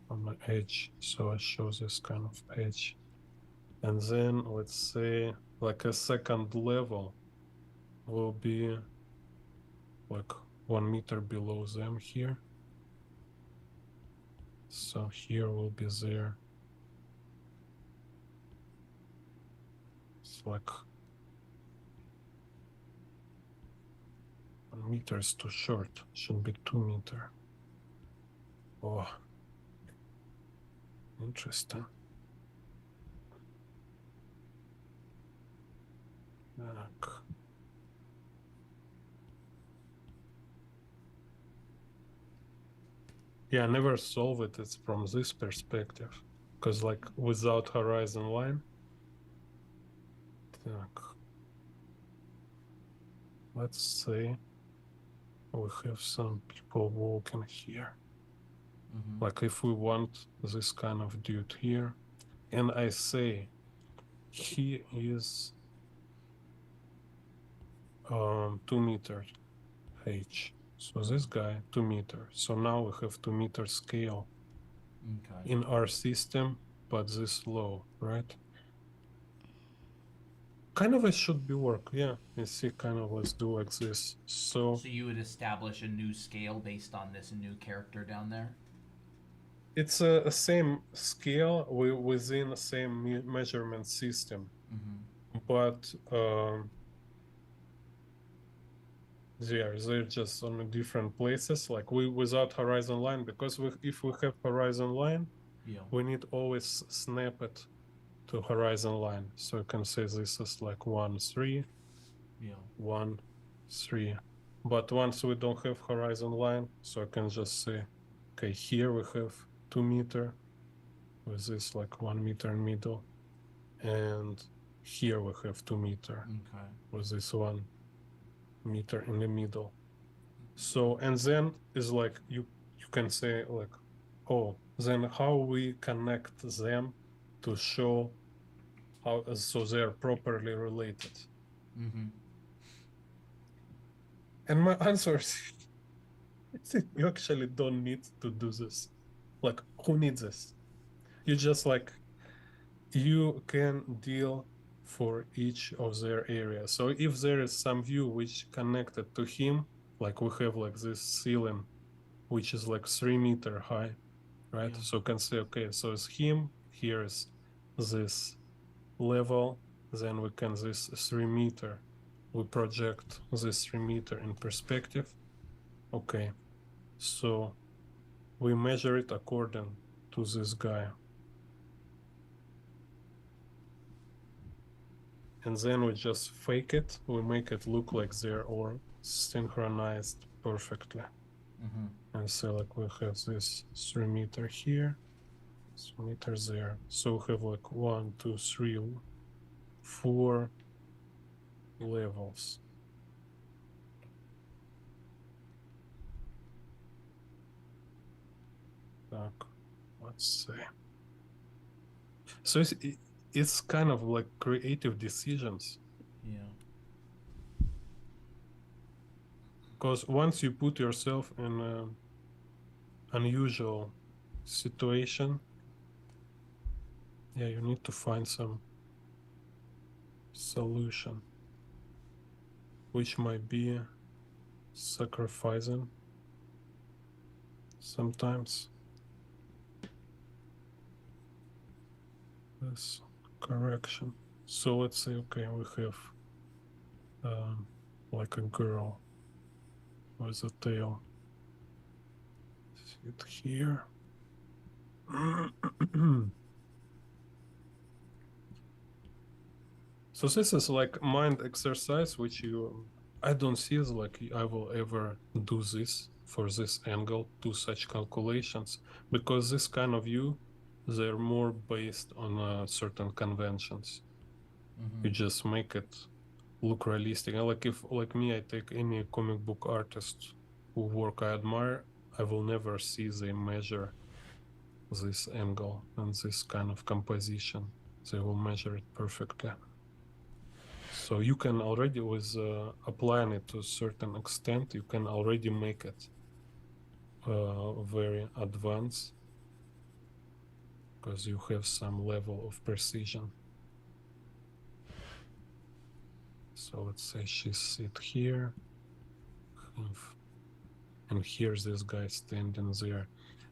Speaker 3: on my edge. So I show this kind of edge. And then let's say like a second level will be like 1 meter below them here. So here will be there. It's like 1 meter is too short. Should be 2 meter. Oh, interesting. Так. Yeah, I never solve it. It's from this perspective, because like without horizon line. Так. Let's say we have some people walking here.
Speaker 1: Mm-hmm.
Speaker 3: Like if we want this kind of dude here, and I say he is 2 meters h. So this guy 2 meters. So now we have 2 meter scale
Speaker 1: Okay.
Speaker 3: in our system, but this low, right? Kind of it should be work, yeah. You see, kind of let's do like this. So
Speaker 1: So you would establish a new scale based on this new character down there?
Speaker 3: it's a same scale within the same measurement system,
Speaker 1: Mm-hmm.
Speaker 3: but they're just on different places. Like we without horizon line, because if we have horizon line,
Speaker 1: Yeah.
Speaker 3: we need always snap it to horizon line. So you can say this is like 1, 3,
Speaker 1: Yeah.
Speaker 3: 1, 3. But once we don't have horizon line, so I can just say, okay, here we have 2 meter with this like 1 meter in middle, and here we have 2 meter
Speaker 1: Okay.
Speaker 3: with this 1 meter in the middle. So and then is like you can say like, oh, then how we connect them to show how so they're properly related.
Speaker 1: Mm-hmm.
Speaker 3: And my answer is you actually don't need to do this. Like, who needs this? You just like you can deal for each of their areas. So if there is some view which connected to him, like we have like this ceiling, which is like 3 meter high, right?
Speaker 1: Yeah.
Speaker 3: So you can say, okay, so it's him, here is this level, then we can this 3 meter, we project this 3 meter in perspective. Okay, so we measure it according to this guy. And then we just fake it. We make it look like they're all synchronized perfectly.
Speaker 1: Mm-hmm.
Speaker 3: And so like we have this 3 meter here, 3 meters there. So we have like 1, 2, 3, 4 levels. Let's see. So it's kind of like creative decisions.
Speaker 1: Yeah.
Speaker 3: Because once you put yourself in an unusual situation, yeah, you need to find some solution, which might be sacrificing sometimes this correction. So let's say, okay, we have like a girl with a tail. Sit here. So this is like mind exercise, which I don't see as like I will ever do this for this angle, do such calculations, because this kind of view, they're more based on certain conventions. You just make it look realistic. And like if, like me, I take any comic book artist whose work I admire, I will never see they measure this angle and this kind of composition. They will measure it perfectly. So you can already, with applying it to a certain extent, you can already make it very advanced because you have some level of precision. So let's say she sit here, and here's this guy standing there.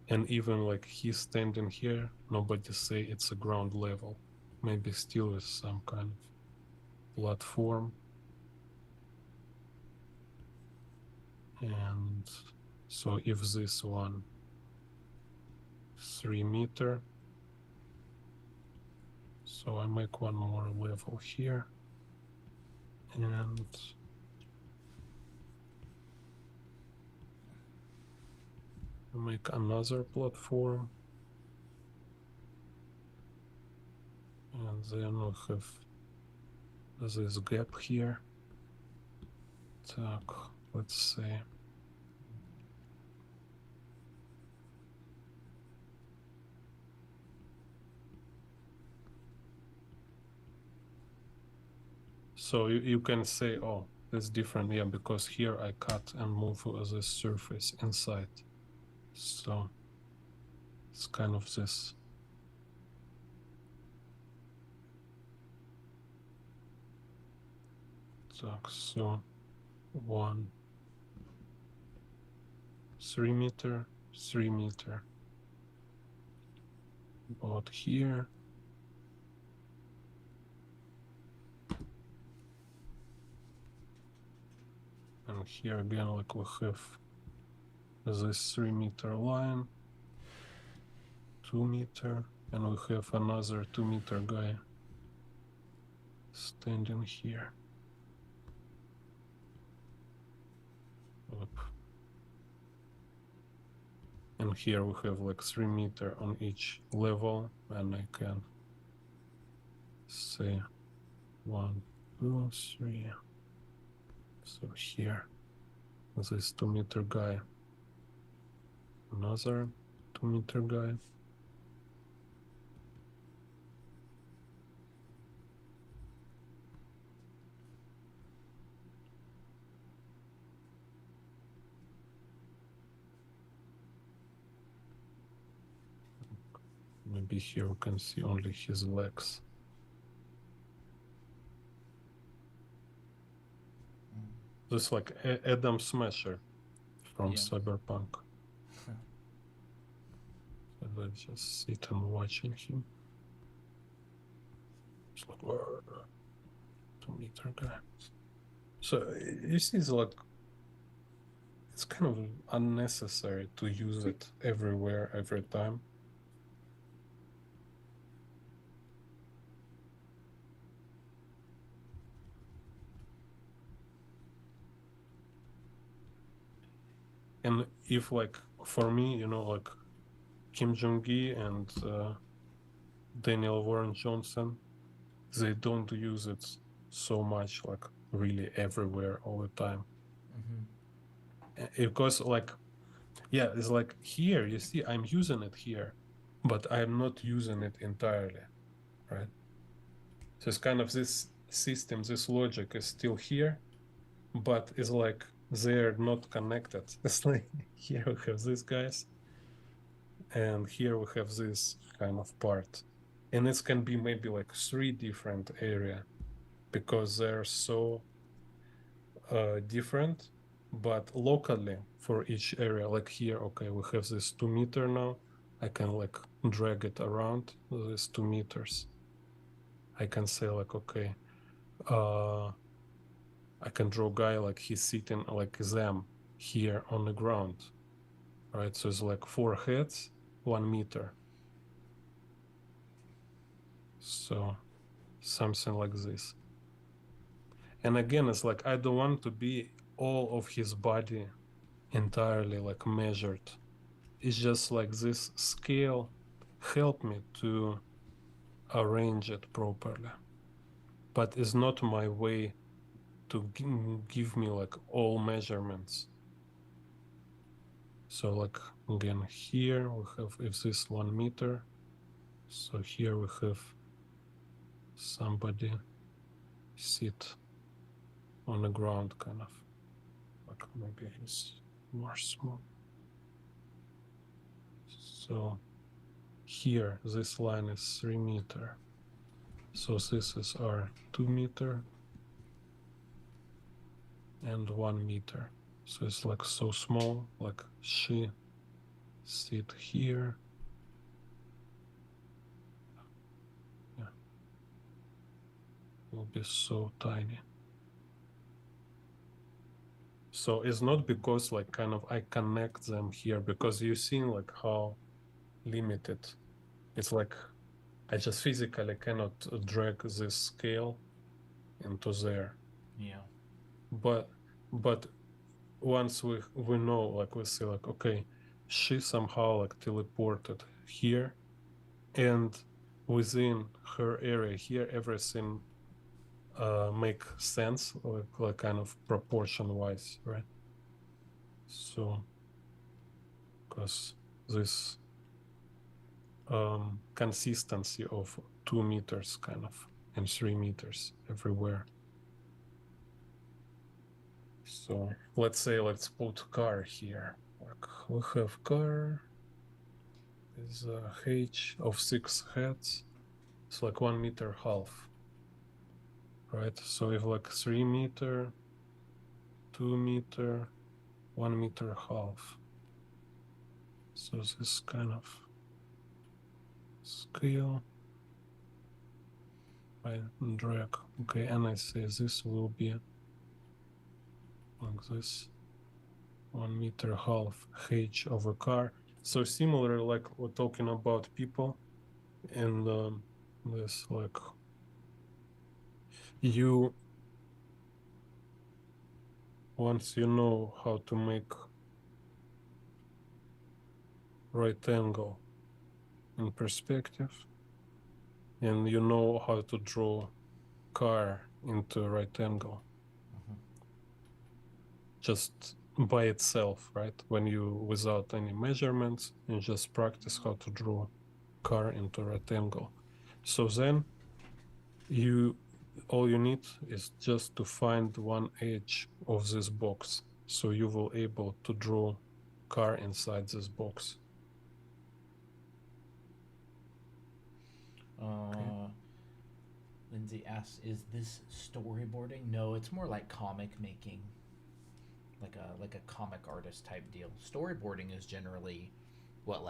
Speaker 3: And even like he's standing here, nobody say it's a ground level. Maybe still is some kind of platform. And so if this one 3 meter, so I make one more level here, and I make another platform, and then we have this gap here. Так, let's see. So you can say, oh, that's different, yeah, because here I cut and move this surface inside. So it's kind of this. Так, so 1, 3 meter, 3 meter. About here. And here again, like we have this 3 meter line, 2 meter, and we have another 2 meter guy standing here. Up. And here we have like 3 meter on each level, and I can say 1, 2, 3. So here, this 2 meter guy, another 2 meter guy. Maybe here we can see only his legs. This like Adam Smasher from
Speaker 1: Yeah.
Speaker 3: Cyberpunk. So let's just sit and watching him. It's like 2 meter guy. So you see, it's like it's kind of unnecessary to use it everywhere, every time. And if like for me, you know, like Kim Jong-gi and Daniel Warren Johnson, they don't use it so much, like really everywhere all the time. Because like, Yeah, it's like here, you see, I'm using it here, but I'm not using it entirely, right? So it's kind of this system, this logic is still here, but it's like they're not connected. It's like here we have these guys, and here we have this kind of part. And this can be maybe like 3 different area because they're so different, but locally for each area, like here, okay, we have this 2 meter now. I can like drag it around this 2 meters. I can say like, okay, I can draw guy like he's sitting like them here on the ground, right? So it's like 4 heads, 1 meter. So something like this. And again, it's like I don't want to be all of his body entirely like measured. It's just like this scale help me to arrange it properly. But it's not my way to give me like all measurements. So like again here we have if this 1 meter, so here we have somebody sit on the ground kind of like maybe he's more small. So here this line is 3 meter, so this is our 2 meter and 1 meter. So it's like so small, like she sit here. Yeah. Will be so tiny. So it's not because like kind of I connect them here, because you've seen like how limited it's like I just physically cannot drag this scale into there.
Speaker 1: Yeah.
Speaker 3: But once we know, like we say like, okay, she somehow like teleported here, and within her area here everything make sense, like kind of proportion wise, right? So because this consistency of 2 meters kind of and 3 meters everywhere. So let's say let's put car here. Like we have car is a H of 6 heads. It's like 1 meter half, right? So if like 3 meter, 2 meter, 1 meter half. So this kind of scale. I drag. Okay, and I say this will be like this 1 meter half H of a car. So similar like we're talking about people, and this like you once you know how to make right angle in perspective, and you know how to draw car into right angle just by itself, right? When you without any measurements, you just practice how to draw car into right angle. So then you all you need is just to find one edge of this box, so you will able to draw car inside this box.
Speaker 4: Lindsay asks, "Is this storyboarding?" No, it's more like comic making, like a comic artist type deal. Storyboarding is generally what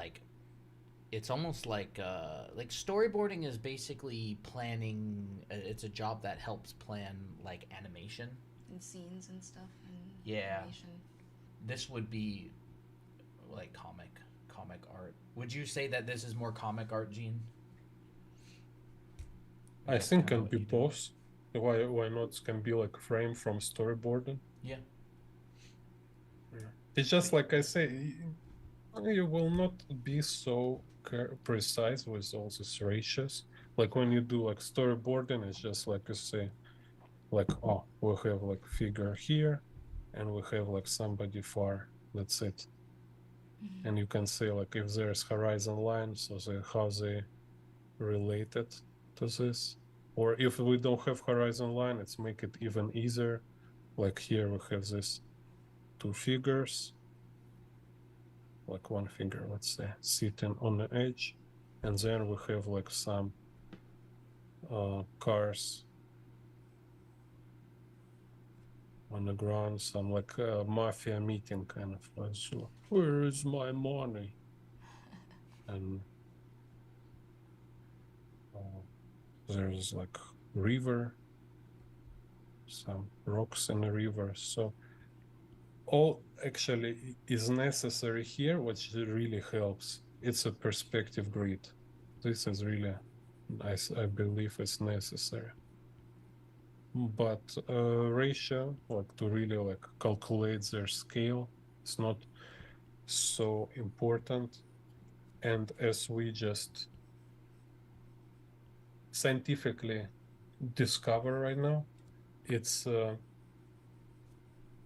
Speaker 4: it's almost like storyboarding is basically planning. It's a job that helps plan like animation.
Speaker 2: And scenes and stuff and
Speaker 4: Yeah.
Speaker 2: animation.
Speaker 4: This would be like comic art. Would you say that this is more comic art, Gene?
Speaker 3: I
Speaker 4: That's
Speaker 3: think
Speaker 4: kinda
Speaker 3: can
Speaker 4: what
Speaker 3: be
Speaker 4: you do.
Speaker 3: both. Why not? Can be like frame from storyboarding.
Speaker 4: Yeah.
Speaker 3: It's just like I say, you will not be so precise with all these ratios. Like when you do like storyboarding, it's just like you say, like, oh, we have like figure here, and we have like somebody far. That's it. and you can see like if there's horizon line, so how they related to this. Or if we don't have horizon line, it's make it even easier. Like here we have this two figures, like one figure, let's say, sitting on the edge, and then we have like some cars on the ground, some like mafia meeting kind of like, so, where is my money? And there's like river, some rocks in the river. So all actually is necessary here, which really helps. It's a perspective grid. This is really nice. I believe it's necessary. But ratio, like to really like calculate their scale, it's not so important. And as we just scientifically discover right now, its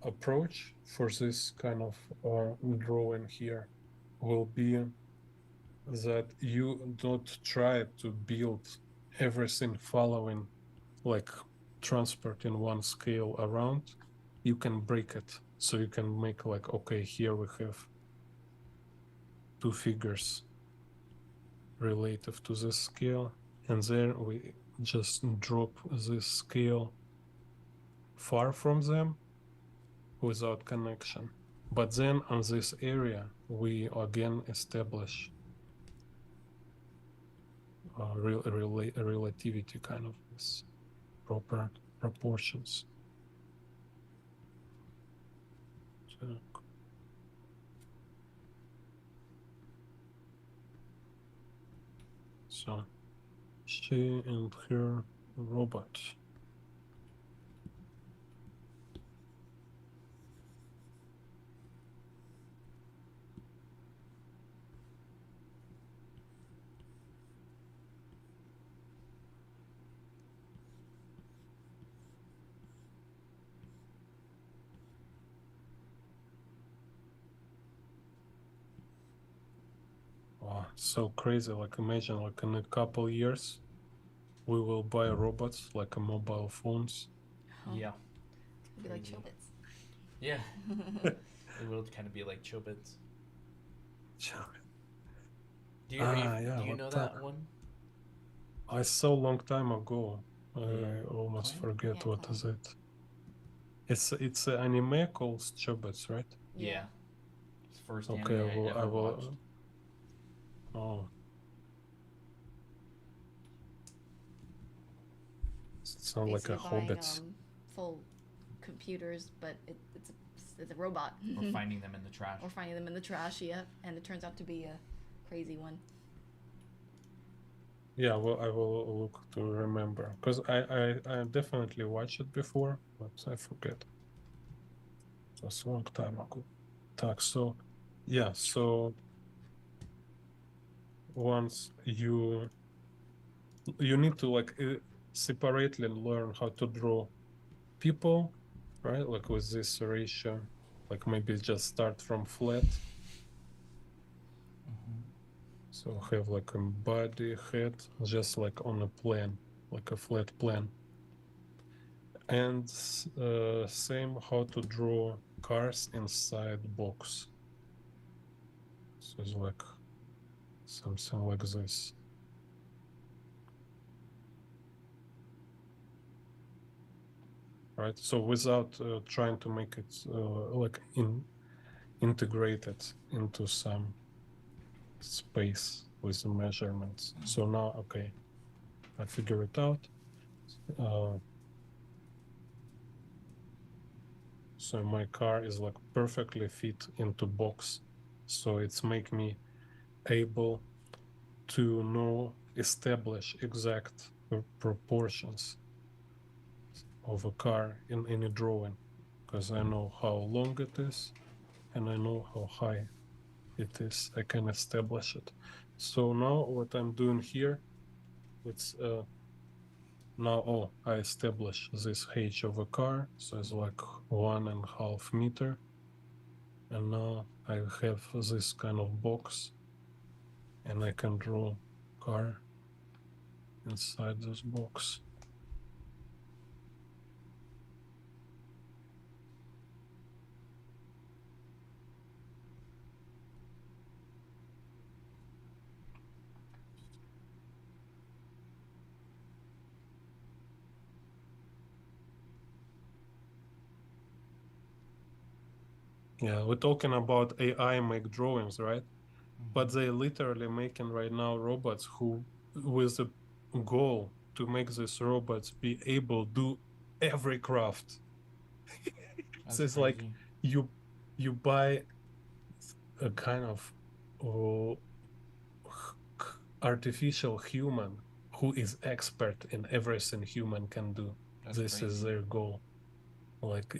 Speaker 3: approach for this kind of drawing here will be that you don't try to build everything following like transport in one scale around. You can break it, so you can make like, okay, here we have two figures relative to this scale, and then we just drop this scale far from them without connection. But then on this area, we again establish relativity kind of this proper proportions. So she and her robot. Wow, so crazy. Like imagine like in a couple years we will buy robots like a mobile phones.
Speaker 2: Oh,
Speaker 4: Yeah.
Speaker 2: It'd be like
Speaker 4: Crazy.
Speaker 2: Chobits.
Speaker 4: Yeah. It will kind of be like Chobits. Do you,
Speaker 3: yeah,
Speaker 4: do you
Speaker 3: what
Speaker 4: know
Speaker 3: the-
Speaker 4: that one?
Speaker 3: I saw a long time ago. I
Speaker 4: Yeah.
Speaker 3: almost
Speaker 4: Clan?
Speaker 3: forget
Speaker 2: Yeah,
Speaker 3: what
Speaker 2: Clan.
Speaker 3: is it. It's an anime called Chobits, right?
Speaker 4: Yeah. It's the first
Speaker 3: Okay,
Speaker 4: anime I ever watched.
Speaker 3: Oh. It sounds like
Speaker 2: Basically
Speaker 3: a
Speaker 2: buying
Speaker 3: Hobbit.
Speaker 2: full computers, but it's a robot.
Speaker 4: Or finding them in the trash.
Speaker 2: Or finding them in the trash, yeah. And it turns out to be a crazy one.
Speaker 3: Yeah, well, I will look to remember because I definitely watched it before, but I forget. It was a long time ago. Так, so yeah, so once you need to like separately learn how to draw people, right? Like with this ratio, like maybe just start from flat.
Speaker 4: Mhm.
Speaker 3: So have like a body, head, just like on a plane, like a flat plane. And same how to draw cars inside box. So it's like something like this. Right. So without trying to make it like integrated into some space with the measurements. So now, okay, I figure it out. So my car is like perfectly fit into box. So it's make me able to know, establish exact proportions of a car in any drawing, because I know how long it is and I know how high it is. I can establish it. So now what I'm doing here, it's now I establish this height of a car, so it's like 1.5 meters, and now I have this kind of box, and I can draw car inside this box. Yeah, we're talking about AI make drawings, right? But they literally making right now robots who, with the goal to make these robots be able to do every craft.
Speaker 1: That's
Speaker 3: So it's like
Speaker 1: crazy.
Speaker 3: you buy a kind of uh, artificial human who is expert in everything human can do.
Speaker 1: That's
Speaker 3: This is
Speaker 1: crazy.
Speaker 3: their goal. Like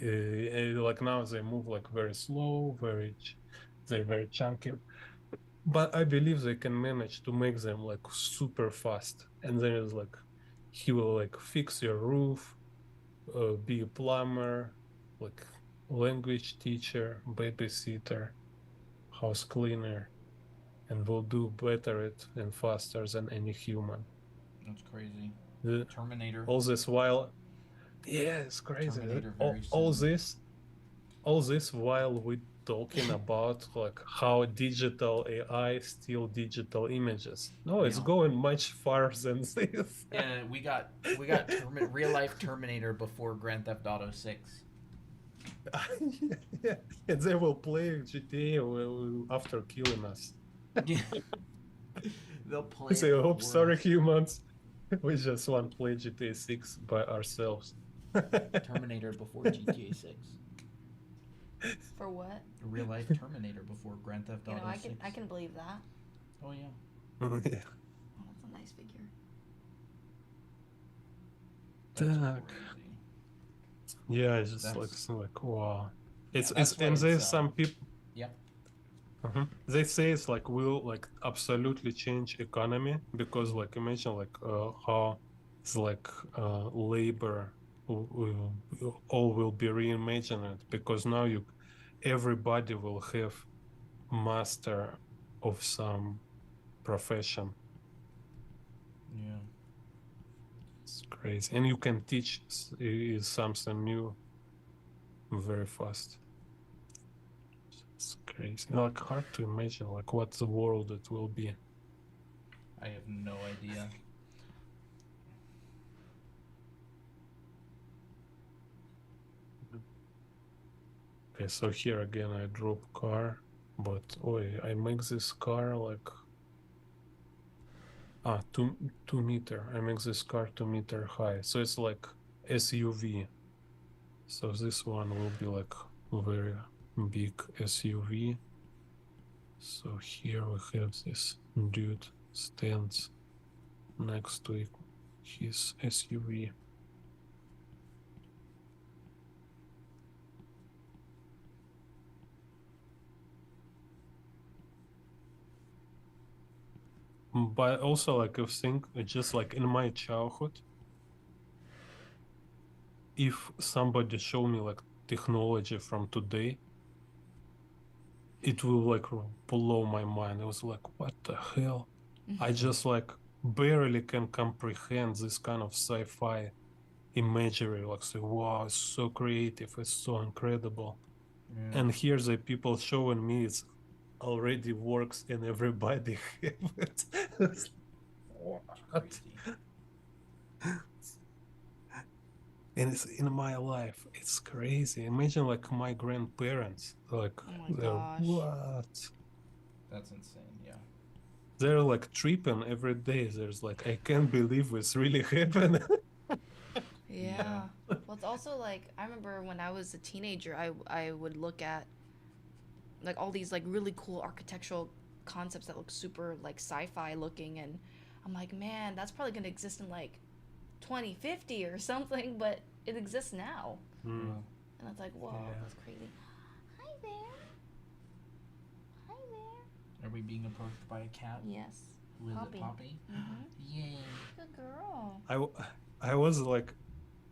Speaker 3: now they move like very slow, they're very chunky. But I believe they can manage to make them like super fast. And then it's like he will like fix your roof, be a plumber, like language teacher, babysitter, house cleaner, and will do better it and faster than any human.
Speaker 1: That's crazy.
Speaker 3: The-
Speaker 1: Terminator.
Speaker 3: all this while, yeah, it's crazy.
Speaker 1: Terminator
Speaker 3: All,
Speaker 1: very
Speaker 3: all
Speaker 1: soon.
Speaker 3: this while we talking about like how digital AI steal digital images. No, it's
Speaker 1: Yeah.
Speaker 3: going much farther than this.
Speaker 1: Yeah, we got real life Terminator before Grand Theft Auto 6.
Speaker 3: Yeah, and they will play GTA after killing us.
Speaker 1: Yeah. They'll play
Speaker 3: They say,
Speaker 1: it
Speaker 3: "Oh,
Speaker 1: for
Speaker 3: sorry,
Speaker 1: us.
Speaker 3: humans. We just want to play GTA 6 by ourselves."
Speaker 1: Terminator before GTA 6.
Speaker 2: For what?
Speaker 1: Real life Terminator before Grand Theft
Speaker 2: You
Speaker 1: Auto
Speaker 2: know,
Speaker 1: 6.
Speaker 2: I can believe that.
Speaker 1: Oh yeah.
Speaker 3: Yeah.
Speaker 2: Oh, that's a nice figure.
Speaker 1: That's
Speaker 3: Так.
Speaker 1: crazy.
Speaker 3: Yeah, it's just
Speaker 1: That's-
Speaker 3: like wow.
Speaker 1: Yeah,
Speaker 3: It's
Speaker 1: that's why
Speaker 3: and there's
Speaker 1: it's,
Speaker 3: some people.
Speaker 1: yeah.
Speaker 3: They say it's like will like absolutely change economy because like imagine like how it's like labor all will be reimagined because now everybody will have master of some profession.
Speaker 1: Yeah.
Speaker 3: It's crazy, and you can teach is something new very fast. It's crazy. Like hard to imagine like what the world it will be.
Speaker 1: I have no idea.
Speaker 3: Okay, so here again I drop car, but I make this car like 2 meter. I make this car 2 meter high, so it's like SUV. So this one will be like very big SUV. So here we have this dude stands next to his SUV. But also like I think just like in my childhood, if somebody show me like technology from today, it will like blow my mind. I was like, what the hell? I just like barely can comprehend this kind of sci-fi imagery. Like say, wow, it's so creative, it's so incredible.
Speaker 1: Yeah.
Speaker 3: And here the people showing me it's already works and everybody have it. It's like, what?
Speaker 1: Crazy.
Speaker 3: And it's in my life. It's crazy. Imagine like my grandparents, like
Speaker 2: Oh my
Speaker 3: they're
Speaker 2: gosh.
Speaker 3: what?
Speaker 1: That's insane. Yeah.
Speaker 3: They're like tripping every day. There's like I can't believe it's really happening.
Speaker 2: Yeah. Well, it's also like I remember when I was a teenager, I would look at like all these like really cool architectural concepts that look super like sci-fi looking, and I'm like, man, that's probably gonna exist in like 2050 or something, but it exists now,
Speaker 3: Mm.
Speaker 2: and it's like, whoa,
Speaker 3: Yeah.
Speaker 2: that's crazy. Hi there. Hi there.
Speaker 1: Are we being approached by a cat?
Speaker 2: Yes.
Speaker 1: Who is
Speaker 2: Poppy.
Speaker 1: it? Poppy?
Speaker 2: Mm-hmm.
Speaker 1: Yay.
Speaker 2: Good girl.
Speaker 3: I was like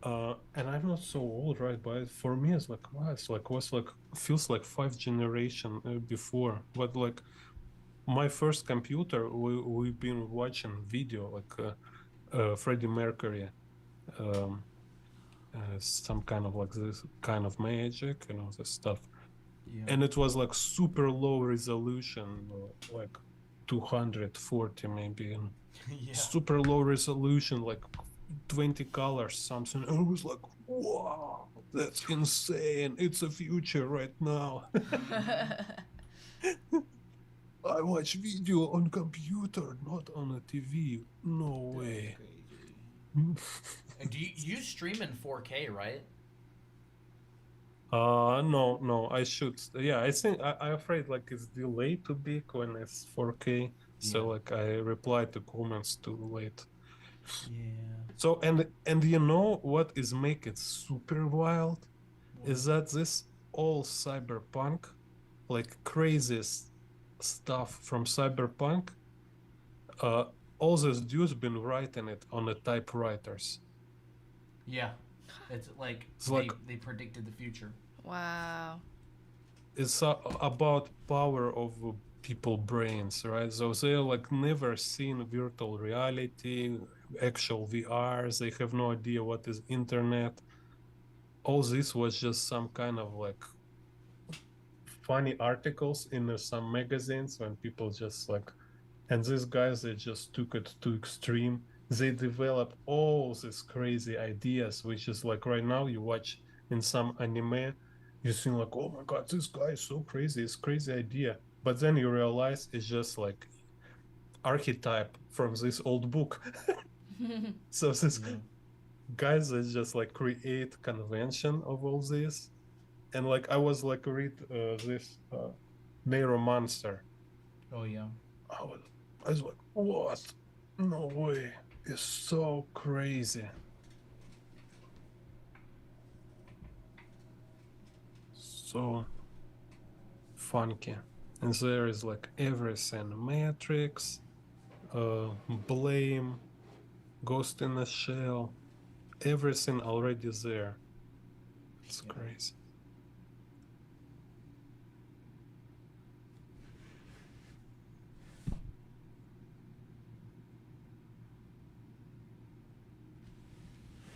Speaker 3: And I'm not so old, right? But for me, it's like, wow, it's like was like feels like five generation before. But like my first computer, we've been watching video like Freddie Mercury, um, some kind of like this kind of magic and all this stuff.
Speaker 1: Yeah.
Speaker 3: And it was like super low resolution, like 240 maybe, and
Speaker 1: Yeah.
Speaker 3: super low resolution, like 20 colors, something. And I was like, wow, that's insane. It's a future right now. I watch video on computer, not on a TV. No way.
Speaker 1: And do you stream in 4K, right?
Speaker 3: No, I should. Yeah, I think I'm afraid like it's delayed too big when it's 4K. So
Speaker 1: Yeah.
Speaker 3: like I reply to comments too late.
Speaker 1: Yeah.
Speaker 3: So and you know what is make it super wild is that this all cyberpunk, like craziest stuff from cyberpunk, uh, all these dudes been writing it on the typewriters.
Speaker 1: Yeah. It's like
Speaker 3: It's like
Speaker 1: they predicted the future.
Speaker 2: Wow.
Speaker 3: it's about power of people brains, right? So they like never seen virtual reality, actual VRs. They have no idea what is internet. All this was just some kind of like funny articles in some magazines when people just like, and these guys they just took it to extreme. They developed all these crazy ideas, which is like right now you watch in some anime, you think like, oh my god, this guy is so crazy, it's crazy idea. But then you realize it's just like archetype from this old book. So this
Speaker 1: Yeah.
Speaker 3: guys that just like create convention of all this. And like I was like read this Neuromancer.
Speaker 1: Oh yeah.
Speaker 3: I was like, what? No way. It's so crazy. So funky. And there is like everything. Matrix, Blame, Ghost in the Shell, everything already there. It's
Speaker 1: Yeah.
Speaker 3: crazy.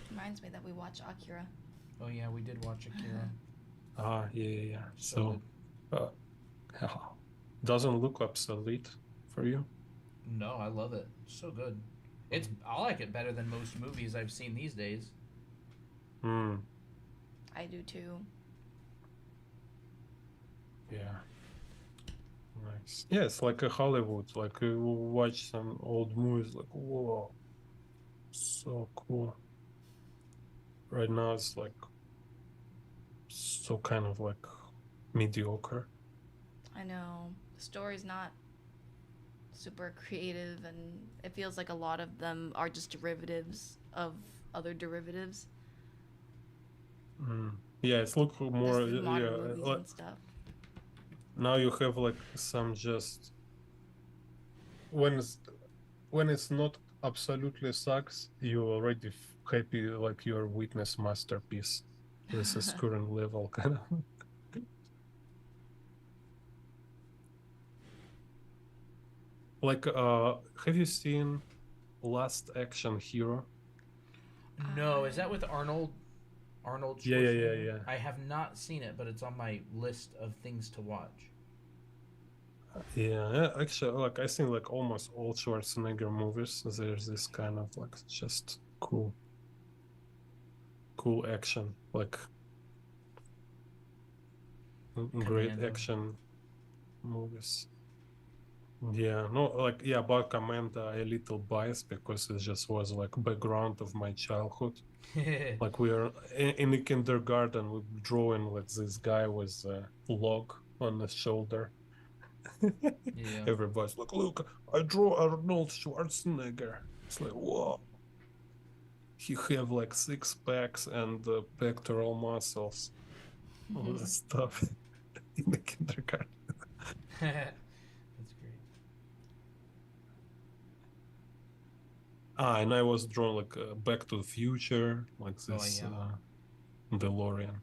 Speaker 2: Reminds me that we watch Akira.
Speaker 1: Oh yeah, we did watch Akira.
Speaker 3: Yeah.
Speaker 1: So
Speaker 3: So, doesn't look obsolete for you?
Speaker 1: no, I love it. So good. It's I like it better than most movies I've seen these days.
Speaker 3: Hmm.
Speaker 2: I do too.
Speaker 3: Yeah. Nice. Yeah, it's like a Hollywood. Like you watch some old movies, like whoa, so cool. Right now it's like so kind of like mediocre.
Speaker 2: I know. The story's not super creative, and it feels like a lot of them are just derivatives of other derivatives.
Speaker 3: Mm. Yeah, it's look
Speaker 2: Just
Speaker 3: more.
Speaker 2: the modern
Speaker 3: Yeah,
Speaker 2: movies
Speaker 3: like
Speaker 2: and stuff.
Speaker 3: now you have like some just when it's when it's not absolutely sucks, you already happy like your witness masterpiece. This is current level kind of. Like, have you seen Last Action Hero?
Speaker 1: No, is that with Arnold
Speaker 3: Yeah.
Speaker 1: Schwarzenegger? I have not seen it, but it's on my list of things to watch.
Speaker 3: Yeah, actually, like I think like almost all Schwarzenegger movies, there's this kind of like just cool action, like great
Speaker 1: Commando.
Speaker 3: action movies. Yeah, no, like yeah, about Commando, a little biased because it just was like background of my childhood. Like we are in the kindergarten, we drawing like this guy with a log on the shoulder.
Speaker 1: Yeah.
Speaker 3: Everybody's like, look, I draw Arnold Schwarzenegger. It's like, whoa. He have like six packs and pectoral muscles. All this stuff in the kindergarten.
Speaker 1: That's great.
Speaker 3: And I was drawn like Back to the Future, like
Speaker 1: Oh,
Speaker 3: this
Speaker 1: yeah.
Speaker 3: DeLorean.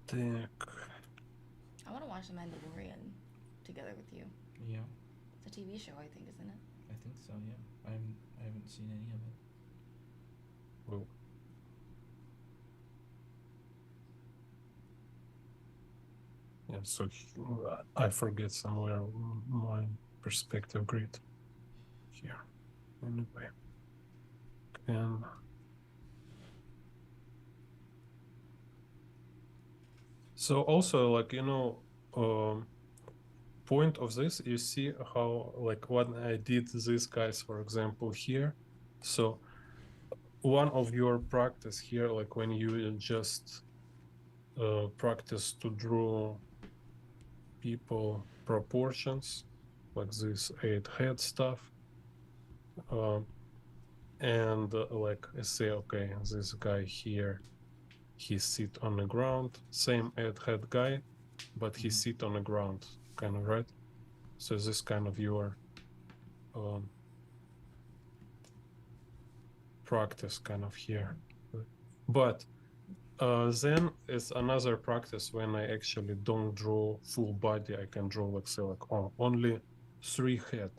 Speaker 3: Так.
Speaker 2: I want to watch The Mandalorian together with you.
Speaker 1: Yeah,
Speaker 2: It's a TV show, I think, isn't it?
Speaker 1: I think so. Yeah, I haven't seen any of it.
Speaker 3: Well, yeah, so I forget somewhere my perspective grid here. Anyway, and so also like point of this, you see how like when I did these guys, for example, here. So one of your practice here, like when you just practice to draw people proportions, like this 8 head stuff, and like I say, okay, this guy here, he sit on the ground, same 8 head guy, but he sit on the ground, kind of, right? So this kind of your practice kind of here. But then is another practice when I actually don't draw full body. I can draw like say like only 3 head.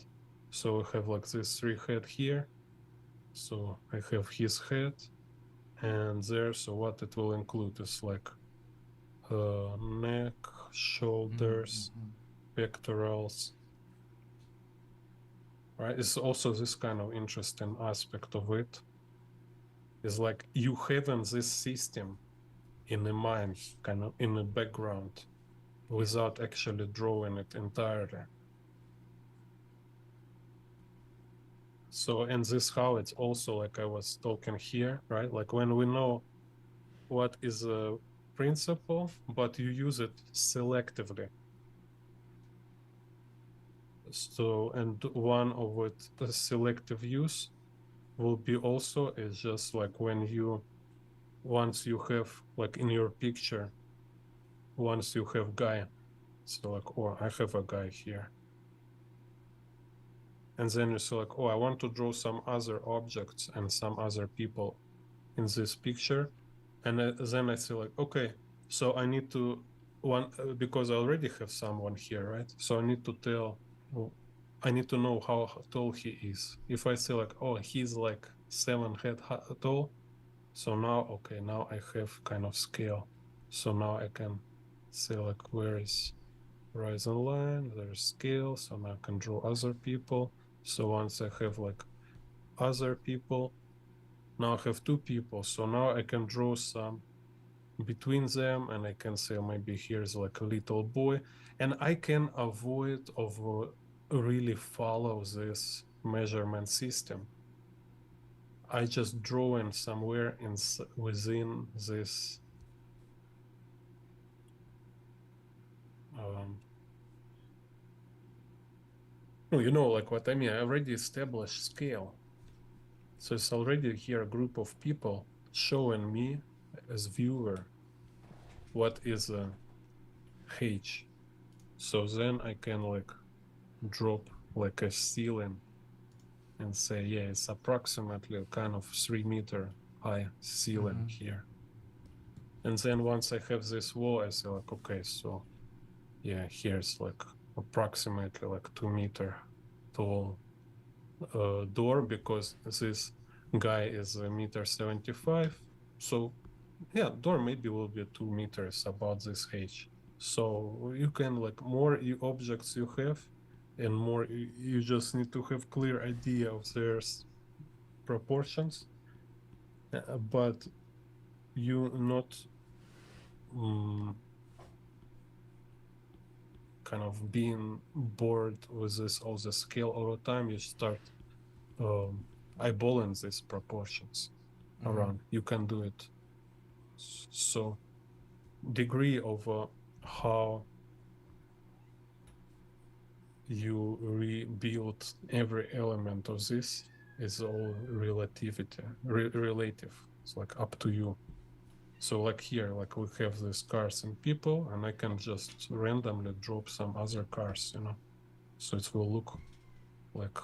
Speaker 3: So I have like this 3 head here. So I have his head and there. So what it will include is like neck, shoulders, pectorals. Right? It's also this kind of interesting aspect of it. Is like you having this system in the mind, kind of in the background, without actually drawing it entirely. So, and this how it's also like I was talking here, right? Like when we know what is a principle, but you use it selectively. So, and one of it, the selective use will be also is just like when you, once you have like in your picture, once you have guy, so like, oh, I have a guy here. And then you say like, oh, I want to draw some other objects and some other people in this picture. And then I say like, okay, so I need to because I already have someone here, right? So I need to tell, I need to know how tall he is. If I say like, oh, he's like 7 head tall. So now, okay, now I have kind of scale. So now I can say like, where is horizon line? There's scale. So now I can draw other people. So once I have like other people, now I have 2 people. So now I can draw some between them and I can say maybe here's like a little boy, and I can avoid of really follow this measurement system. I just draw in somewhere within this like what I mean. I already established scale. So it's already here a group of people showing me as viewer what is a H. So then I can like drop like a ceiling and say, yeah, it's approximately a kind of 3-meter high ceiling here. And then once I have this wall, I say like, okay, so yeah, here's like approximately like 2-meter tall door, because this guy is 1.75 m. So yeah, door maybe will be 2 meters about this H. So you can like more objects you have, and more you just need to have clear idea of their proportions, but you not kind of being bored with this all the scale all the time. You start eyeballing these proportions around. You can do it. So degree of how you rebuild every element of this is all relative. It's like up to you. So like here, like we have these cars and people, and I can just randomly drop some other cars, you know. So it will look like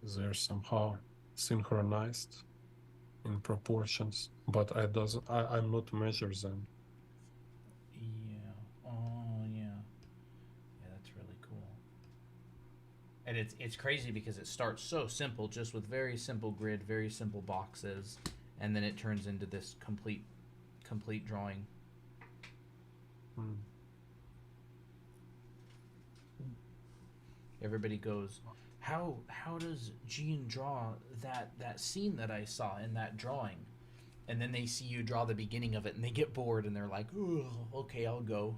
Speaker 3: they're somehow synchronized in proportions, but I'm not measure them.
Speaker 4: Yeah. Oh, yeah. Yeah, that's really cool. And it's crazy because it starts so simple, just with very simple grid, very simple boxes, and then it turns into this complete drawing.
Speaker 3: Mm.
Speaker 4: Everybody goes, how does Gene draw that scene that I saw in that drawing? And then they see you draw the beginning of it, and they get bored, and they're like, "Ooh, okay, I'll go."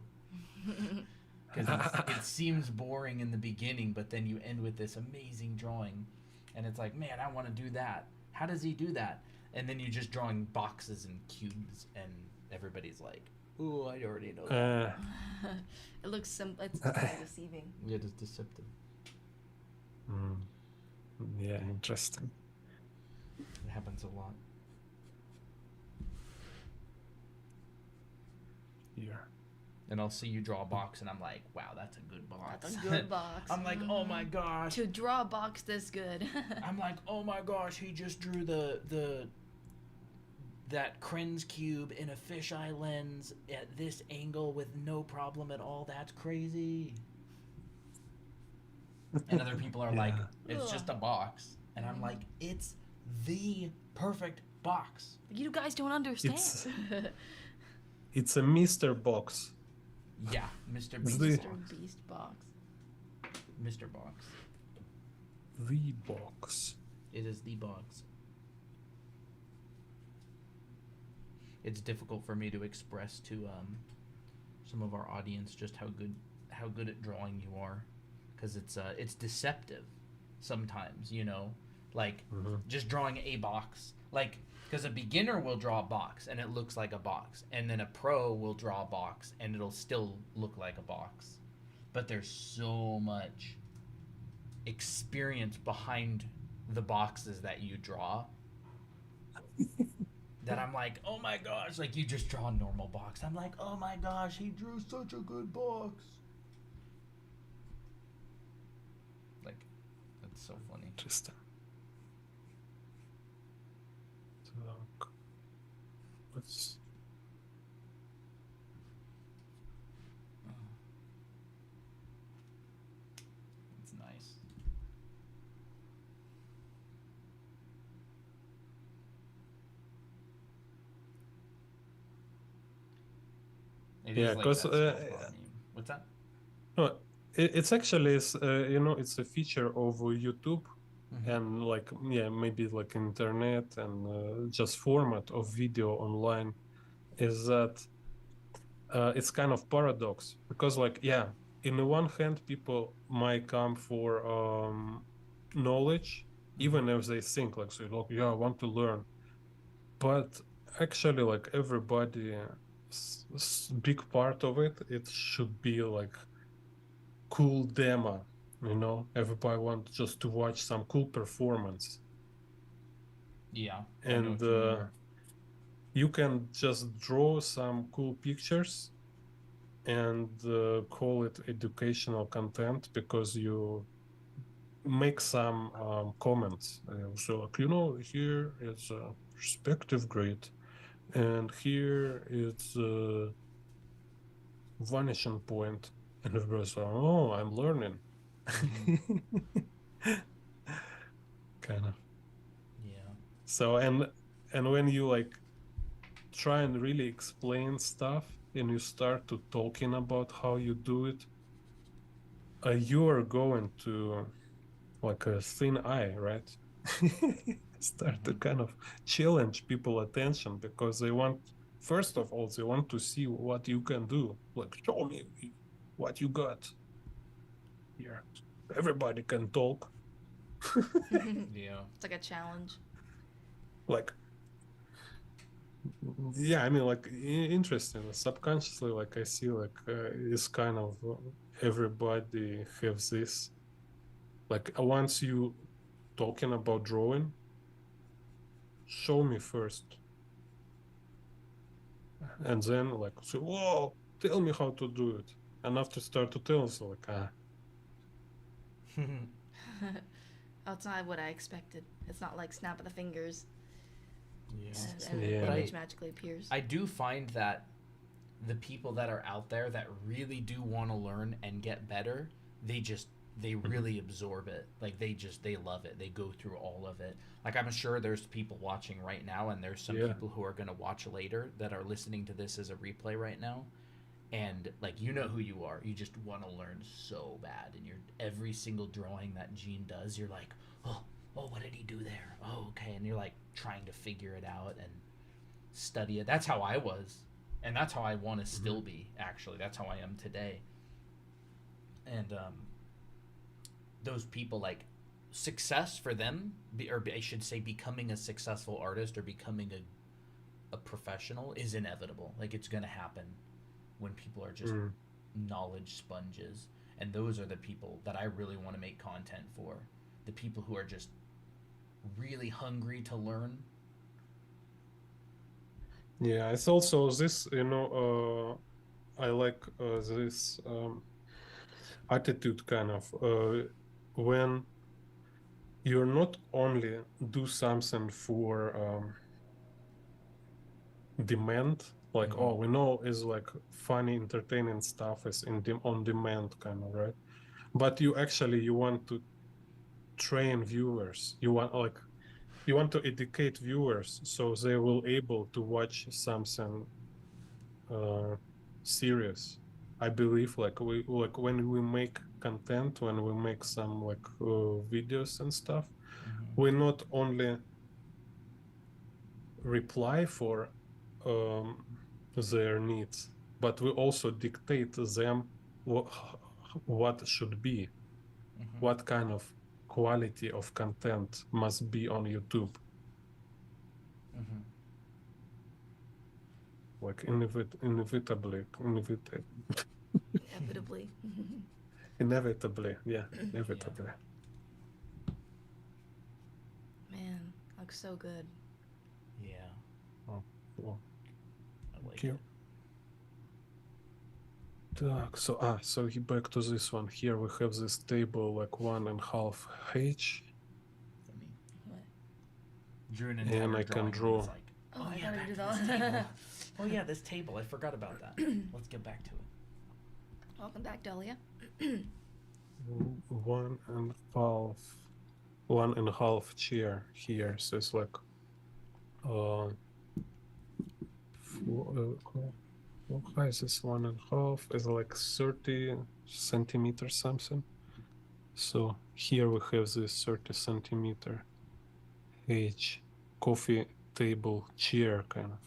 Speaker 4: Because it seems boring in the beginning, but then you end with this amazing drawing, and it's like, man, I want to do that. How does he do that? And then you're just drawing boxes and cubes, and everybody's like, "Ooh, I already know that."
Speaker 2: It looks simple. It's kind of deceiving.
Speaker 4: It is deceptive.
Speaker 3: Mm. Yeah, interesting.
Speaker 4: It happens a lot.
Speaker 3: Here.
Speaker 4: And I'll see you draw a box, and I'm like, wow, that's a good box.
Speaker 2: That's a good box.
Speaker 4: I'm like, oh my gosh.
Speaker 2: To draw a box this good.
Speaker 4: I'm like, oh my gosh, he just drew that Krenz cube in a fisheye lens at this angle with no problem at all. That's crazy. And other people are like, it's just a box. And I'm like, it's the perfect box.
Speaker 2: You guys don't understand.
Speaker 3: It's a Mr. Box.
Speaker 4: Yeah, Mr.
Speaker 3: It's
Speaker 4: Beast.
Speaker 3: the-
Speaker 2: Mr. Beast box.
Speaker 4: Mr. Box.
Speaker 3: The box.
Speaker 4: It is the box. It's difficult for me to express to some of our audience just how good at drawing you are, because it's deceptive sometimes, you know, like just drawing a box, like because a beginner will draw a box and it looks like a box, and then a pro will draw a box and it'll still look like a box, but there's so much experience behind the boxes that you draw that I'm like, oh my gosh, like you just draw a normal box. I'm like, oh my gosh, he drew such a good box. Like, that's so funny.
Speaker 3: Interesting. Так. Let's...
Speaker 4: It's nice. It
Speaker 3: Yeah,
Speaker 4: is like
Speaker 3: 'cause,
Speaker 4: that SpongeBob meme. What's that?
Speaker 3: No, it's actually, you know, it's a feature of YouTube and like, yeah, maybe like internet and just format of video online is that it's kind of paradox because like, yeah, in the one hand, people might come for knowledge, even if they think like, so, like, yeah, I want to learn. But actually, like everybody, big part of it, it should be like cool demo, you know. Everybody wants just to watch some cool performance,
Speaker 4: Yeah.
Speaker 3: and you can just draw some cool pictures and call it educational content because you make some comments. So like, you know, here it's a perspective grid, and here it's a vanishing point, and everybody's like, oh, I'm learning. Kind of.
Speaker 4: Yeah.
Speaker 3: So and when you like try and really explain stuff and you start to talking about how you do it, you are going to like a thin eye, right? Start to kind of challenge people attention because they want, first of all, they want to see what you can do. Like, show me what you got here. Everybody can talk.
Speaker 4: Yeah.
Speaker 2: It's like a challenge.
Speaker 3: Like, yeah, I mean, like, interesting. Subconsciously, like, I see, like, it's kind of everybody has this. Like, once you talking about drawing, show me first and then like say, whoa, tell me how to do it. And after start to tell, it's like,
Speaker 2: Oh, it's not what I expected. It's not like snap of the fingers
Speaker 4: Yeah.
Speaker 2: and
Speaker 3: Yeah.
Speaker 2: the
Speaker 3: But
Speaker 2: image magically appears.
Speaker 4: I do find that the people that are out there that really do want to learn and get better, they really absorb it. Like they love it. They go through all of it. Like I'm sure there's people watching right now, and there's some
Speaker 3: Yeah.
Speaker 4: people who are gonna watch later that are listening to this as a replay right now, and like you know who you are. You just want to learn so bad, and you're every single drawing that Gene does, you're like, oh, what did he do there? Oh, okay, and you're like trying to figure it out and study it. That's how I was, and that's how I want to still be. Actually, that's how I am today. And those people like success for them, or I should say, becoming a successful artist or becoming a professional is inevitable. Like it's gonna happen when people are just knowledge sponges, and those are the people that I really want to make content for. The people who are just really hungry to learn.
Speaker 3: Yeah, it's also this, I like this attitude kind of when you're not only do something for demand, like, oh, we know is like funny, entertaining stuff is on demand kind of, right? But you want to train viewers. You want to educate viewers so they will able to watch something serious. I believe like when we make content, when we make some like videos and stuff, we not only reply for their needs, but we also dictate them what should be, what kind of quality of content must be on YouTube. Like inevitably,
Speaker 2: Inevitably.
Speaker 3: yeah, inevitably.
Speaker 2: Man, looks so good.
Speaker 4: Yeah,
Speaker 3: Oh, well,
Speaker 4: I like
Speaker 3: thank you. Так, so back to this one. Here we have this table like 1.5 H,
Speaker 4: Funny.
Speaker 2: What?
Speaker 4: Drew an
Speaker 3: and
Speaker 4: entire
Speaker 3: I can
Speaker 4: drawing
Speaker 3: draw.
Speaker 4: and it's like,
Speaker 2: Oh, I
Speaker 4: yeah,
Speaker 2: thought
Speaker 4: back
Speaker 2: you
Speaker 4: to
Speaker 2: did
Speaker 4: this
Speaker 2: that.
Speaker 4: table. Oh yeah, this table. I forgot about that. Let's get back to it.
Speaker 2: Welcome back, Delia.
Speaker 3: 1.5 chair here. So it's like how high is this 1.5? Is like 30 centimeters something. So here we have this 30 centimeter H coffee table chair kind of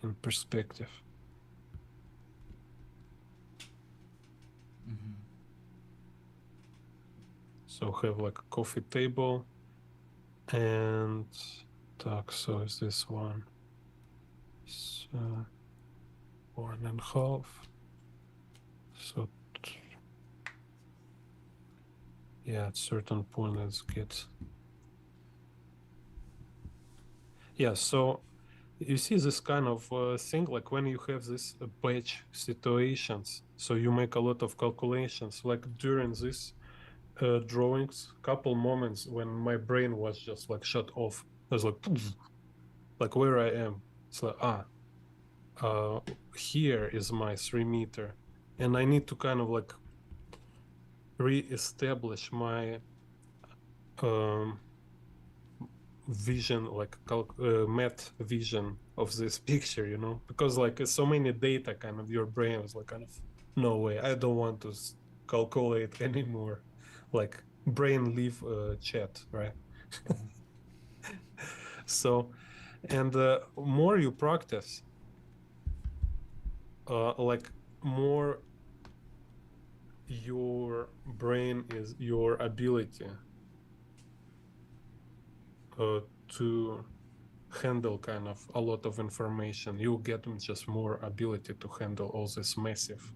Speaker 3: in perspective. So have like a coffee table and so is this one. So 1.5. So yeah, at certain point it's get. Yeah, so you see this kind of thing like when you have this batch situations, so you make a lot of calculations. Like during this drawings, couple moments when my brain was just like shut off. I was like where I am. It's like here is my 3 meter, and I need to kind of like re-establish my vision, like math vision of this picture, because like so many data, kind of your brain was like kind of no way, I don't want to calculate anymore. Like brain leave chat, right? So, and more you practice, like more your brain is your ability to handle kind of a lot of information. You get just more ability to handle all this massive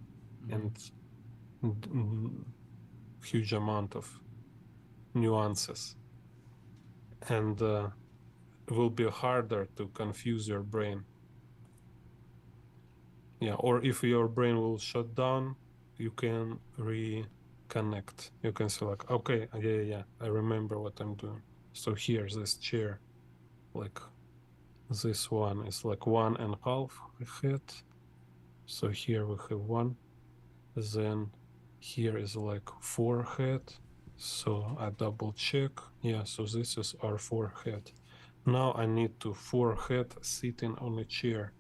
Speaker 3: and huge amount of nuances, and will be harder to confuse your brain. Yeah, or if your brain will shut down, you can reconnect. You can say like, okay, yeah, I remember what I'm doing. So here's this chair, like this one is like 1.5 head. So here we have 1. Then here is like 4 head. So I double check. Yeah, so this is our 4 head. Now I need to 4 head sitting on a chair.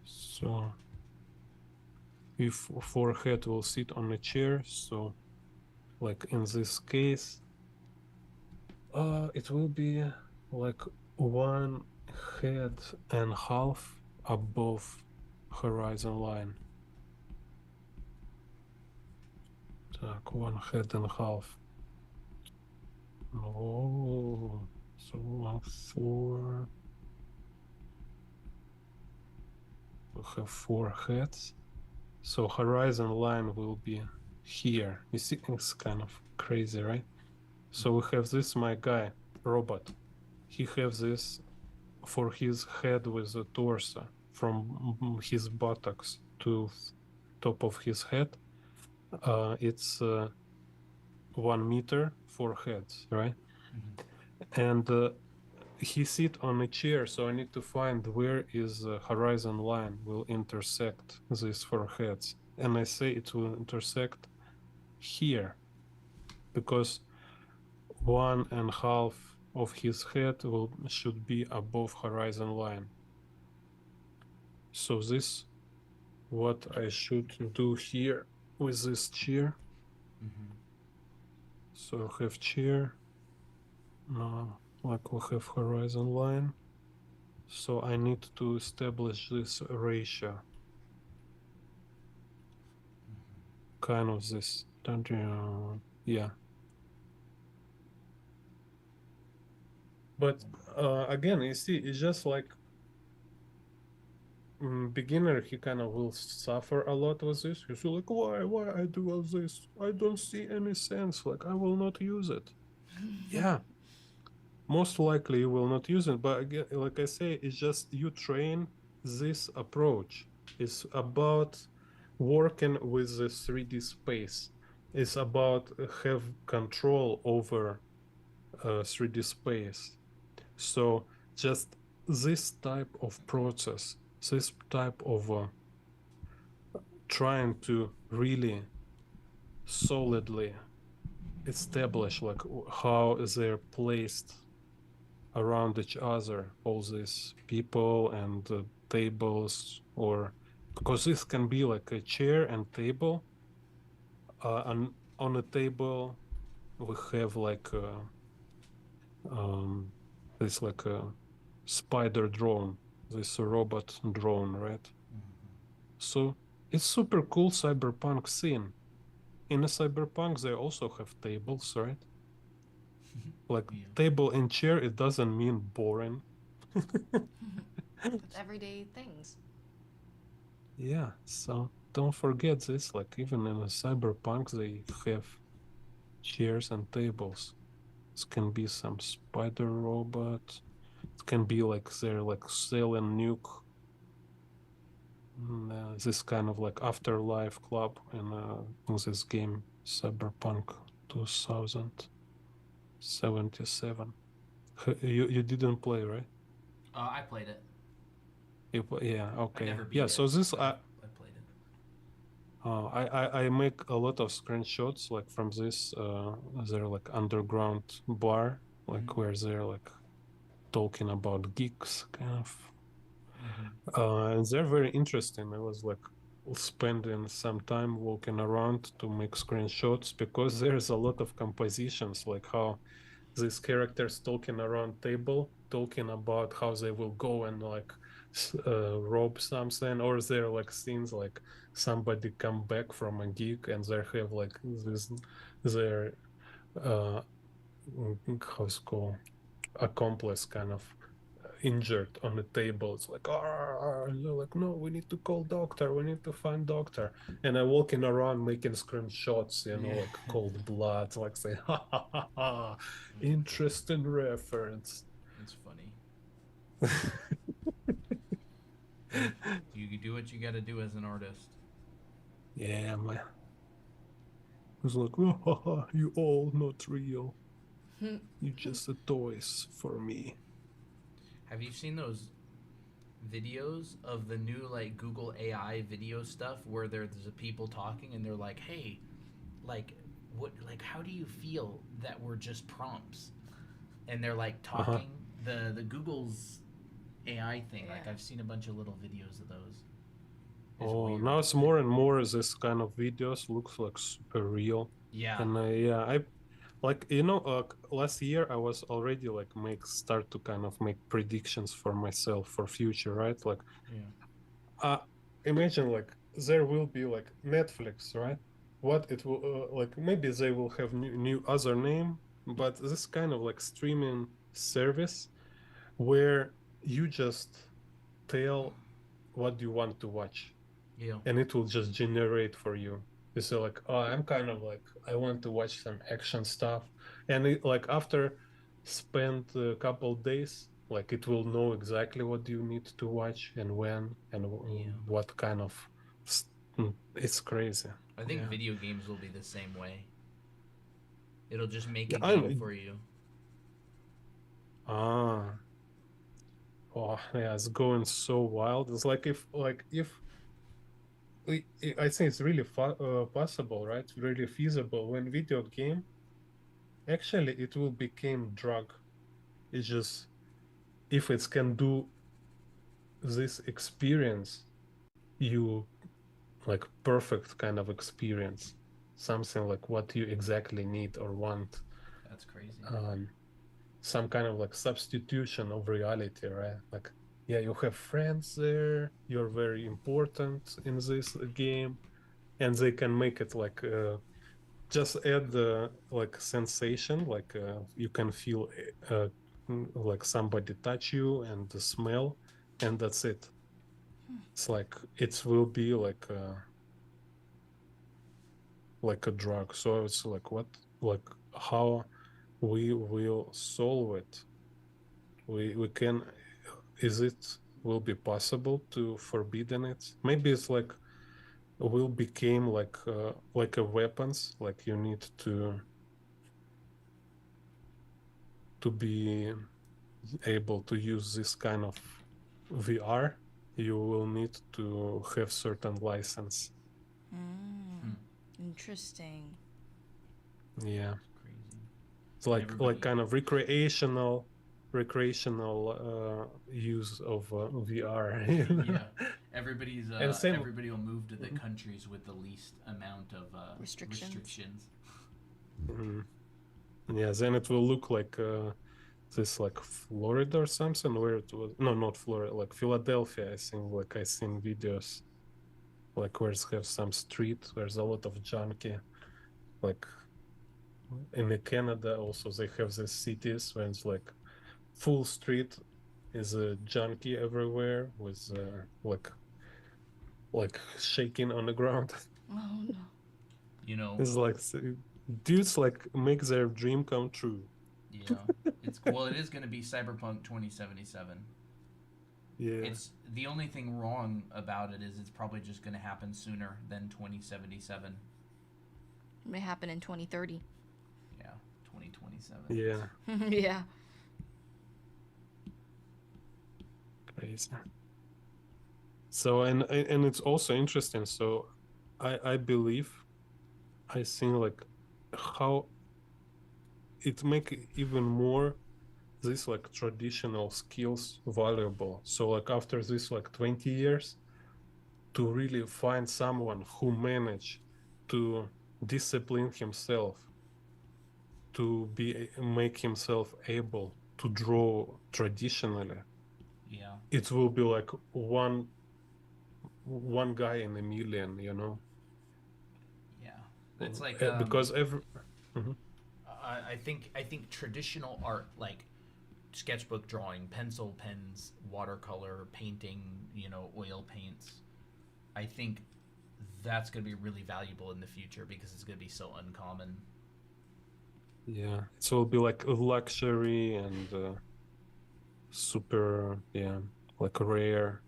Speaker 3: So if 4 head will sit on a chair, so like in this case, it will be like 1.5 head above horizon line. Так, 1.5 head. Oh, so 4. We have 4 heads. So horizon line will be here. You see, it's kind of crazy, right? So we have this, my guy, robot. He has this for his head with the torso from his buttocks to top of his head. It's 1 meter, 4 heads, right? And he sit on a chair, so I need to find where is the horizon line will intersect these 4 heads. And I say it will intersect here, because 1.5 of his head should be above horizon line. So this what I should do here with this chair. So I have chair, like we have horizon line. So I need to establish this ratio. Kind of this, yeah. But again, you see, it's just like beginner, he kind of will suffer a lot with this. He's like, why I do all this? I don't see any sense. Like, I will not use it. Yeah, most likely you will not use it. But again, like I say, it's just you train this approach. It's about working with the 3D space. It's about have control over 3D space. So just this type of process, this type of trying to really solidly establish like how they're placed around each other, all these people and tables, or because this can be like a chair and table. And on a table we have like this like a spider drone, this robot drone, right? So it's super cool cyberpunk scene. In a cyberpunk they also have tables, right? Like
Speaker 1: Yeah.
Speaker 3: table and chair, it doesn't mean boring.
Speaker 2: It's everyday things.
Speaker 3: Yeah, so don't forget this, like even in a cyberpunk they have chairs and tables. This can be some spider robot. It can be like they're like selling nuke. This kind of like afterlife club in this game Cyberpunk 2077. You didn't play, right?
Speaker 1: I played it.
Speaker 3: Yeah,
Speaker 1: I
Speaker 3: okay.
Speaker 1: never beat
Speaker 3: Yeah,
Speaker 1: it.
Speaker 3: so this
Speaker 1: but I played it.
Speaker 3: I make a lot of screenshots like from this their like underground bar, like where they're like talking about geeks kind of. And they're very interesting. I was like spending some time walking around to make screenshots because there's a lot of compositions, like how these characters talking around table, talking about how they will go and like rob something, or they're like scenes like somebody come back from a gig and they have like this their how's it called, accomplice kind of injured on the table. It's like, and they're like, no, we need to call doctor, we need to find doctor. And I'm walking around making screenshots, you know,
Speaker 1: Yeah.
Speaker 3: like cold blood, like say, ha ha ha ha, interesting reference.
Speaker 1: It's funny. You do what you got to do as an artist.
Speaker 3: Yeah, man. It's like, oh, haha, you all not real. You just a toys for me.
Speaker 1: Have you seen those videos of the new like Google AI video stuff where there's the people talking and they're like, "Hey, like how do you feel that we're just prompts?" And they're like talking the Google's AI thing. Like
Speaker 2: Yeah.
Speaker 1: I've seen a bunch of little videos of those. It's
Speaker 3: Oh,
Speaker 1: weird.
Speaker 3: now it's more and more this kind of videos looks like super real.
Speaker 1: Yeah.
Speaker 3: And yeah, I like last year I was already like start to kind of make predictions for myself for future, right? Like
Speaker 1: Yeah.
Speaker 3: imagine like there will be like Netflix, right? What it will like maybe they will have new other name, but this kind of like streaming service where you just tell what you want to watch
Speaker 1: Yeah.
Speaker 3: and it will just generate for you. You say like, oh, I'm kind of like I want to watch some action stuff, and like after spend a couple days, like it will know exactly what you need to watch and when and
Speaker 1: Yeah.
Speaker 3: what kind of. It's crazy.
Speaker 1: I think
Speaker 3: Yeah.
Speaker 1: video games will be the same way. It'll just make
Speaker 3: Yeah,
Speaker 1: a game for you.
Speaker 3: Ah. Oh yeah, it's going so wild. It's like if I think it's really possible, right? Really feasible when video game actually it will become drug. It's just if it can do this experience, you like perfect kind of experience, something like what you exactly need or want.
Speaker 1: That's crazy.
Speaker 3: Some kind of like substitution of reality, right? Like, yeah, you have friends there, you're very important in this game, and they can make it like just add the like sensation, like you can feel like somebody touch you and the smell, and that's it. It's like it will be like a drug. So it's like what, like how we will solve it. We can. Is it will be possible to forbidden it? Maybe it's like will became like a weapons. Like you need to be able to use this kind of VR. You will need to have certain license.
Speaker 2: Interesting.
Speaker 3: Yeah,
Speaker 1: Crazy.
Speaker 3: it's like
Speaker 1: Everybody-
Speaker 3: kind of recreational use of VR.
Speaker 1: Yeah. Everybody's
Speaker 3: And same-
Speaker 1: everybody will move to the countries with the least amount of
Speaker 2: Restrictions.
Speaker 3: Mhm. Yeah, then it will look like this like Florida or something where it was not Florida, like Philadelphia. I think like I seen videos like where it have some street where's a lot of junkie, like in the Canada also they have these cities where it's like full street is a junkie everywhere with like shaking on the ground.
Speaker 2: Oh no.
Speaker 1: You know,
Speaker 3: It's like dudes like make their dream come true.
Speaker 1: yeah. It is going to be Cyberpunk 2077.
Speaker 3: Yeah.
Speaker 1: It's the only thing wrong about it is it's probably just going to happen sooner than 2077.
Speaker 2: It may happen in 2030.
Speaker 1: Yeah, 2027.
Speaker 3: Yeah.
Speaker 2: Yeah.
Speaker 3: Crazy. So and it's also interesting. So I believe I think like how it make even more this like traditional skills valuable. So like after this like 20 years to really find someone who managed to discipline himself to make himself able to draw traditionally.
Speaker 1: Yeah.
Speaker 3: It will be like one guy in a million, you know.
Speaker 1: Yeah. It's like
Speaker 3: because every
Speaker 1: I think traditional art like sketchbook drawing, pencil, pens, watercolor, painting, oil paints. I think that's going to be really valuable in the future because it's going to be so uncommon.
Speaker 3: yeah, it will be like a luxury and super, yeah, like rare.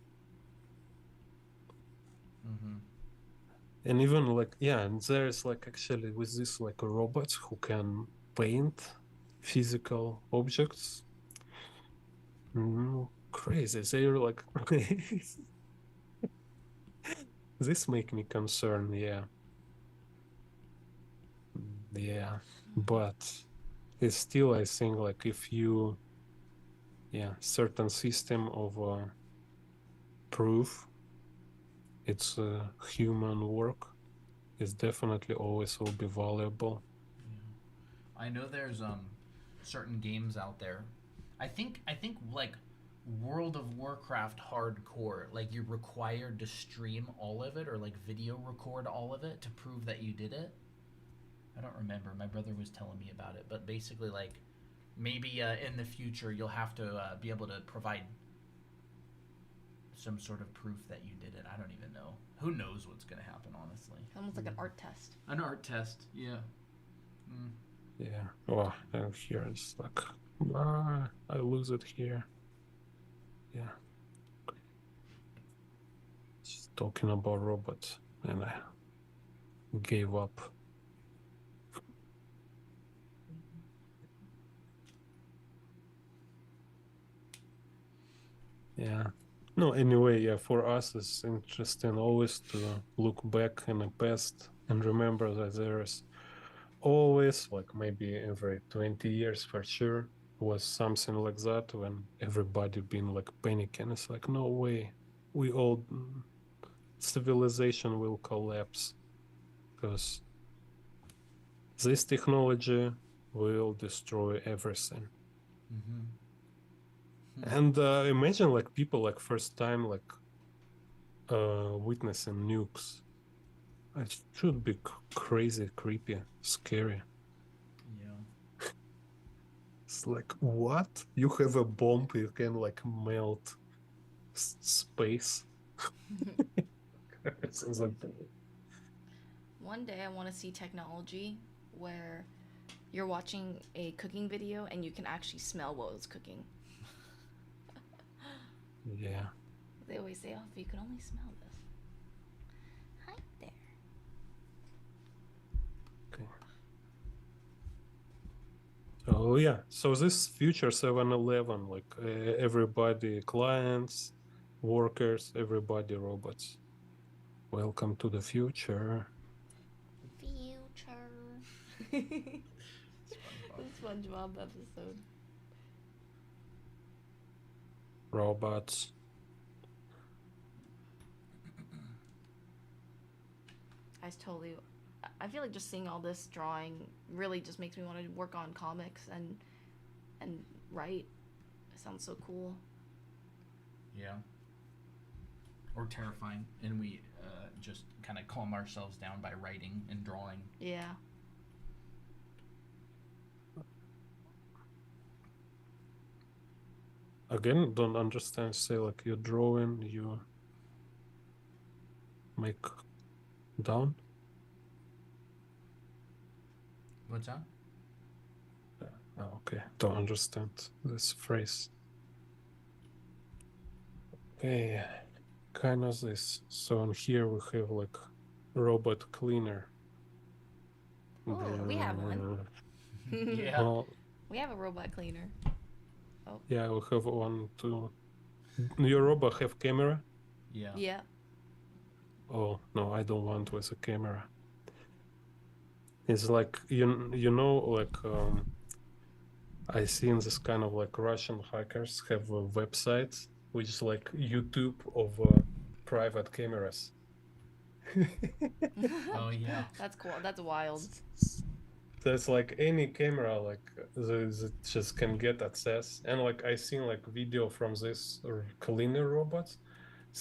Speaker 3: And even like, yeah, and there's like actually with this like robots who can paint physical objects. Crazy. They're like this make me concerned, yeah. Yeah. But it's still, I think, like if you, yeah, certain system of proof it's human work is definitely always will be valuable.
Speaker 1: I know there's certain games out there. I think like World of Warcraft hardcore, like you're required to stream all of it or like video record all of it to prove that you did it. I don't remember. My brother was telling me about it, but basically like maybe in the future you'll have to be able to provide some sort of proof that you did it. I don't even know. Who knows what's going to happen, honestly.
Speaker 2: Almost like an art test.
Speaker 1: An art test, yeah.
Speaker 3: Yeah. Well, and here it's like I lose it here. Yeah. Just talking about robots and I gave up. Yeah. No, anyway, yeah, for us it's interesting always to look back in the past and remember that there's always, like maybe every 20 years for sure, was something like that when everybody been like panicking. It's like, no way, we all, civilization will collapse because this technology will destroy everything. And imagine like people like first time like witnessing nukes. It should be crazy, creepy, scary.
Speaker 1: Yeah.
Speaker 3: It's like, what? You have a bomb, you can like melt space. It's like,
Speaker 2: One day I want to see technology where you're watching a cooking video and you can actually smell what was cooking.
Speaker 3: yeah.
Speaker 2: They always say, oh, if you could only smell this. Hi there.
Speaker 3: Okay. Oh yeah. So this future 7-Eleven, like everybody, clients, workers, everybody, robots. Welcome to the future.
Speaker 2: Future. The SpongeBob episode.
Speaker 3: Robots.
Speaker 2: I feel like just seeing all this drawing really just makes me want to work on comics and write. It sounds so cool.
Speaker 1: Yeah. Or terrifying, and we just kind of calm ourselves down by writing and drawing.
Speaker 2: Yeah.
Speaker 3: Again, don't understand. Say like you're drawing, you make down.
Speaker 1: What's that?
Speaker 3: Oh, okay, don't understand this phrase. Okay, kind of this. So on here we have like robot cleaner.
Speaker 2: Oh, we have one.
Speaker 1: Yeah.
Speaker 3: Well,
Speaker 2: We have a robot cleaner.
Speaker 3: yeah, we have one too. Your robot have camera?
Speaker 1: Yeah.
Speaker 2: Yeah.
Speaker 3: Oh no, I don't want with a camera. It's like you know like I seen this kind of like Russian hackers have a website which is like YouTube of private cameras.
Speaker 1: Oh yeah.
Speaker 2: That's cool. That's wild.
Speaker 3: So it's like any camera like that just can get access. And like I seen like video from this cleaner robots.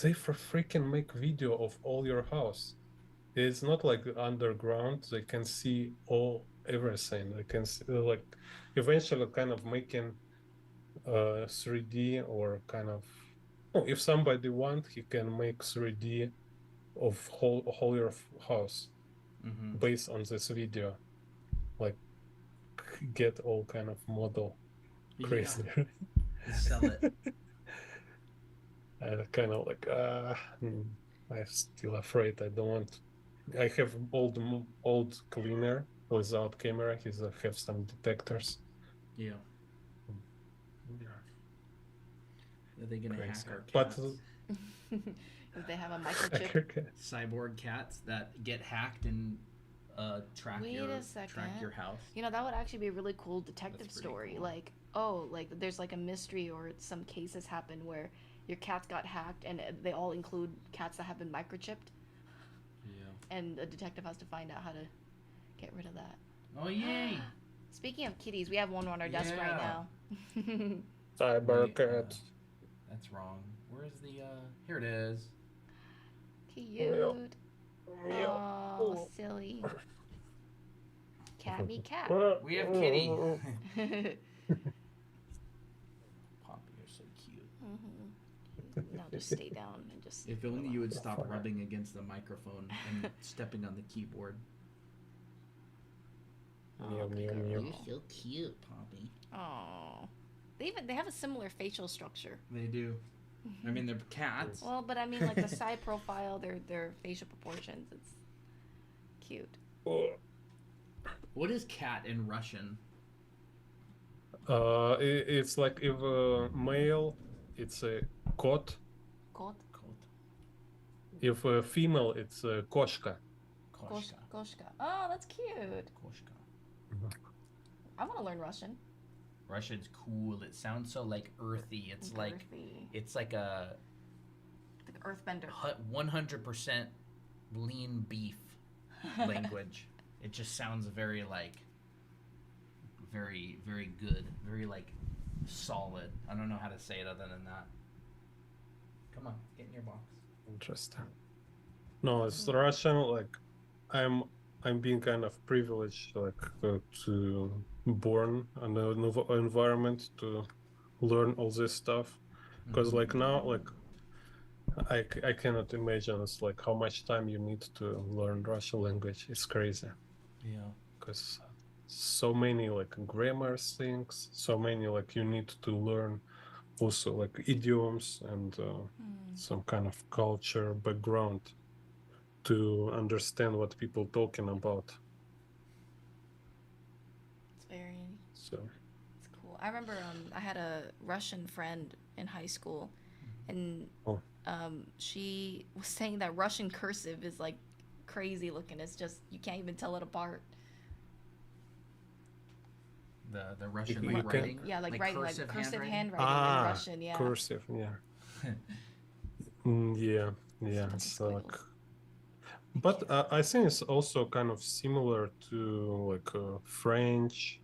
Speaker 3: They for freaking make video of all your house. It's not like underground. They can see everything. They can see, like eventually kind of making 3D or kind of. Oh, if somebody want, he can make 3D of whole your house based on this video. Like get all kind of model crazy.
Speaker 1: Yeah. Sell it.
Speaker 3: I kind of like I'm still afraid. I don't want I have old cleaner without camera. He's have some detectors.
Speaker 1: Yeah. Are they gonna
Speaker 3: Crazy.
Speaker 1: hack our
Speaker 3: But
Speaker 1: cats?
Speaker 2: If they have a microchip.
Speaker 1: Cyborg cats that get hacked and track
Speaker 2: Wait
Speaker 1: your
Speaker 2: a second.
Speaker 1: track your house.
Speaker 2: You know, that would actually be a really cool detective
Speaker 1: That's pretty
Speaker 2: story.
Speaker 1: cool.
Speaker 2: Like, oh, like there's like a mystery or some cases happen where your cats got hacked and they all include cats that have been microchipped,
Speaker 1: Yeah.
Speaker 2: and a detective has to find out how to get rid of that.
Speaker 1: Oh yay!
Speaker 2: Speaking of kitties, we have one on our desk right now.
Speaker 3: cyber
Speaker 1: Wait,
Speaker 3: cat.
Speaker 1: That's wrong. Where's the here it is.
Speaker 2: Cute. Oh, silly. Cat be cat.
Speaker 1: We have Kitty. Poppy, you're so cute.
Speaker 2: Now just stay down and just.
Speaker 1: If only you would stop rubbing against the microphone and stepping on the keyboard.
Speaker 3: Meow, meow, meow.
Speaker 1: You're so cute, Poppy.
Speaker 2: Oh, they have a similar facial structure.
Speaker 1: They do. I mean, they're cats.
Speaker 2: Well, but I mean, like the side profile, their facial proportions. It's cute.
Speaker 1: What is cat in Russian?
Speaker 3: It's like if male, it's a kot.
Speaker 2: Kot,
Speaker 1: Kot.
Speaker 3: If female, it's a koshka.
Speaker 1: Koshka.
Speaker 2: koshka. Oh, that's cute.
Speaker 1: Koshka.
Speaker 2: I want to learn Russian.
Speaker 1: Russian's cool. It sounds so like earthy. It's like
Speaker 2: Earthy.
Speaker 1: it's like a
Speaker 2: Like earthbender.
Speaker 1: 100% lean beef language. It just sounds very like very very good, very like solid. I don't know how to say it other than that. Come on, get in your box.
Speaker 3: Interesting. No, it's Russian. Like, I'm being kind of privileged, like, to born in a new environment to learn all this stuff. Because like now, like, I cannot imagine it's like how much time you need to learn Russian language. It's crazy.
Speaker 1: Yeah.
Speaker 3: Because so many like grammar things, so many like you need to learn also like idioms and some kind of culture background to understand what people talking about.
Speaker 2: It's very.
Speaker 3: So
Speaker 2: It's cool. I remember I had a Russian friend in high school, and
Speaker 3: Oh.
Speaker 2: she was saying that Russian cursive is like crazy looking. It's just you can't even tell it apart.
Speaker 1: The Russian
Speaker 3: You
Speaker 1: like
Speaker 3: can-
Speaker 1: writing.
Speaker 2: Yeah, like writing like cursive handwriting
Speaker 3: Ah,
Speaker 2: in Russian. Yeah.
Speaker 3: cursive, yeah. Yeah,
Speaker 2: Bunch of
Speaker 3: it's like,
Speaker 2: squiggles.
Speaker 3: but I think it's also kind of similar to like French,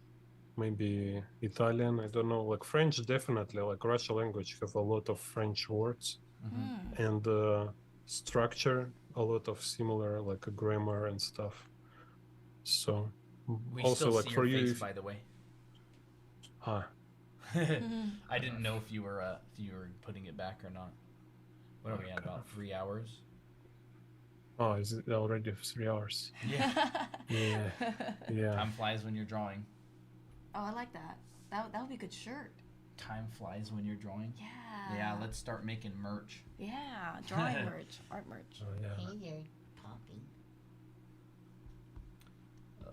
Speaker 3: maybe Italian. I don't know. Like French, definitely. Like Russian language have a lot of French words
Speaker 1: Mm-hmm.
Speaker 3: and structure, a lot of similar like grammar and stuff. So
Speaker 1: We
Speaker 3: also
Speaker 1: still
Speaker 3: like
Speaker 1: see
Speaker 3: for
Speaker 1: your
Speaker 3: you,
Speaker 1: face,
Speaker 3: if,
Speaker 1: by the way.
Speaker 3: ah,
Speaker 1: I didn't know if you were putting it back or not. What are we at? About 3 hours?
Speaker 3: oh, is it already 3 hours?
Speaker 1: Yeah.
Speaker 3: Yeah, yeah.
Speaker 1: Time flies when you're drawing.
Speaker 2: Oh, I like that. That would be a good shirt.
Speaker 1: Time flies when you're drawing.
Speaker 2: Yeah.
Speaker 1: Yeah, let's start making merch.
Speaker 2: Yeah, drawing merch, art merch.
Speaker 3: Oh, yeah.
Speaker 1: Hey there, Poppy. There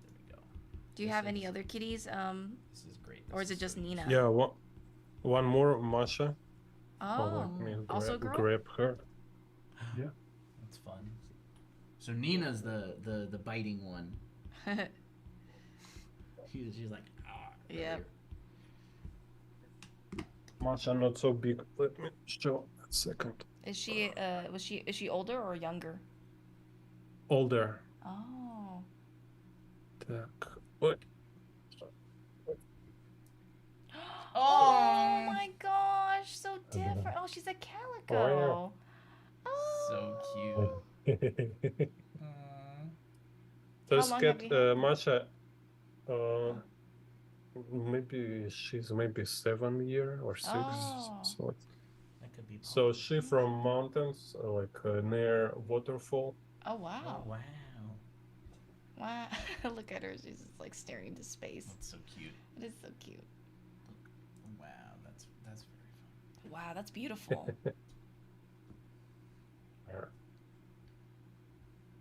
Speaker 1: we go.
Speaker 2: Do you
Speaker 1: This
Speaker 2: have any
Speaker 1: is-
Speaker 2: other kitties?
Speaker 1: This is great.
Speaker 2: Or
Speaker 1: This
Speaker 2: is it just
Speaker 1: so
Speaker 2: Nina?
Speaker 3: Yeah, one more, Masha.
Speaker 2: Oh,
Speaker 3: Let me
Speaker 2: also a girl.
Speaker 3: grab her.
Speaker 1: That's fun. So Nina's the biting one. She's like, ah.
Speaker 2: Yep.
Speaker 3: Masha not so big. Let me show a second.
Speaker 2: Is she is she older or younger?
Speaker 3: Older.
Speaker 2: Oh.
Speaker 3: Так. Ой.
Speaker 2: Oh my gosh, so different. Oh, she's a calico. Oh.
Speaker 1: So cute. Aw.
Speaker 3: This
Speaker 2: long
Speaker 3: cat,
Speaker 2: have you had?
Speaker 3: Masha, maybe she's maybe 7 year or 6.
Speaker 2: Oh.
Speaker 1: That could be.
Speaker 3: So
Speaker 1: Poppy.
Speaker 3: she from mountains, like near waterfall.
Speaker 2: Oh
Speaker 1: Oh
Speaker 2: wow.
Speaker 1: wow.
Speaker 2: Wow. Look at her. She's just like staring into space.
Speaker 1: That's so cute.
Speaker 2: It is so cute.
Speaker 1: Wow, that's very fun.
Speaker 2: Wow, that's beautiful.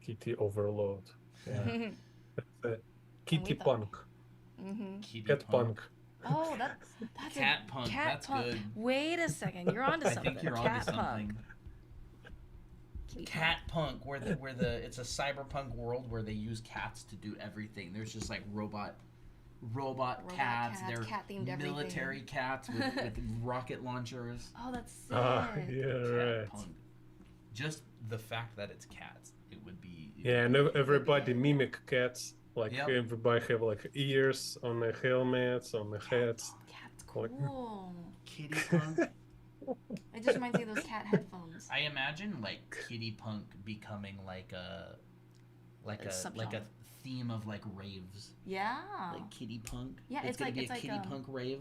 Speaker 3: Kitty overload. Yeah. Kitty
Speaker 2: thought-
Speaker 3: punk.
Speaker 2: Mm-hmm.
Speaker 1: Kitty
Speaker 3: Cat punk.
Speaker 2: Oh, that's
Speaker 1: Cat
Speaker 2: a
Speaker 1: punk.
Speaker 2: cat
Speaker 1: That's
Speaker 2: punk.
Speaker 1: good.
Speaker 2: Wait a second, you're onto
Speaker 1: I
Speaker 2: something.
Speaker 1: think you're
Speaker 2: cat
Speaker 1: onto something.
Speaker 2: punk. Kitty
Speaker 1: Cat punk, where the it's a cyberpunk world where they use cats to do everything. There's just like robot cats. They're
Speaker 2: cat-themed
Speaker 1: military
Speaker 2: everything.
Speaker 1: cats with rocket launchers.
Speaker 2: Oh, that's sick.
Speaker 3: Ah, yeah,
Speaker 1: Cat
Speaker 3: right.
Speaker 1: punk. Just the fact that it's cats, it would be.
Speaker 3: Yeah, and everybody mimic cats. Like
Speaker 1: Yep.
Speaker 3: everybody have like ears on the helmets, on the heads.
Speaker 2: Cat's
Speaker 3: Like-
Speaker 2: cool.
Speaker 1: Kitty punk.
Speaker 2: It just reminds me of those cat headphones.
Speaker 1: I imagine like kitty punk becoming like a
Speaker 2: Subgenre.
Speaker 1: theme of like raves.
Speaker 2: Yeah.
Speaker 1: Like kitty punk.
Speaker 2: Yeah,
Speaker 1: it's
Speaker 2: it's
Speaker 1: gonna
Speaker 2: like-
Speaker 1: be
Speaker 2: it's
Speaker 1: a
Speaker 2: like,
Speaker 1: kitty punk rave,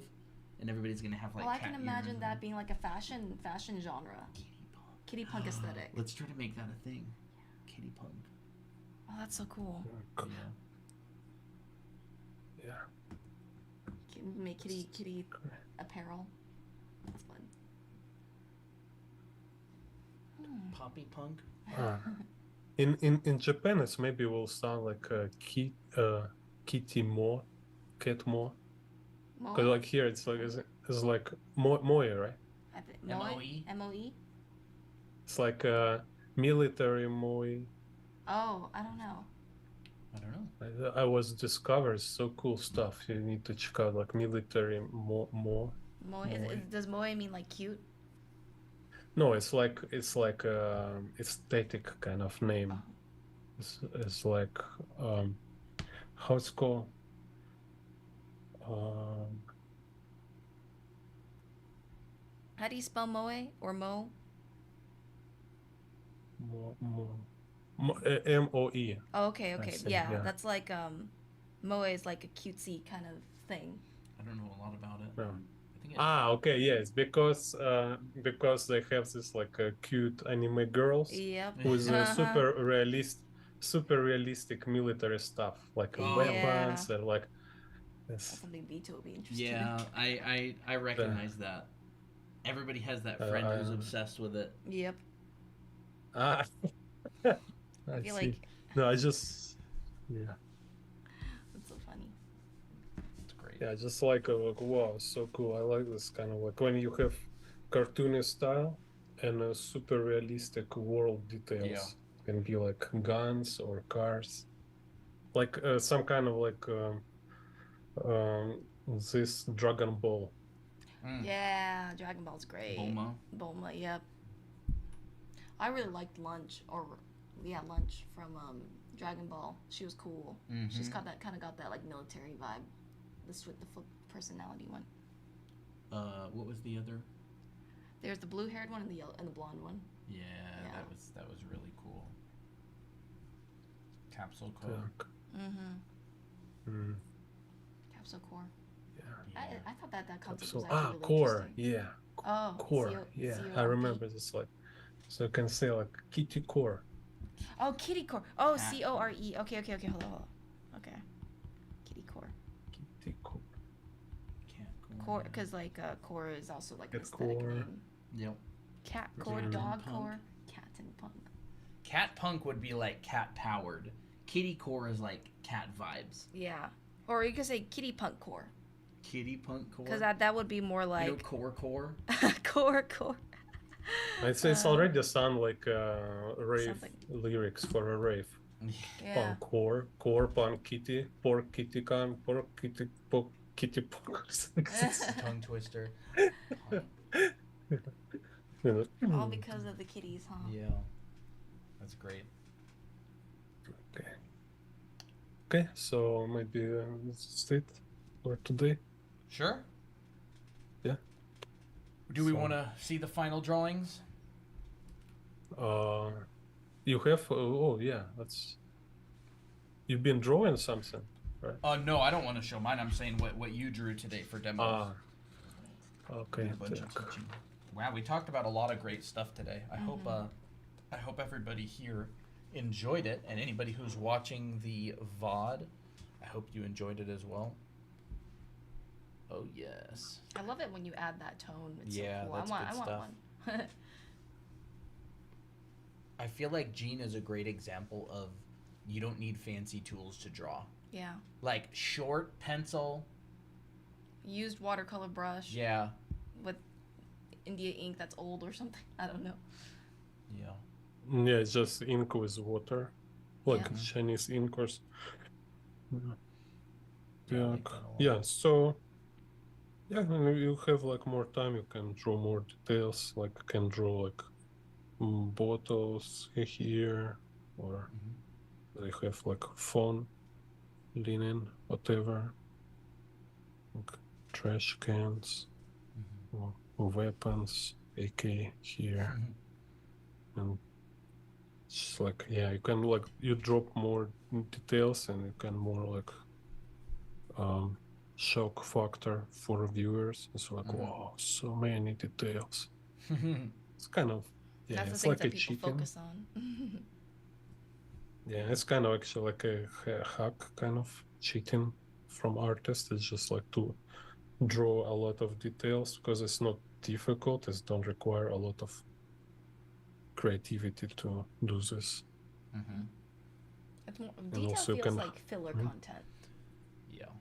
Speaker 1: and everybody's gonna have like.
Speaker 2: Well, I
Speaker 1: cat
Speaker 2: can
Speaker 1: ears
Speaker 2: imagine
Speaker 1: and-
Speaker 2: that being like a fashion genre.
Speaker 1: Kitty punk.
Speaker 2: Kitty punk aesthetic.
Speaker 1: Let's try to make that a thing. Kitty punk.
Speaker 2: Oh, that's so cool.
Speaker 1: Yeah.
Speaker 3: Yeah.
Speaker 2: Make kitty apparel. That's fun.
Speaker 1: Poppy punk.
Speaker 3: Ah. In Japan, it's maybe will sound like kitty more, cat more. Because
Speaker 2: Moe?
Speaker 3: like here, it's like moe, right?
Speaker 2: I think
Speaker 1: MOE?
Speaker 2: MOE?
Speaker 3: It's like military moe.
Speaker 2: Oh, I don't know.
Speaker 1: I don't know.
Speaker 3: I was discovered so cool stuff. You need to check out like military more.
Speaker 2: Moe.
Speaker 3: Moe.
Speaker 2: Does moe mean like cute?
Speaker 3: No, it's like aesthetic kind of name. It's like how it's called.
Speaker 2: How do you spell moe or mo?
Speaker 3: MOE.
Speaker 2: Oh, okay, okay.
Speaker 3: see,
Speaker 2: Yeah,
Speaker 3: yeah.
Speaker 2: that's like moe is like a cutesy kind of thing.
Speaker 1: I don't know a lot about it.
Speaker 3: No.
Speaker 1: I think it,
Speaker 3: Okay, yes, because they have this like cute anime girls
Speaker 2: Yep.
Speaker 3: with super realistic military stuff like
Speaker 1: Oh.
Speaker 3: weapons and like
Speaker 2: That's
Speaker 3: this.
Speaker 2: something Vito would be interested
Speaker 1: yeah, I recognize that. Everybody has that friend who's obsessed with it.
Speaker 2: in. Yep.
Speaker 3: I
Speaker 2: I feel
Speaker 3: see.
Speaker 2: like
Speaker 3: No, I just yeah.
Speaker 2: that's so funny.
Speaker 1: It's great.
Speaker 3: Yeah, just like wow, so cool. I like this kind of like when you have cartoony style and super realistic world details.
Speaker 1: Yeah.
Speaker 3: Can be like guns or cars, like some kind of like this Dragon Ball.
Speaker 1: Mm.
Speaker 2: Yeah, Dragon Ball's great.
Speaker 1: Bulma.
Speaker 2: Bulma, yep. I really liked Lunch Lunch from Dragon Ball. She was cool. She's
Speaker 1: Mhm.
Speaker 2: got that like military vibe. The full personality one.
Speaker 1: What was the other?
Speaker 2: There's the blue-haired one and the yellow and the blonde one.
Speaker 1: Yeah,
Speaker 2: Yeah.
Speaker 1: that was really cool. Capsule Core.
Speaker 3: Like,
Speaker 2: Mm-hmm. Capsule Core.
Speaker 3: yeah.
Speaker 1: Yeah.
Speaker 2: I thought that concept
Speaker 3: So
Speaker 2: was actually really
Speaker 3: core,
Speaker 2: interesting.
Speaker 3: yeah,
Speaker 2: Oh,
Speaker 3: core, yeah. I
Speaker 2: CORP.
Speaker 3: remember this like, so you can say like kitty core.
Speaker 2: Oh, Kitty Core. Oh,
Speaker 1: Cat.
Speaker 2: CORE. Okay. Hold on. Okay. Kitty Core.
Speaker 3: Kitty core.
Speaker 1: Can't go
Speaker 2: Core,
Speaker 1: on.
Speaker 2: because like core is also like an
Speaker 3: Cat
Speaker 2: aesthetic
Speaker 3: core.
Speaker 2: name.
Speaker 1: Yep.
Speaker 2: Cat core,
Speaker 3: Mhm.
Speaker 2: dog
Speaker 1: Punk.
Speaker 2: core, cat and punk.
Speaker 1: Cat punk would be like cat powered. Kitty core is like cat vibes.
Speaker 2: Yeah. Or you could say kitty punk core,
Speaker 1: Kitty punk core.
Speaker 2: because that would be more
Speaker 1: you know,
Speaker 2: like
Speaker 1: core.
Speaker 2: core.
Speaker 3: It's already sound like rave
Speaker 2: Sounds like-
Speaker 3: lyrics for a rave.
Speaker 2: Yeah.
Speaker 3: Punk core, punk kitty, pork kitty can, pork kitty, kitty punk.
Speaker 1: Tongue twister.
Speaker 2: All because of the kitties, huh?
Speaker 1: Yeah. That's great.
Speaker 3: Okay, so maybe that's it for today.
Speaker 1: Sure.
Speaker 3: Yeah.
Speaker 1: Do we
Speaker 3: So-
Speaker 1: want to see the final drawings?
Speaker 3: You have oh yeah, that's you've been drawing something.
Speaker 1: No, I don't want to show mine. I'm saying what you drew today for demos.
Speaker 3: Okay.
Speaker 1: A bunch of
Speaker 3: так.
Speaker 1: teaching. Wow, we talked about a lot of great stuff today. I hope everybody here enjoyed it, and anybody who's watching the VOD, I hope you enjoyed it as well. Oh yes.
Speaker 2: I love it when you add that tone. It's
Speaker 1: Yeah,
Speaker 2: so cool.
Speaker 1: that's
Speaker 2: I
Speaker 1: good
Speaker 2: want
Speaker 1: stuff.
Speaker 2: one.
Speaker 4: I feel like Gene is a great example of you don't need fancy tools to draw.
Speaker 2: Yeah.
Speaker 4: Like short pencil,
Speaker 2: Used watercolor brush
Speaker 4: yeah,
Speaker 2: with India ink that's old or something. I don't know.
Speaker 4: yeah.
Speaker 3: Yeah, it's just ink with water, like
Speaker 2: Yeah.
Speaker 3: Chinese ink or yeah.
Speaker 4: Yeah, I
Speaker 3: Yeah,
Speaker 4: like that a lot.
Speaker 3: yeah. So yeah, and you have like more time. You can draw more details. Like you can draw like bottles here, or
Speaker 4: Mhm.
Speaker 3: they have like phone, linen, whatever, like trash cans,
Speaker 4: Mhm.
Speaker 3: or weapons, AK here, and it's like yeah, you can like you drop more details and you can more like shock factor for viewers. It's like
Speaker 4: Mhm.
Speaker 3: wow, so many details.
Speaker 4: Mhm.
Speaker 3: It's kind of yeah,
Speaker 2: That's the
Speaker 3: it's
Speaker 2: things
Speaker 3: like a
Speaker 2: that people
Speaker 3: cheating.
Speaker 2: focus on.
Speaker 3: Yeah, it's kind of actually like a hack kind of cheating from artists. It's just like to draw a lot of details because it's not difficult. It don't require a lot of creativity to do this.
Speaker 4: Mhm.
Speaker 2: It's more,
Speaker 3: And
Speaker 2: detail
Speaker 3: also you
Speaker 2: feels
Speaker 3: can
Speaker 2: like filler
Speaker 3: Mhm.
Speaker 2: content.
Speaker 4: Yeah.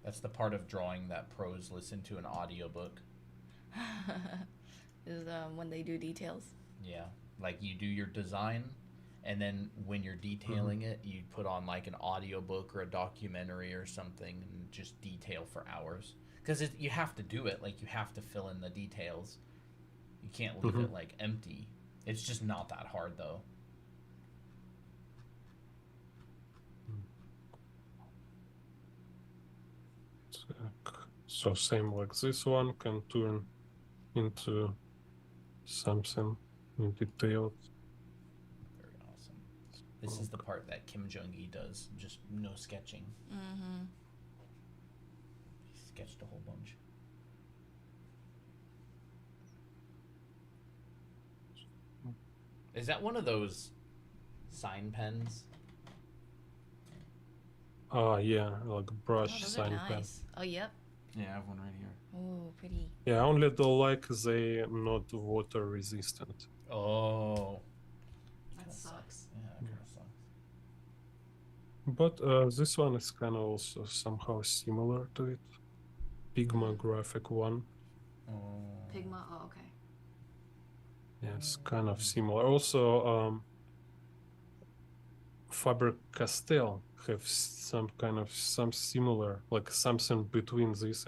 Speaker 4: That's the part of drawing that pros listen to an audiobook.
Speaker 2: Is when they do details.
Speaker 4: Yeah. Like you do your design and then when you're detailing it, you put on like an audiobook or a documentary or something and just detail for hours. Because you have to do it. Like you have to fill in the details. You can't leave it like empty. It's just not that hard though.
Speaker 3: So same like this one can turn into something detailed.
Speaker 4: Very awesome. This is the part that Kim Jong-il does. Just no sketching.
Speaker 2: Mm-hmm.
Speaker 4: He sketched a whole bunch. Is that one of those sign pens?
Speaker 3: Yeah, like
Speaker 2: Oh,
Speaker 3: brush
Speaker 2: those are
Speaker 3: sign pen.
Speaker 2: nice. Oh, yep.
Speaker 1: Yeah, I have one right here.
Speaker 2: Oh, pretty.
Speaker 3: Yeah, only don't like they not water resistant.
Speaker 4: Oh.
Speaker 2: That
Speaker 4: Kinda
Speaker 2: sucks.
Speaker 4: Yeah, that kind of sucks.
Speaker 3: But this one is kind of also somehow similar to it. Pigma graphic one.
Speaker 4: Oh.
Speaker 2: Pigma. Oh, okay.
Speaker 3: Yeah, it's kind of similar. Also, Faber-Castell have some kind of some similar, like something between this,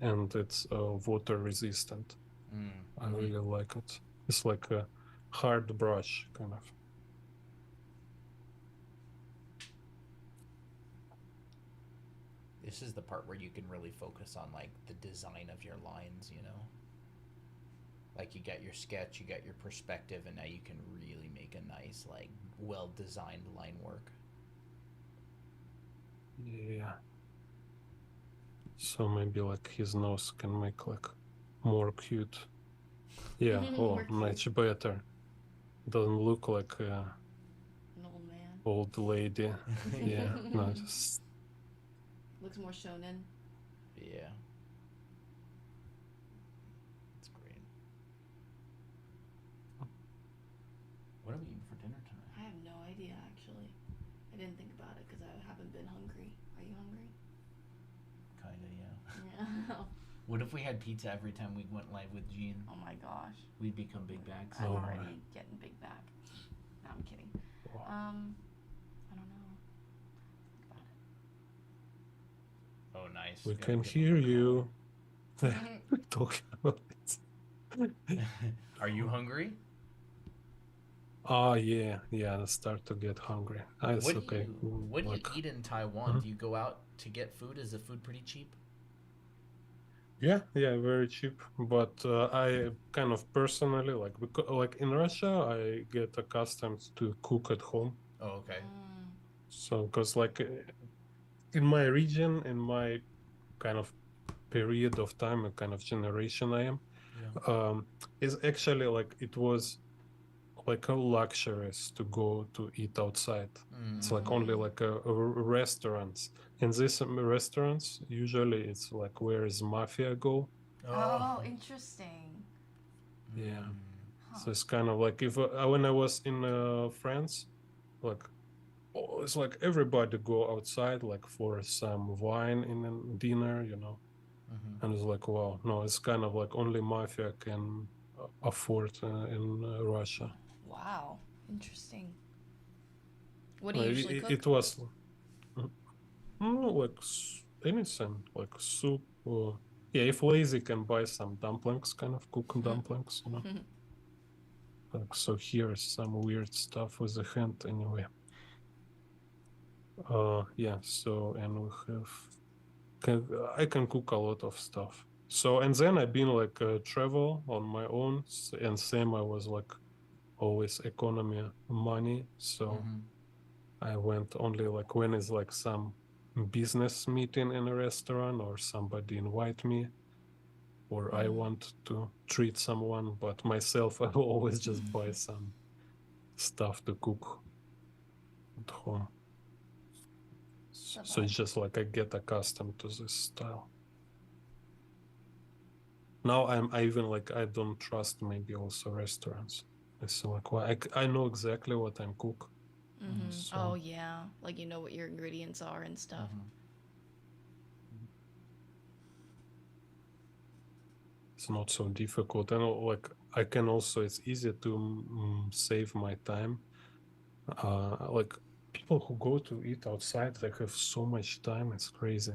Speaker 3: and it's water resistant.
Speaker 4: Mm.
Speaker 3: I really like it. It's like a hard brush kind of.
Speaker 4: This is the part where you can really focus on like the design of your lines, you know? Like you got your sketch, you got your perspective, and now you can really make a nice, like, well designed line work.
Speaker 3: Yeah. So maybe like his nose can make like more cute. Yeah,
Speaker 2: More
Speaker 3: oh,
Speaker 2: cute.
Speaker 3: much better. Doesn't look like a
Speaker 2: An old man.
Speaker 3: old lady. Yeah, no, just
Speaker 2: Looks more shonen.
Speaker 4: Yeah. That's great. What are we eating for dinner tonight?
Speaker 2: I have no idea, actually. I didn't think about it because I haven't been hungry. Are you hungry?
Speaker 4: Kinda, yeah.
Speaker 2: Yeah.
Speaker 1: What if we had pizza every time we went live with Gene?
Speaker 2: Oh my gosh.
Speaker 1: We'd become big bags.
Speaker 2: I'm
Speaker 3: Oh.
Speaker 2: already getting big back. No, I'm kidding.
Speaker 3: Wow.
Speaker 2: I don't know. Think about
Speaker 4: Oh, nice.
Speaker 3: We
Speaker 4: Gotta
Speaker 3: can
Speaker 4: get
Speaker 3: hear
Speaker 4: the-
Speaker 3: you
Speaker 2: it.
Speaker 3: talking about it.
Speaker 4: Are you hungry?
Speaker 3: Oh yeah, yeah. I start to get hungry. It's
Speaker 4: What
Speaker 3: okay.
Speaker 4: do you
Speaker 3: Like,
Speaker 4: eat in Taiwan?
Speaker 3: Mhm.
Speaker 4: Do you go out to get food? Is the food pretty cheap?
Speaker 3: yeah, very cheap. But I kind of personally like in Russia, I get accustomed to cook at home.
Speaker 4: Oh, okay.
Speaker 3: So, because like in my region, in my kind of period of time, a kind of generation I am,
Speaker 4: Yeah.
Speaker 3: is actually like it was like a luxurious to go to eat outside. It's like only like a restaurants, and these restaurants usually it's like where is mafia go.
Speaker 2: Oh, interesting.
Speaker 3: Yeah. So it's kind of like if when I was in France, like it's like everybody go outside like for some wine in a dinner, you know, and it's like wow, no, it's kind of like only mafia can afford in Russia.
Speaker 2: Wow, interesting. What do you
Speaker 3: It,
Speaker 2: usually
Speaker 3: it,
Speaker 2: cook?
Speaker 3: it was like anything like soup. Or, yeah, if lazy, can buy some dumplings, kind of cook dumplings, you know. Like, so here's some weird stuff with the hand anyway. Yeah, so and we have I can cook a lot of stuff. So and then I've been like travel on my own, and same I was like always economy money. So I went only like when it's like some business meeting in a restaurant or somebody invite me or I want to treat someone, but myself I will always just buy some stuff to cook at home. So it's just like I get accustomed to this style. Now I even like I don't trust maybe also restaurants. It's like well, I know exactly what I'm cook. So
Speaker 2: Oh yeah, like you know what your ingredients are and stuff.
Speaker 3: it's not so difficult, and like I can also it's easy to save my time. Like people who go to eat outside, they have so much time. It's crazy.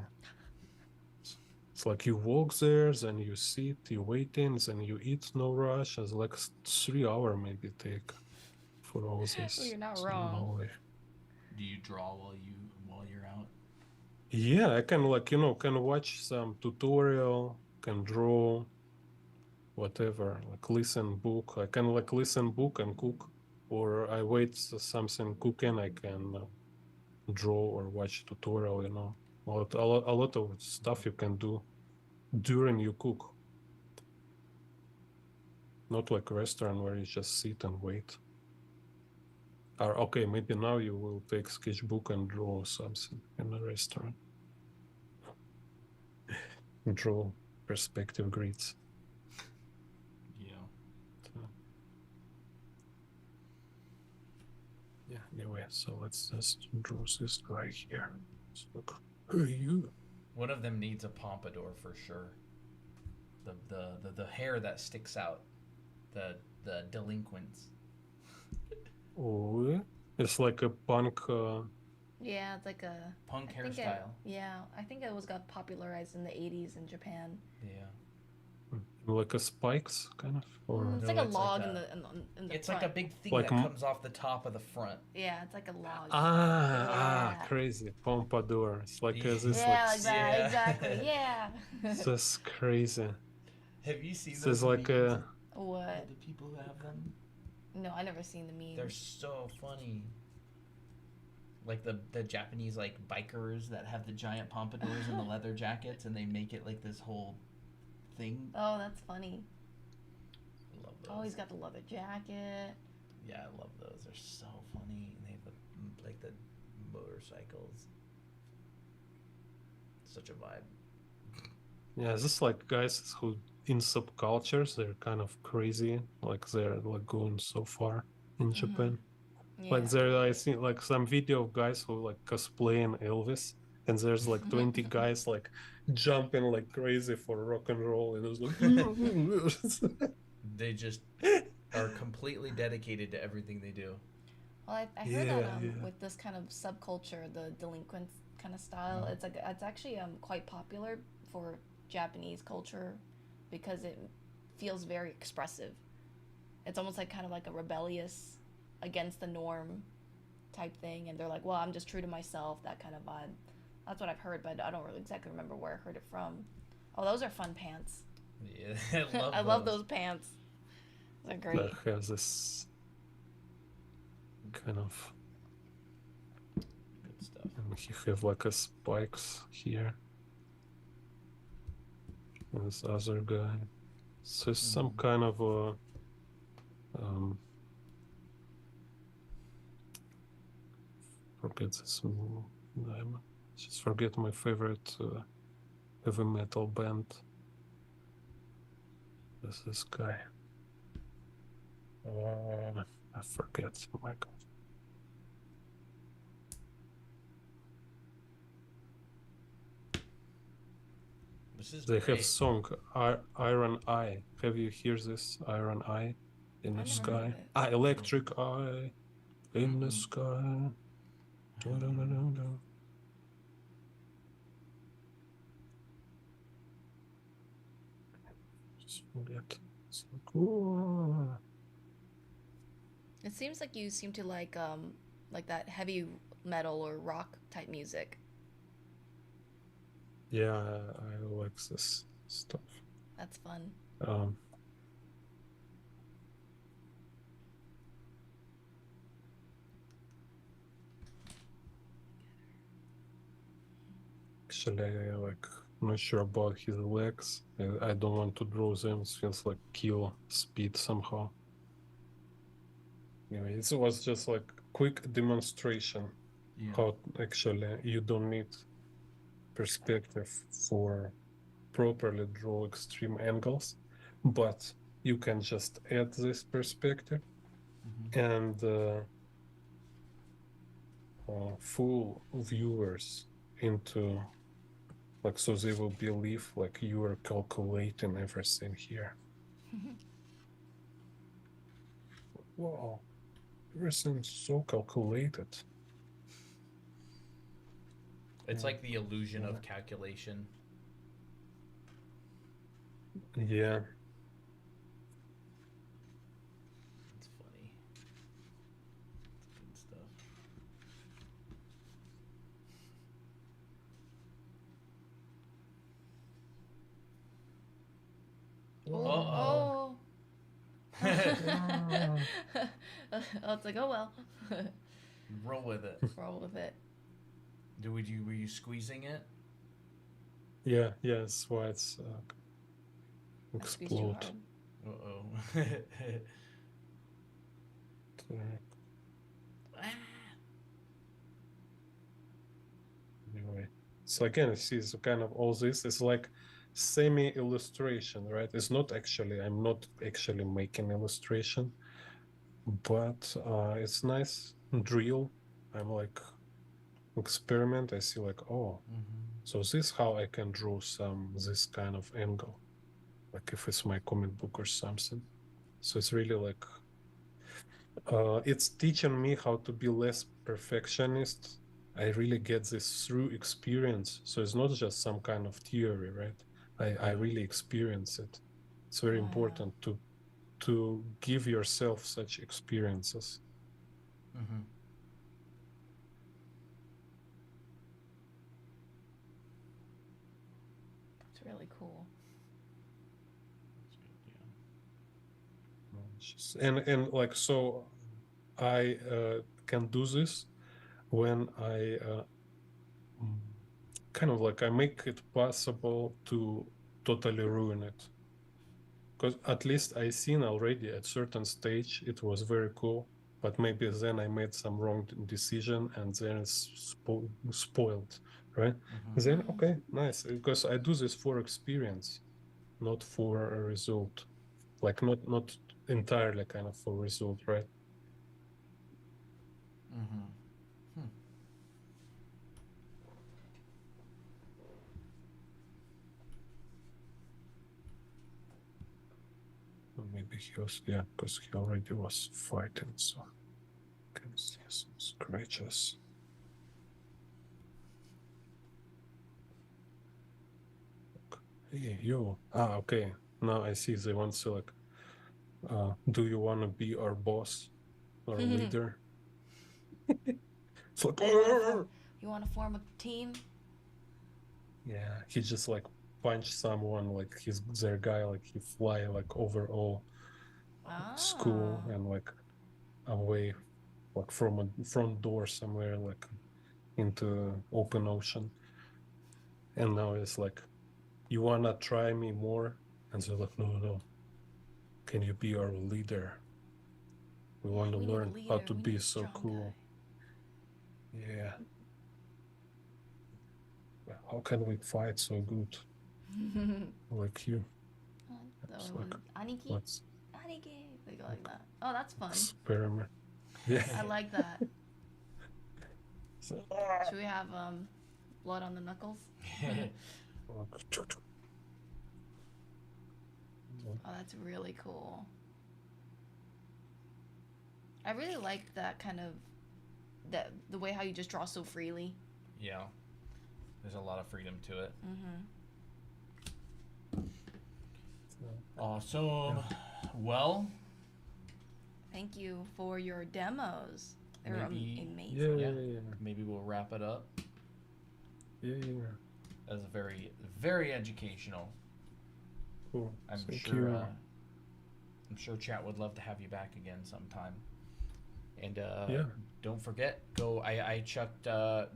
Speaker 3: It's like you walk there, then you sit, you waiting, then you eat, no rush. It's like 3 hour maybe take for all this.
Speaker 2: Well, you're not
Speaker 3: So
Speaker 2: wrong.
Speaker 3: no way.
Speaker 1: Do you draw while you're out?
Speaker 3: Yeah, I can like can watch some tutorial, can draw, whatever. Like listen book. I can like listen book and cook, or I wait something cooking. I can draw or watch tutorial. A lot of stuff you can do during you cook. Not like a restaurant where you just sit and wait. Or okay, maybe now you will take sketchbook and draw something in a restaurant. Draw perspective grids.
Speaker 1: Yeah.
Speaker 3: Yeah, anyway, so let's just draw this guy here. So look, who are you?
Speaker 4: One of them needs a pompadour for sure. The hair that sticks out, the delinquents.
Speaker 3: Oh, it's like a punk.
Speaker 2: Yeah, it's like a
Speaker 4: Punk
Speaker 2: I think
Speaker 4: hairstyle.
Speaker 2: I think it was got popularized in the 80s in Japan.
Speaker 4: Yeah.
Speaker 3: Like a spikes kind of, or
Speaker 2: It's
Speaker 4: No,
Speaker 2: like a
Speaker 4: it's like
Speaker 2: log
Speaker 4: a-
Speaker 2: in the
Speaker 4: It's
Speaker 2: front.
Speaker 4: like a big thing
Speaker 3: Like
Speaker 4: that comes off the top of the front.
Speaker 2: Yeah, it's like a log.
Speaker 3: ah,
Speaker 2: Yeah.
Speaker 3: crazy pompadour. It's like this,
Speaker 2: Yeah,
Speaker 3: like
Speaker 2: like that.
Speaker 4: Yeah.
Speaker 2: Exactly. Yeah.
Speaker 3: this crazy.
Speaker 4: Have you seen
Speaker 3: This
Speaker 4: those
Speaker 3: is like
Speaker 4: memes
Speaker 3: a
Speaker 2: What?
Speaker 4: of the people who have them?
Speaker 2: No, I never seen the meme.
Speaker 4: They're so funny. Like the Japanese like bikers that have the giant pompadours and the leather jackets, and they make it like this whole thing.
Speaker 2: Oh, that's funny.
Speaker 4: I love those.
Speaker 2: Oh, he's got the leather jacket.
Speaker 4: Yeah, I love those. They're so funny. And they have like the motorcycles. Such a vibe.
Speaker 3: yeah, this like guys who in subcultures they're kind of crazy. Like they're like going so far in Japan.
Speaker 2: Yeah.
Speaker 3: Like there, I see like some video of guys who like cosplaying Elvis, and there's like 20 guys like jumping like crazy for rock and roll, and it was like.
Speaker 4: They just are completely dedicated to everything they do.
Speaker 2: Well, I heard that
Speaker 3: Yeah.
Speaker 2: with this kind of subculture, the delinquent kind of style, it's actually quite popular for Japanese culture because it feels very expressive. It's almost like kind of like a rebellious, against the norm type thing, and they're like, well, I'm just true to myself, that kind of vibe. That's what I've heard, but I don't really exactly remember where I heard it from. Oh, those are fun pants.
Speaker 4: Yeah,
Speaker 2: I love those pants. They're great.
Speaker 3: That has this kind of,
Speaker 4: Good stuff.
Speaker 3: and he have like a spikes here. And this other guy. So it's some kind of a forget this name. Just forget my favorite heavy metal band. This guy. I forget. Oh my god.
Speaker 4: This is
Speaker 3: They have
Speaker 4: great.
Speaker 3: song Iron Eye. Have you heard this? Iron Eye in the
Speaker 2: I've never heard of
Speaker 3: sky.
Speaker 2: it.
Speaker 3: Ah, Electric Eye in the
Speaker 1: Mm-mm.
Speaker 3: sky. Da-da-da-da-da. Just forget. It's like, "Ooh."
Speaker 2: It seems like you seem to like that heavy metal or rock type music.
Speaker 3: Yeah, I like this stuff.
Speaker 2: That's fun.
Speaker 3: Um, Actually, I like not sure about his legs. I don't want to draw them. It feels like kill speed somehow. Anyway, it was just like quick demonstration
Speaker 1: Yeah.
Speaker 3: how actually you don't need perspective for properly draw extreme angles, but you can just add this perspective
Speaker 1: Mhm.
Speaker 3: and fool viewers into like so they will believe like you are calculating everything here. Wow, everything's so calculated.
Speaker 4: It's
Speaker 3: Yeah.
Speaker 4: like the illusion
Speaker 3: Yeah.
Speaker 4: of calculation.
Speaker 3: Yeah.
Speaker 4: It's funny. It's good stuff.
Speaker 2: Oh.
Speaker 3: Ah.
Speaker 2: Oh, it's like, oh well.
Speaker 4: Roll with it.
Speaker 2: Roll with it.
Speaker 4: Were you squeezing it?
Speaker 3: Yeah, that's why it's
Speaker 2: I squeezed you
Speaker 3: explode.
Speaker 2: hard.
Speaker 3: Anyway, so again, see, it's kind of all this is like semi illustration, right? It's not actually, I'm not actually making illustration, but it's nice drill. I'm like experiment. I see like, oh, so this how I can draw some this kind of angle, like if it's my comic book or something. So it's really like it's teaching me how to be less perfectionist. I really get this through experience. So it's not just some kind of theory, right? I really experience it. It's very
Speaker 2: Oh, yeah.
Speaker 3: important to give yourself such experiences.
Speaker 4: Mm-hmm.
Speaker 2: It's really cool.
Speaker 3: And like so I can do this when I kind of like I make it possible to totally ruin it. Because at least I seen already at certain stage it was very cool, but maybe then I made some wrong decision and then it's spoiled, right? Then okay, nice, because I do this for experience, not for a result, like not entirely kind of for result, right?
Speaker 4: Mm-hmm.
Speaker 3: Maybe he was, yeah, because he already was fighting, so can see some scratches. Hey, yo. Ah, okay. Now I see they want to like, do you want to be our boss or leader? It's like,
Speaker 2: You want to form a team?
Speaker 3: yeah, he just like punched someone, like he's their guy, like he fly like over all school
Speaker 2: Ah.
Speaker 3: and like away, like from a front door somewhere, like into open ocean. And now it's like, you wanna try me more? And they're like, no. Can you be our leader? We want to
Speaker 2: we need a
Speaker 3: learn how
Speaker 2: leader.
Speaker 3: to
Speaker 2: We
Speaker 3: be
Speaker 2: need a
Speaker 3: so
Speaker 2: strong
Speaker 3: cool. Yeah. How can we fight so good
Speaker 2: guy.
Speaker 3: like you?
Speaker 2: That
Speaker 3: It's
Speaker 2: one.
Speaker 3: like,
Speaker 2: Aniki.
Speaker 3: let's.
Speaker 2: Aniki. Like go like that. Oh, that's fun.
Speaker 3: Experiment. Yeah.
Speaker 2: I like that.
Speaker 3: So,
Speaker 2: Should we have blood on the knuckles? Oh, that's really cool. I really like that kind of the way how you just draw so freely.
Speaker 1: Yeah. There's a lot of freedom to it. Awesome. Well,
Speaker 2: Thank you for your demos. They're
Speaker 1: Maybe-
Speaker 2: amazing.
Speaker 3: yeah.
Speaker 1: maybe we'll wrap it up
Speaker 3: Yeah.
Speaker 1: as a very, very educational.
Speaker 3: Cool.
Speaker 1: I'm
Speaker 3: Thank
Speaker 1: sure.
Speaker 3: you.
Speaker 1: I'm sure chat would love to have you back again sometime. And
Speaker 3: Yeah.
Speaker 1: don't forget, go. I chucked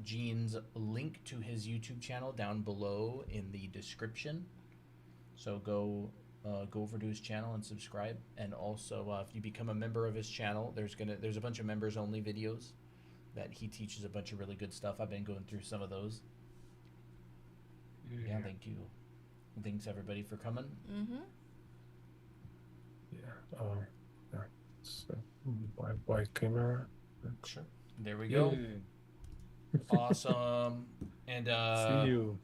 Speaker 1: Gene's link to his YouTube channel down below in the description. So go over to his channel and subscribe. And also, if you become a member of his channel, there's a bunch of members only videos that he teaches a bunch of really good stuff. I've been going through some of those. Yeah, thank you. Thanks everybody for coming.
Speaker 3: Yeah. Yeah. So, bye camera.
Speaker 1: Sure. There we go.
Speaker 3: Yeah.
Speaker 1: Awesome. And
Speaker 3: See you.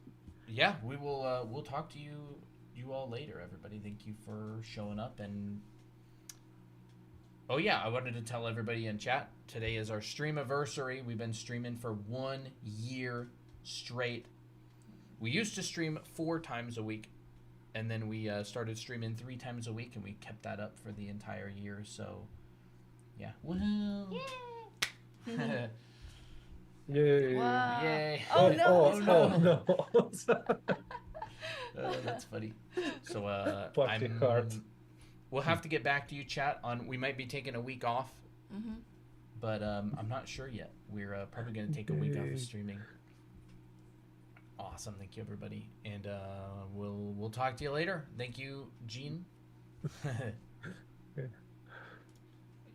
Speaker 1: yeah, we will we'll talk to you all later, everybody. Thank you for showing up. And oh yeah, I wanted to tell everybody in chat, today is our stream anniversary. We've been streaming for 1 year straight. We used to stream 4 times a week, and then we started streaming 3 times a week, and we kept that up for the entire year. So yeah. Woohoo.
Speaker 3: Yay.
Speaker 2: Wow.
Speaker 1: Yay.
Speaker 2: Oh, no.
Speaker 3: no.
Speaker 1: That's funny. So
Speaker 3: Party hard.
Speaker 1: We'll have to get back to you, chat. On we might be taking a week off, but I'm not sure yet. We're probably going to take a week off
Speaker 3: Yay.
Speaker 1: of streaming. Awesome, thank you everybody, and we'll talk to you later. Thank you, Gene.
Speaker 3: Yeah.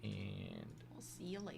Speaker 1: And
Speaker 2: We'll see you later.